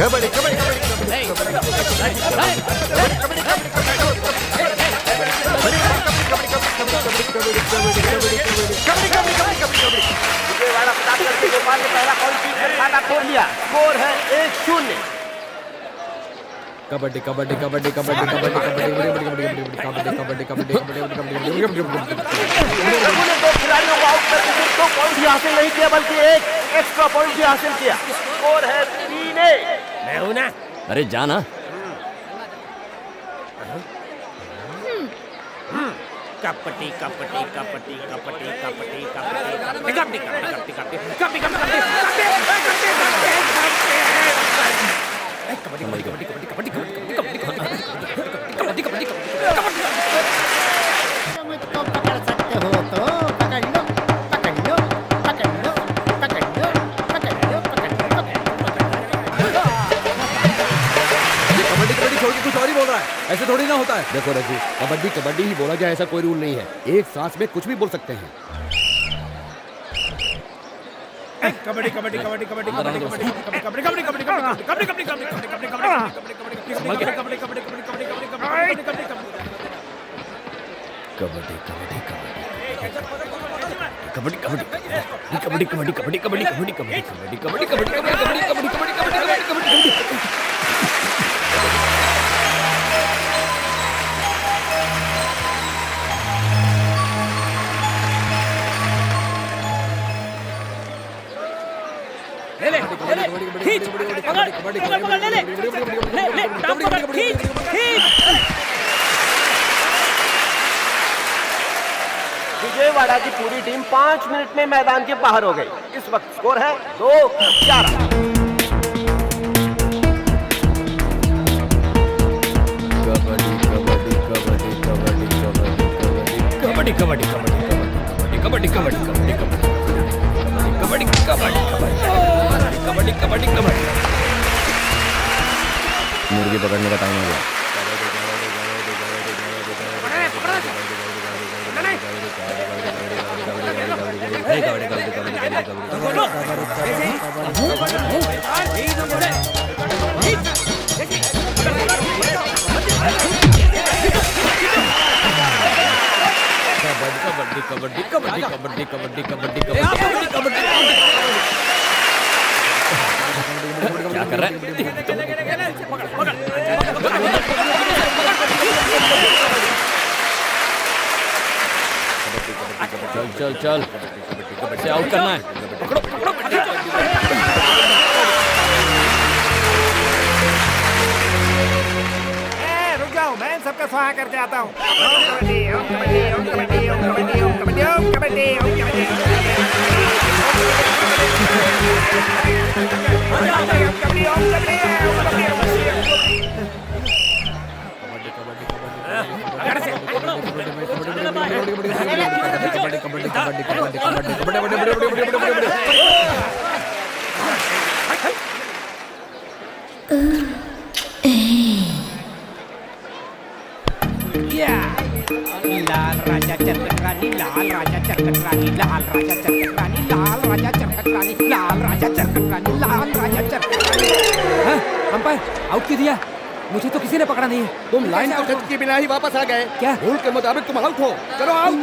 कबड्डी कबड्डी
विजयवाड़ा प्रताप करके गोपाल ने पहला पॉइंट जीत कर खाता खोल लिया। स्कोर है 1-0।
कबड्डी कबड्डी कबड्डी कबड्डी कबड्डी कबड्डी कबड्डी
रघु ने 2 खिलाड़ियों को आउट करके सिर्फ 2 पॉइंट ही हासिल नहीं किया बल्कि एक एक्स्ट्रा पॉइंट भी हासिल किया। स्कोर है 3-1।
मैं हूं ना।
अरे जाना।
कपटी कपटी कपटी कपटी कपटी कपटी कपटी कपटी
मुझको पकड़ सकते हो तो पकड़ लो पकड़ लो पकड़ लो पकड़ लो पकड़ लो पकड़ लो।
कबड्डी कबड्डी छोड़ के कुछ और ही बोल रहा है। ऐसे थोड़ी ना होता है। देखो रघु, कबड्डी कबड्डी ही बोला जाए ऐसा कोई रूल नहीं है। एक सांस में कुछ भी बोल सकते हैं।
कबड्डी कबड्डी कबड्डी कबड्डी कबड्डी कबड्डी कबड्डी कबड्डी कबड्डी कबड्डी कबड्डी कबड्डी कबड्डी
विजयवाड़ा की पूरी टीम 5 मिनट में मैदान के बाहर हो गई। इस वक्त स्कोर है 2-11।
कबड्डी कबड्डी कबड्डी कबड्डी कबड्डी कबड्डी कबड्डी कबड्डी कबड्डी कबड्डी। मुर्गी पकड़ने का टाइम हो गया। कबड्डी कबड्डी कबड्डी कबड्डी कबड्डी कबड्डी कबड्डी कबड्डी क्या कर रहा है? चल चल चल, से आउट करना है।
को स्वाहा करके आता हूँ। ओम कबड्डी, ओम कबड्डी, ओम कबड्डी, ओम कबड्डी, ओम कबड्डी, ओम कबड्डी, ओम लाल राजा चरकटरानी, लाल राजा चरकटरानी, लाल राजा चरकटरानी, लाल राजा चरकटरानी, लाल राजा चरकटरानी, लाल राजा चरकटरानी।
अंपायर आउट क्यों दिया? मुझे तो किसी ने पकड़ा नहीं है।
तुम लाइन को टच किए बिना ही वापस आ गए।
क्या?
रूल के मुताबिक तुम आउट हो। चलो आउट।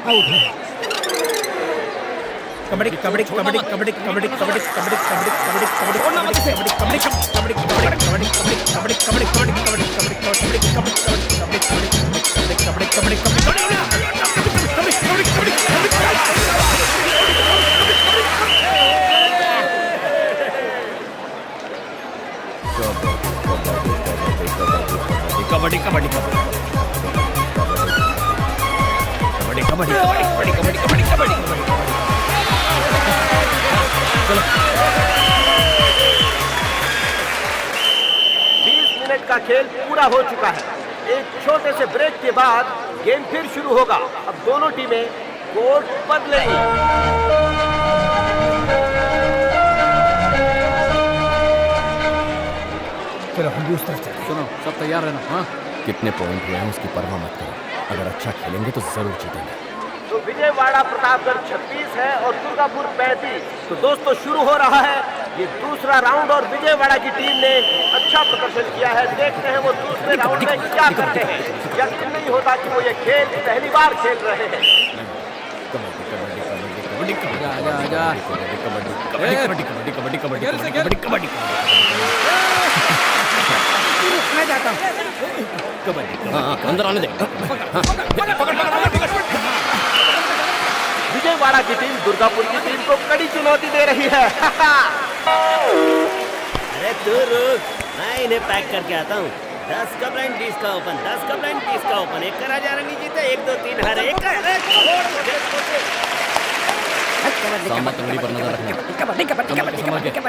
आउट है।
कबड्डी कबड्डी कबड्डी कबड्डी कबड्डी कबड्डी कबड्डी कबड्डी कबड्डी कबड्डी कबड्डी कबड्डी कबड्डी कबड्डी कबड्डी कबड्डी
का खेल पूरा हो चुका है। एक छोटे से ब्रेक के बाद गेम फिर शुरू होगा। अब दोनों टीमें कोर्ट बदलेंगी।
चलो हम दूसरी तरफ चलते हैं। सुनो सब तैयार रहना। हाँ
कितने पॉइंट हुए हैं उसकी परवाह मत करो। अगर अच्छा खेलेंगे तो जरूर जीतेंगे।
तो विजयवाड़ा प्रतापगढ़ 36 है और दुर्गापुर 35। तो दोस्तों शुरू हो रहा है ये दूसरा राउंड और विजयवाड़ा की टीम ने अच्छा प्रदर्शन किया है। देखते हैं वो दूसरे राउंड में क्या करते हैं। यकीन नहीं होता कि वो ये खेल पहली बार खेल रहे हैं।
मैं जाता हूँ।
अंदर आने दे।
विजयवाड़ा की टीम दुर्गापुर की टीम को कड़ी चुनौती दे रही है।
अरे तू रुक, मैं इन्हें पैक करके आता हूँ। 10 का ब्लाइंड 20 का ओपन, 10 का ब्लाइंड 20 का ओपन। एक का राजा रंगी जीते, 1 2 3 हारे। एक का
सामने तंगड़ी पर नजर रखना।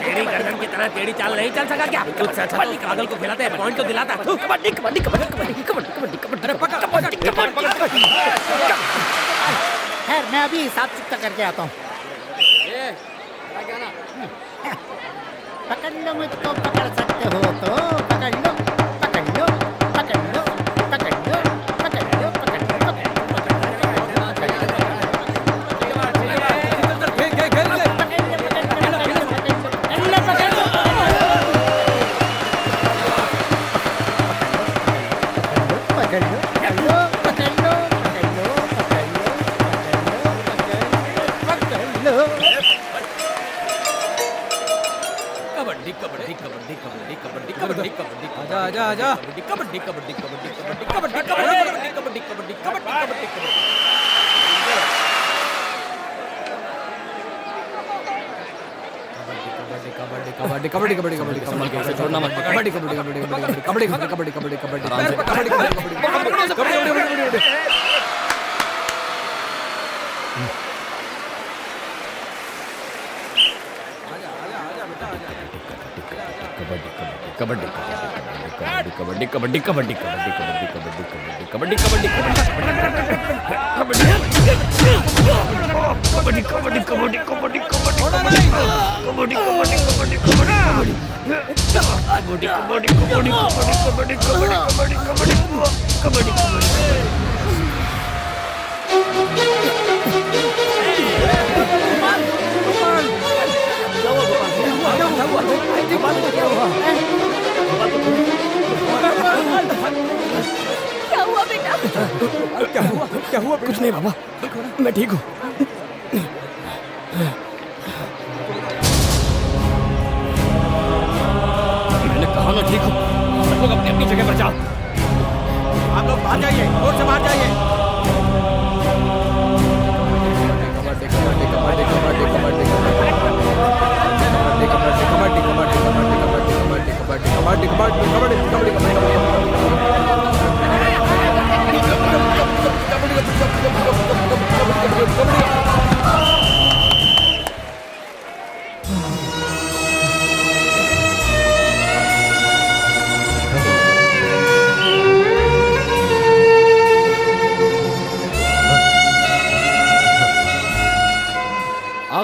तेरी गर्दन की तरह टेढ़ी चाल नहीं चल सका क्या? तुझसे अच्छा तो पागल को खिलाते हैं, पॉइंट तो दिलाता। कबड्डी कबड्डी कबड्डी कबड्डी कबड्डी कबड्डी कबड्डी कबड्डी।
खैर मैं अभी हिसाब चुकता करके आता हूँ। पकड़ लो मुझको, पकड़ सकते हो तो पकड़ लो, पकड़ लो, पकड़ लो, पकड़ लो, पकड़ लो, पकड़ लो,
आजा आजा
कबड्डी कबड्डी कबड्डी कबड्डी कबड्डी कबड्डी कबड्डी कबड्डी कबड्डी कबड्डी
कबड्डी कबड्डी कबड्डी कबड्डी
संभल के ऐसे छोड़ना मत।
कबड्डी कबड्डी कबड्डी कबड्डी कबड्डी कबड्डी कबड्डी कबड्डी कबड्डी कबड्डी।
कबड्डी कबड्डी कबड्डी कबड्डी कबड्डी कबड्डी कबड्डी कबड्डी कबड्डी
क्या हुआ बेटा?
क्या हुआ? क्या हुआ? कुछ नहीं बाबा, मैं ठीक हूँ। मैंने कहा मैं ठीक हूँ। सब लोग अपनी अपनी जगह पर जाओ।
आप लोग बाहर जाइए, और से बाहर जाइए।
कबड्डी